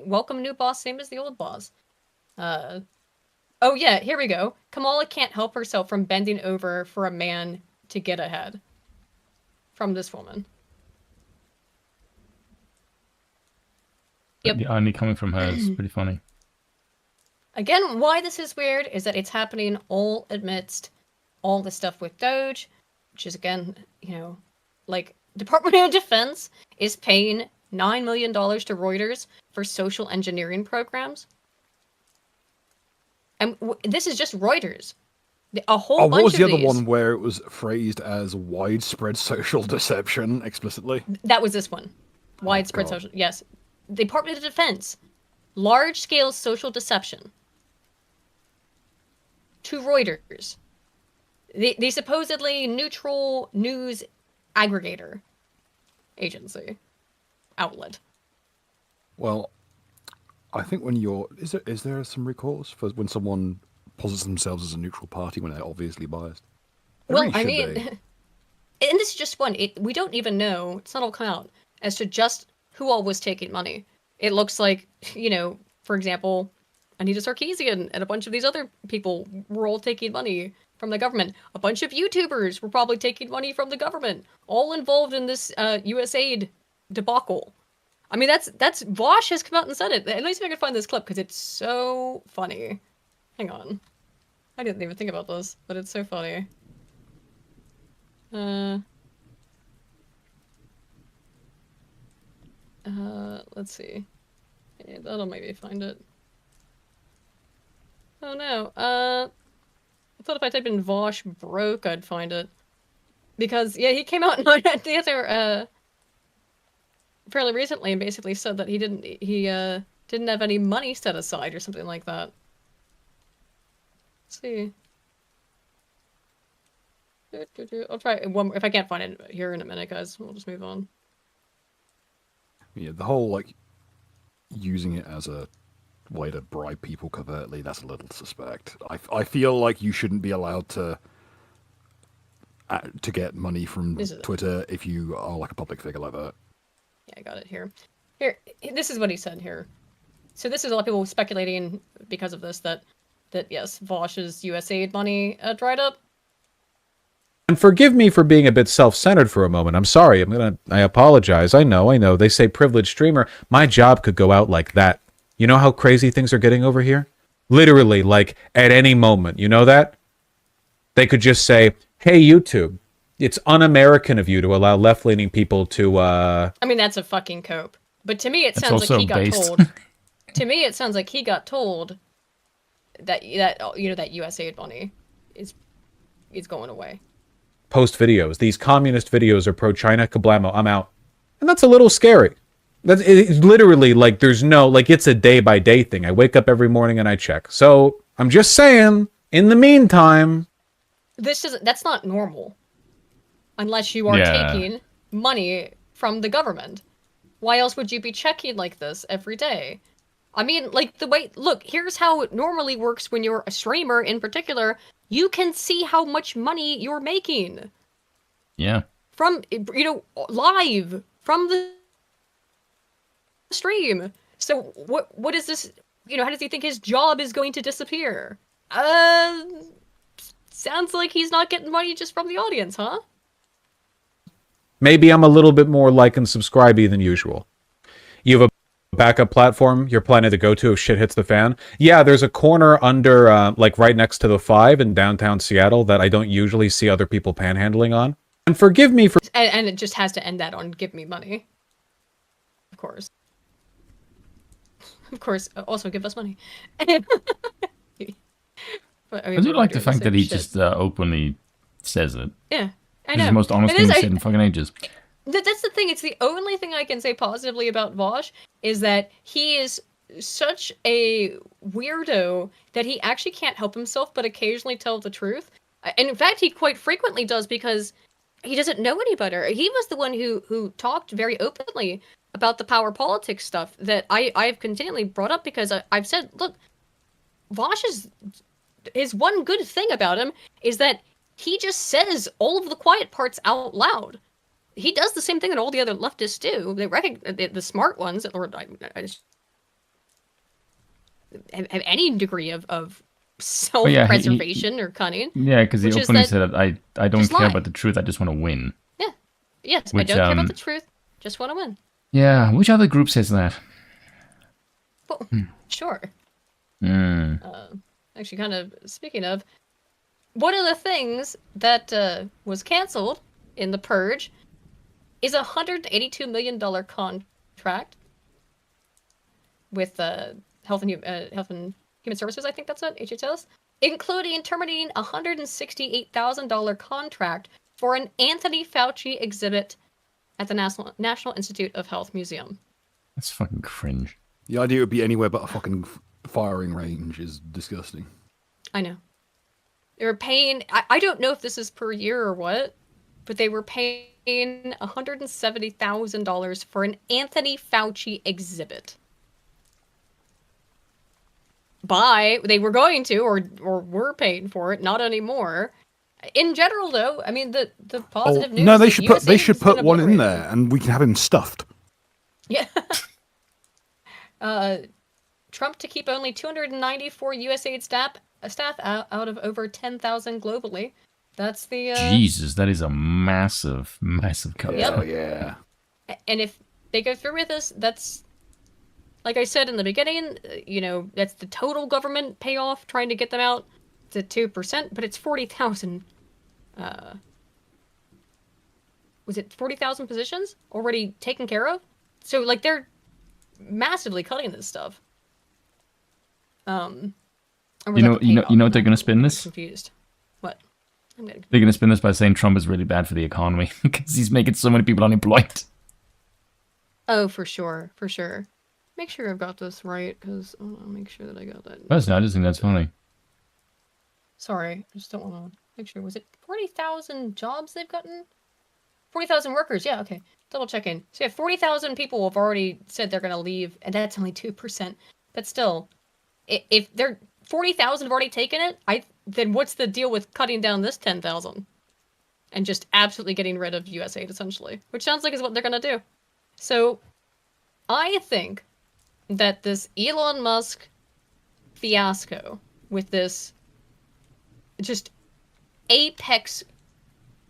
Speaker 11: Welcome new boss, same as the old boss. Oh yeah, here we go. Kamala can't help herself from bending over for a man to get ahead. From this woman.
Speaker 1: Yep.
Speaker 3: The irony coming from her is pretty funny.
Speaker 1: Again, why this is weird is that it's happening all amidst all the stuff with DOGE, which is, again, you know, like, Department of Defense is paying $9 million to Reuters for social engineering programs. And this is just Reuters. A whole bunch of
Speaker 2: what was the other
Speaker 1: these.
Speaker 2: one where it was phrased as widespread social deception explicitly?
Speaker 1: That was this one. Widespread
Speaker 2: God.
Speaker 1: social... Yes. Department of Defense. Large-scale social deception. To Reuters. The supposedly neutral news aggregator agency outlet.
Speaker 2: Well, I think when you're... Is there some recourse for when someone posits themselves as a neutral party when they're obviously biased?
Speaker 1: Well, I mean... And this is just one. We don't even know, it's not all come out, as to just who all was taking money. It looks like, you know, for example, Anita Sarkeesian and a bunch of these other people were all taking money from the government. A bunch of YouTubers were probably taking money from the government, all involved in this USAID debacle. I mean, that's Vosh has come out and said it. At least if I can find this clip, because it's so funny. Hang on. I didn't even think about this, but it's so funny. Let's see. Yeah, that'll maybe find it. Oh no, I thought if I typed in Vosh broke, I'd find it. Because, yeah, he came out and the other, fairly recently and basically said that he didn't have any money set aside or something like that. Let's see. I'll try one more. If I can't find it here in a minute, guys, we'll just move on.
Speaker 2: Yeah, the whole, like, using it as a way to bribe people covertly, that's a little suspect. I feel like you shouldn't be allowed to get money from Twitter if you are, like, a public figure like that.
Speaker 1: Yeah, I got it here. Here, this is what he said here. So this is a lot of people speculating because of this that yes, Vosh's USAID money dried up.
Speaker 17: And forgive me for being a bit self-centered for a moment. I'm sorry. I apologize. I know. They say privileged streamer. My job could go out like that. You know how crazy things are getting over here? Literally, like, at any moment. You know that? They could just say, hey, YouTube, it's un-American of you to allow left-leaning people to,
Speaker 1: I mean, that's a fucking cope. But to me, it sounds like he got told. To me, it sounds like he got told that you know, that USAID money is going away.
Speaker 17: post videos. These communist videos are pro-China. Kablamo, I'm out. And that's a little scary. It's literally like there's no, like it's a day-by-day thing. I wake up every morning and I check. So I'm just saying, in the meantime...
Speaker 1: That's not normal. Unless you are taking money from the government. Why else would you be checking like this every day? I mean, like, look, here's how it normally works when you're a streamer in particular. You can see how much money you're making.
Speaker 3: Yeah.
Speaker 1: From, live, from the stream. So, what is this, how does he think his job is going to disappear? Sounds like he's not getting money just from the audience, huh?
Speaker 17: Maybe I'm a little bit more like and subscribey than usual. You have a backup platform you're planning to go to if shit hits the fan? Yeah, there's a corner under, like right next to the 5 in downtown Seattle that I don't usually see other people panhandling on. And forgive me for...
Speaker 1: And it just has to end that on give me money. Of course. Of course, also give us money.
Speaker 3: But, I do like the fact that he just openly says it.
Speaker 1: Yeah, I
Speaker 3: This
Speaker 1: know.
Speaker 3: is the most honest thing he's said in fucking ages.
Speaker 1: That's the thing. It's the only thing I can say positively about Vosh is that he is such a weirdo that he actually can't help himself but occasionally tell the truth. And in fact, he quite frequently does because he doesn't know any better. He was the one who talked very openly about the power politics stuff that I've continually brought up because I've said, look, Vosh his one good thing about him is that he just says all of the quiet parts out loud. He does the same thing that all the other leftists do. They recognize the smart ones, or I just have any degree of self-preservation or cunning.
Speaker 3: Yeah, because he openly said, "I don't care about the truth. I just want to win."
Speaker 1: Yeah. Yes, I don't care about the truth. Just want to win.
Speaker 3: Yeah. Which other group says that?
Speaker 11: Well, sure. Actually, kind of speaking of, one of the things that was canceled in the purge is a $182 million contract with Health and Human Services. I think that's it, HHS, including terminating a $168,000 contract for an Anthony Fauci exhibit at the National Institute of Health Museum.
Speaker 3: That's fucking cringe.
Speaker 2: The idea it would be anywhere but a fucking firing range is disgusting.
Speaker 11: I know. They were paying, I don't know if this is per year or what, but they were paying $170,000 for an Anthony Fauci exhibit. They were going to, or were paying for it, not anymore. In general, though, I mean, the positive news.
Speaker 2: No, they
Speaker 11: USA
Speaker 2: should put one in there, and we can have him stuffed.
Speaker 11: Yeah. Trump to keep only 294 USAID staff out of over 10,000 globally. That's the
Speaker 3: Jesus, that is a massive cut.
Speaker 2: Hell yeah.
Speaker 11: And if they go through with this, that's, like I said in the beginning, that's the total government payoff trying to get them out to 2%, but it's 40,000. Was it 40,000 positions already taken care of? So, like, they're massively cutting this stuff.
Speaker 3: You know what they're gonna spin this?
Speaker 11: Confused. What?
Speaker 3: They're gonna spin this by saying Trump is really bad for the economy because he's making so many people unemployed.
Speaker 11: Oh, for sure. Make sure I've got this right, because I want to make sure that I got that.
Speaker 3: Personally, I just think that's funny.
Speaker 11: Sorry, I just don't want to make sure. Was it 40,000 jobs they've gotten? 40,000 workers, yeah, okay. Double checking. So yeah, 40,000 people have already said they're going to leave, and that's only 2%. But still, if they're 40,000 have already taken it, then what's the deal with cutting down this 10,000? And just absolutely getting rid of USAID, essentially. Which sounds like is what they're going to do. So, I think that this Elon Musk fiasco with this just apex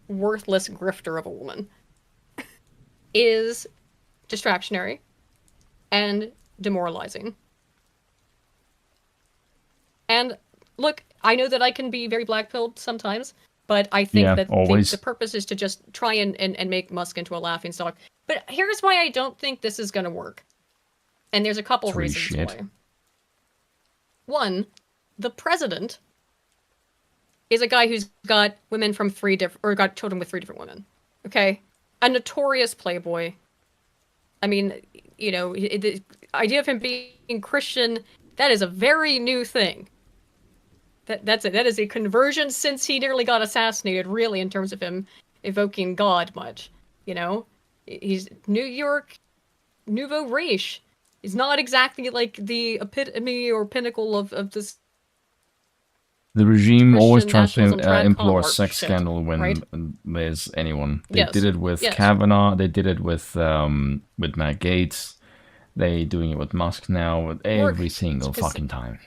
Speaker 11: worthless grifter of a woman is distractionary and demoralizing. And look, I know that I can be very black-pilled sometimes, but I think that the purpose is to just try and make Musk into a laughingstock. But here's why I don't think this is going to work. And there's a couple reasons why. One, the president is a guy who's got women from got children with 3 different women. Okay? A notorious playboy. I mean, the idea of him being Christian, that is a very new thing. That is a conversion since he nearly got assassinated, really, in terms of him evoking God much. He's New York nouveau riche. He's not exactly like the epitome or pinnacle of this.
Speaker 3: The regime
Speaker 11: Christian
Speaker 3: always tries to
Speaker 11: nationalism,
Speaker 3: implore
Speaker 11: trad
Speaker 3: sex
Speaker 11: shit,
Speaker 3: scandal when
Speaker 11: right?
Speaker 3: there's anyone. They
Speaker 11: Yes.
Speaker 3: did it with
Speaker 11: Yes.
Speaker 3: Kavanaugh. They did it with Matt Gates. They doing it with Musk now. With every single fucking time.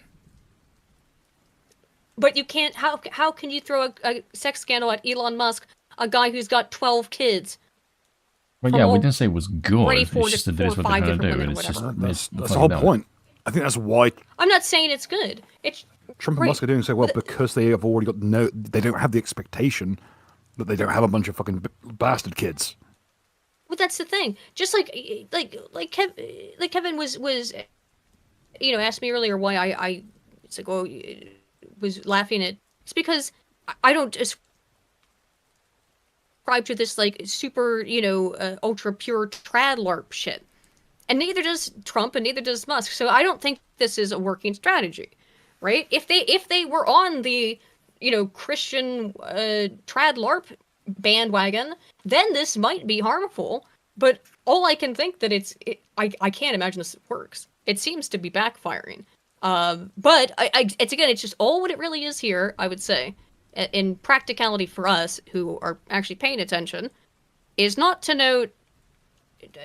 Speaker 11: But you can't. How can you throw a sex scandal at Elon Musk, a guy who's got 12 kids?
Speaker 3: Well, yeah, we didn't say it was good. It's just that this is what they're trying to do.
Speaker 11: It's
Speaker 3: Just,
Speaker 2: that's the whole point. I think that's why
Speaker 11: I'm not saying it's good. It's
Speaker 2: Trump and Musk are doing so well because they have already got they don't have the expectation that they don't have a bunch of fucking bastard kids.
Speaker 11: Well, that's the thing. Just like Kevin was asked me earlier why I was laughing at. It's because I don't subscribe to this like super ultra pure trad LARP shit, and neither does Trump and neither does Musk. So I don't think this is a working strategy, right? If they were on the Christian trad LARP bandwagon, then this might be harmful. But all I can think that I can't imagine this works. It seems to be backfiring. But it's just all what it really is here, I would say, in practicality for us who are actually paying attention, is not to note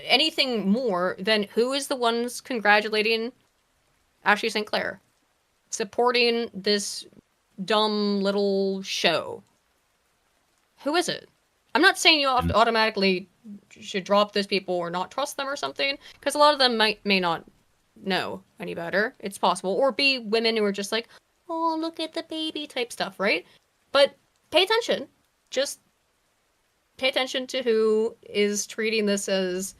Speaker 11: anything more than who is the ones congratulating Ashley St. Clair, supporting this dumb little show. Who is it? I'm not saying you automatically should drop those people or not trust them or something, because a lot of them may not
Speaker 1: know any better. It's possible. Or be women who are just like, oh, look at the baby type stuff, right? But pay attention. Just pay attention to who is treating this as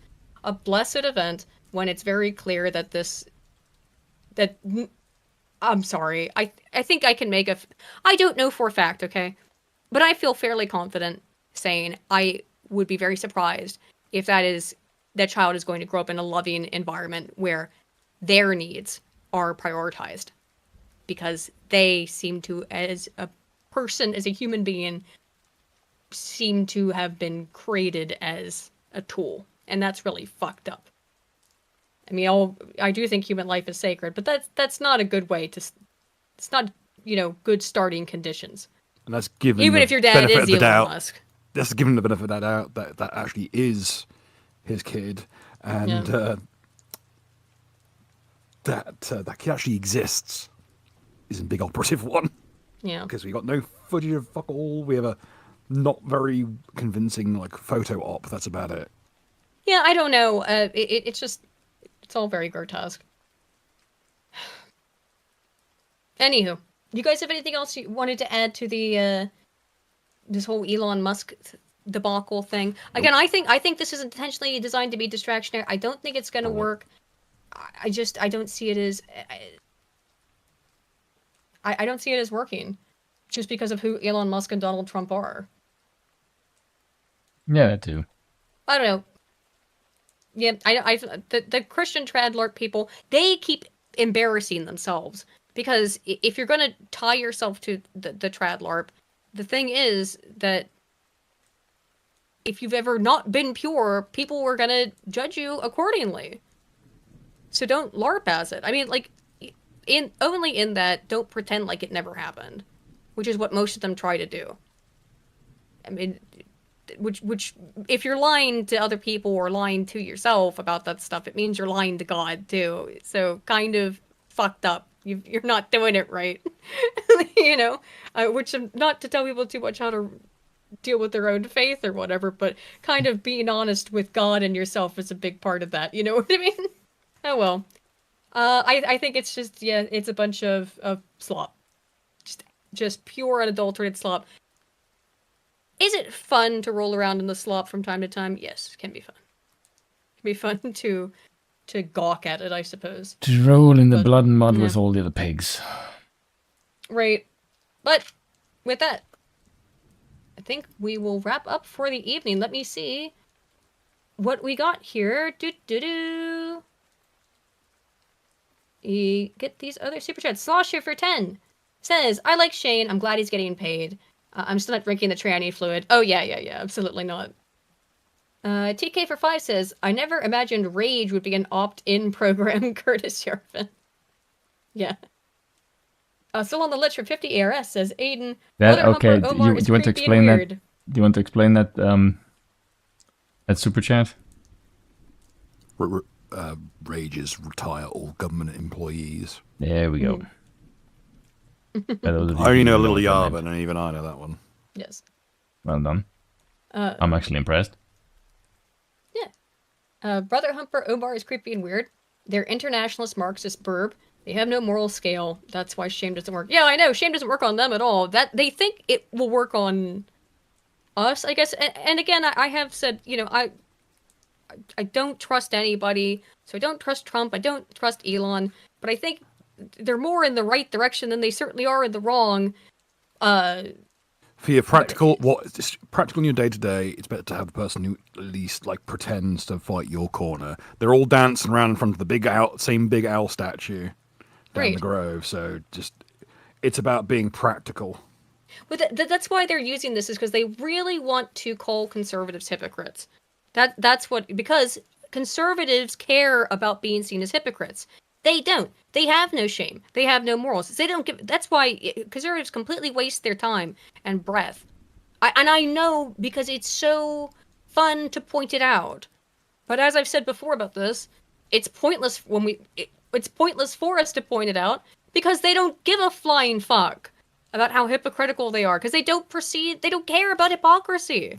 Speaker 1: a blessed event when it's very clear that I'm sorry. I think I can make I don't know for a fact, okay? But I feel fairly confident saying I would be very surprised if that child is going to grow up in a loving environment where their needs are prioritized. Because they seem to, as a person, as a human being, seem to have been created as a tool. And that's really fucked up. I mean, I do think human life is sacred, but that's not a good way to... It's not, good starting conditions.
Speaker 2: And that's given
Speaker 1: even if your dad is Elon Musk.
Speaker 2: That's given the benefit of that doubt that actually is his kid, and that kid actually exists is a big operative one.
Speaker 1: Yeah.
Speaker 2: Because we got no footage of fuck all. We have a not very convincing photo op. That's about it.
Speaker 1: Yeah, I don't know. It's all very grotesque. Anywho, you guys have anything else you wanted to add to the this whole Elon Musk debacle thing? Again, I think this is intentionally designed to be distractionary. I don't think it's going to work. I don't see it as I don't see it as working, just because of who Elon Musk and Donald Trump are.
Speaker 3: Yeah, that too.
Speaker 1: I don't know. Yeah, the Christian Tradlorp people, they keep embarrassing themselves. Because if you're going to tie yourself to the Tradlorp, the thing is that if you've ever not been pure, people are going to judge you accordingly. So don't LARP as it. I mean, only in that, don't pretend like it never happened. Which is what most of them try to do. I mean, which if you're lying to other people or lying to yourself about that stuff, it means you're lying to God too. So kind of fucked up. You're not doing it right. Which not to tell people too much how to deal with their own faith or whatever, but kind of being honest with God and yourself is a big part of that. You know what I mean? Oh well. I think it's just, it's a bunch of slop. Just pure unadulterated slop. Is it fun to roll around in the slop from time to time? Yes, it can be fun. It can be fun to gawk at it, I suppose.
Speaker 3: To roll in the blood and mud with all the other pigs.
Speaker 1: Right. But with that, I think we will wrap up for the evening. Let me see what we got here. You get these other super chats. Slosher for 10 says, I like Shane. I'm glad he's getting paid. I'm still not drinking the tranny fluid. Oh, yeah. Absolutely not. TK for 5 says, I never imagined Rage would be an opt-in program, Curtis Yarvin. Yeah. Still on the list for 50 ARS says Aiden.
Speaker 3: That, okay, do you want to explain that? Do you want to explain that, that super chat?
Speaker 2: Rages retire all government employees.
Speaker 3: There we go.
Speaker 2: I only know a little Yarvin, and even I know that one.
Speaker 1: Yes.
Speaker 3: Well done. I'm actually impressed.
Speaker 1: Brother Humper Omar is creepy and weird. They're internationalist Marxist burb. They have no moral scale. That's why shame doesn't work. Yeah, I know. Shame doesn't work on them at all. That they think it will work on us, I guess. And again, I have said, I don't trust anybody. So I don't trust Trump. I don't trust Elon. But I think they're more in the right direction than they certainly are in the wrong.
Speaker 2: For your practical in your day to day, it's better to have the person who at least pretends to fight your corner. They're all dancing around in front of the same big owl statue down the Grove. So it's about being practical.
Speaker 1: But that's why they're using this, is because they really want to call conservatives hypocrites. That's what, because conservatives care about being seen as hypocrites. They don't. They have no shame. They have no morals. They don't give. That's why conservatives completely waste their time and breath. I know, because it's so fun to point it out. But as I've said before about this, it's pointless it's pointless for us to point it out, because they don't give a flying fuck about how hypocritical they are, because they don't care about hypocrisy.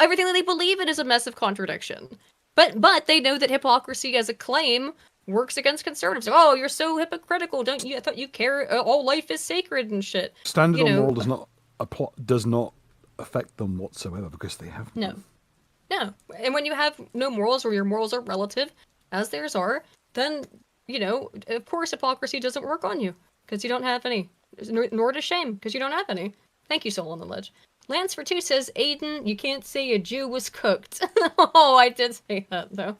Speaker 1: Everything that they believe in is a mess of contradiction. But they know that hypocrisy as a claim
Speaker 11: works against conservatives. Oh, you're so hypocritical. Don't you? I thought you care. All life is sacred and shit.
Speaker 2: Standard
Speaker 11: You
Speaker 2: on
Speaker 11: know,
Speaker 2: moral does not affect them whatsoever because they have none.
Speaker 11: No. And when you have no morals, or your morals are relative, as theirs are, then, you know, of course hypocrisy doesn't work on you, because you don't have any. Nor does shame, because you don't have any. Thank you, Soul on the Ledge. Lance for 2 says, Aiden, you can't say a Jew was cooked. Oh, I did say that, though.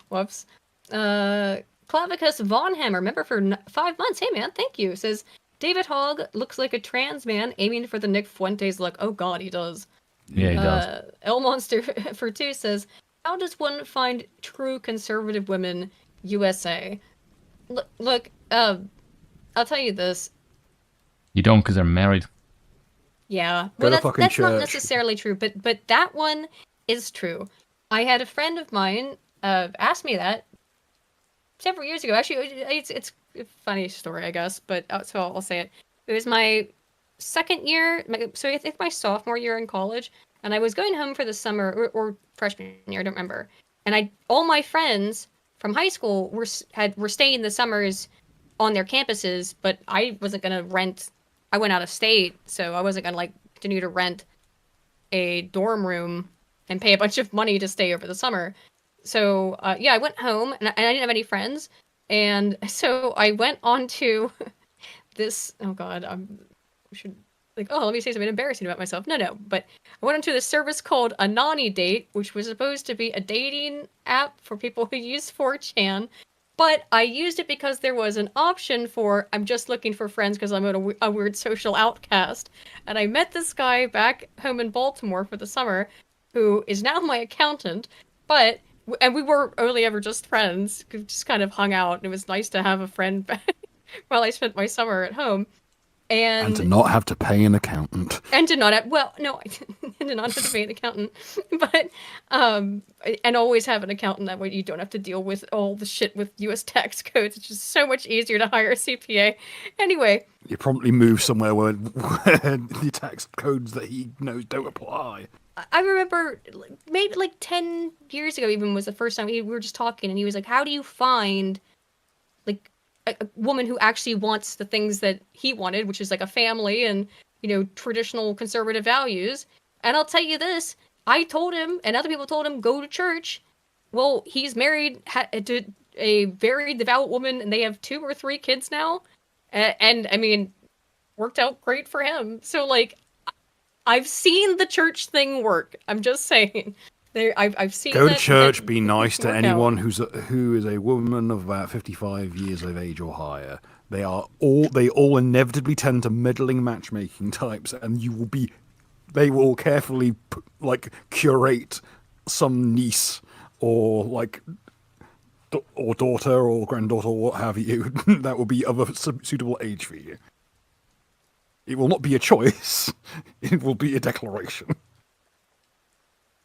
Speaker 11: Whoops. Clavicus Von Hammer, member for 5 months. Hey, man, thank you. Says, David Hogg looks like a trans man aiming for the Nick Fuentes look. Oh, God, he does.
Speaker 3: Yeah, he does.
Speaker 11: El Monster for 2 says, how does one find true conservative women, USA? Look, I'll tell you this.
Speaker 3: You don't because they're married.
Speaker 11: Yeah,
Speaker 2: Go
Speaker 11: well,
Speaker 2: to fucking
Speaker 11: that's not
Speaker 2: church.
Speaker 11: necessarily true, but that one is true. I had a friend of mine ask me that several years ago. Actually, it's a funny story, I guess, but so I'll say it. It was my second year, so I think my sophomore year in college, and I was going home for the summer or freshman year, I don't remember. And all my friends from high school were staying the summers on their campuses, but I wasn't gonna rent. I went out of state, so I wasn't gonna continue to rent a dorm room and pay a bunch of money to stay over the summer. So yeah, I went home and I didn't have any friends, and so I went on to this. Oh God, I should let me say something embarrassing about myself. No, but I went onto this service called Anani Date, which was supposed to be a dating app for people who use 4chan. But I used it because there was an option for, I'm just looking for friends because I'm a weird social outcast. And I met this guy back home in Baltimore for the summer, who is now my accountant. And we were only ever just friends, just kind of hung out. And it was nice to have a friend back while I spent my summer at home.
Speaker 2: And to not have to pay an accountant.
Speaker 11: And to not have, well, no, I did not have to pay an accountant, but, and always have an accountant. That way you don't have to deal with all the shit with US tax codes. It's just so much easier to hire a CPA. Anyway.
Speaker 2: You promptly move somewhere where the tax codes that he knows don't apply.
Speaker 11: I remember maybe 10 years ago even was the first time we were just talking, and he was like, how do you find, a woman who actually wants the things that he wanted, which is a family and, traditional conservative values. And I'll tell you this, I told him, and other people told him, go to church. Well, he's married to a very devout woman, and they have 2 or 3 kids now. And I mean, worked out great for him. So I've seen the church thing work. I'm just saying. I've seen.
Speaker 2: Go to church. Be nice to anyone who is a woman of about 55 years of age or higher. They all inevitably tend to meddling matchmaking types, and they will carefully curate some niece or or daughter or granddaughter or what have you that will be of a suitable age for you. It will not be a choice. It will be a declaration.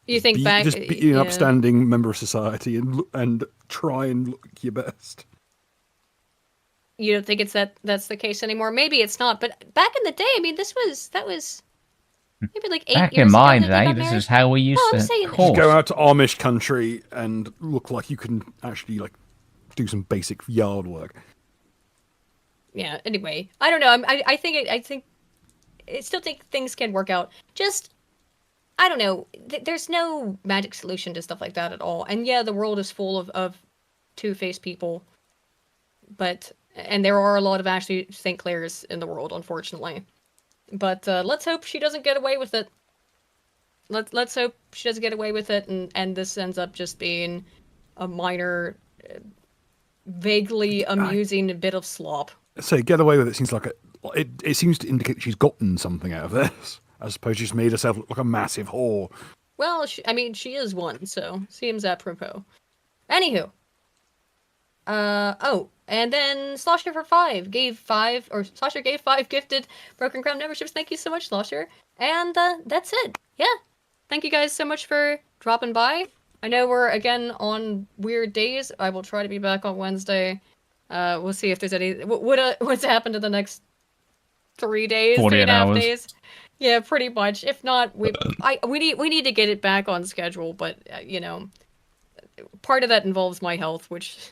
Speaker 11: You think
Speaker 2: be an upstanding member of society and try and look your best.
Speaker 11: You don't think that's the case anymore? Maybe it's not, but back in the day, I mean, that was maybe 8 years ago.
Speaker 3: Back in my day, this is how we used to.
Speaker 2: Just go out to Amish country and look like you can actually do some basic yard work.
Speaker 11: Yeah. Anyway, I don't know. I still think things can work out. Just. I don't know. There's no magic solution to stuff like that at all. And yeah, the world is full of two-faced people. And there are a lot of Ashley St. Clairs in the world, unfortunately. But let's hope she doesn't get away with it. Let's hope she doesn't get away with it, and this ends up just being a minor, vaguely amusing bit of slop.
Speaker 2: So get away with it seems it seems to indicate she's gotten something out of this. I suppose she's made herself look like a massive whore.
Speaker 11: Well, she is one, so seems apropos. Anywho. And then Slosher for 5 gave 5 gifted Broken Crown memberships. Thank you so much, Slosher. And that's it. Yeah. Thank you guys so much for dropping by. I know we're again on weird days. I will try to be back on Wednesday. We'll see if there's any what's happened in the next 3 days,
Speaker 3: 48
Speaker 11: 3.5
Speaker 3: hours.
Speaker 11: days. Yeah, pretty much. If not, we need to get it back on schedule. But part of that involves my health, which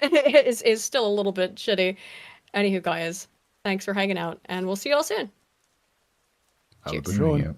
Speaker 1: is still a little bit shitty. Anywho, guys, thanks for hanging out, and we'll see y'all soon.
Speaker 2: Have a
Speaker 1: Cheers.
Speaker 2: good one.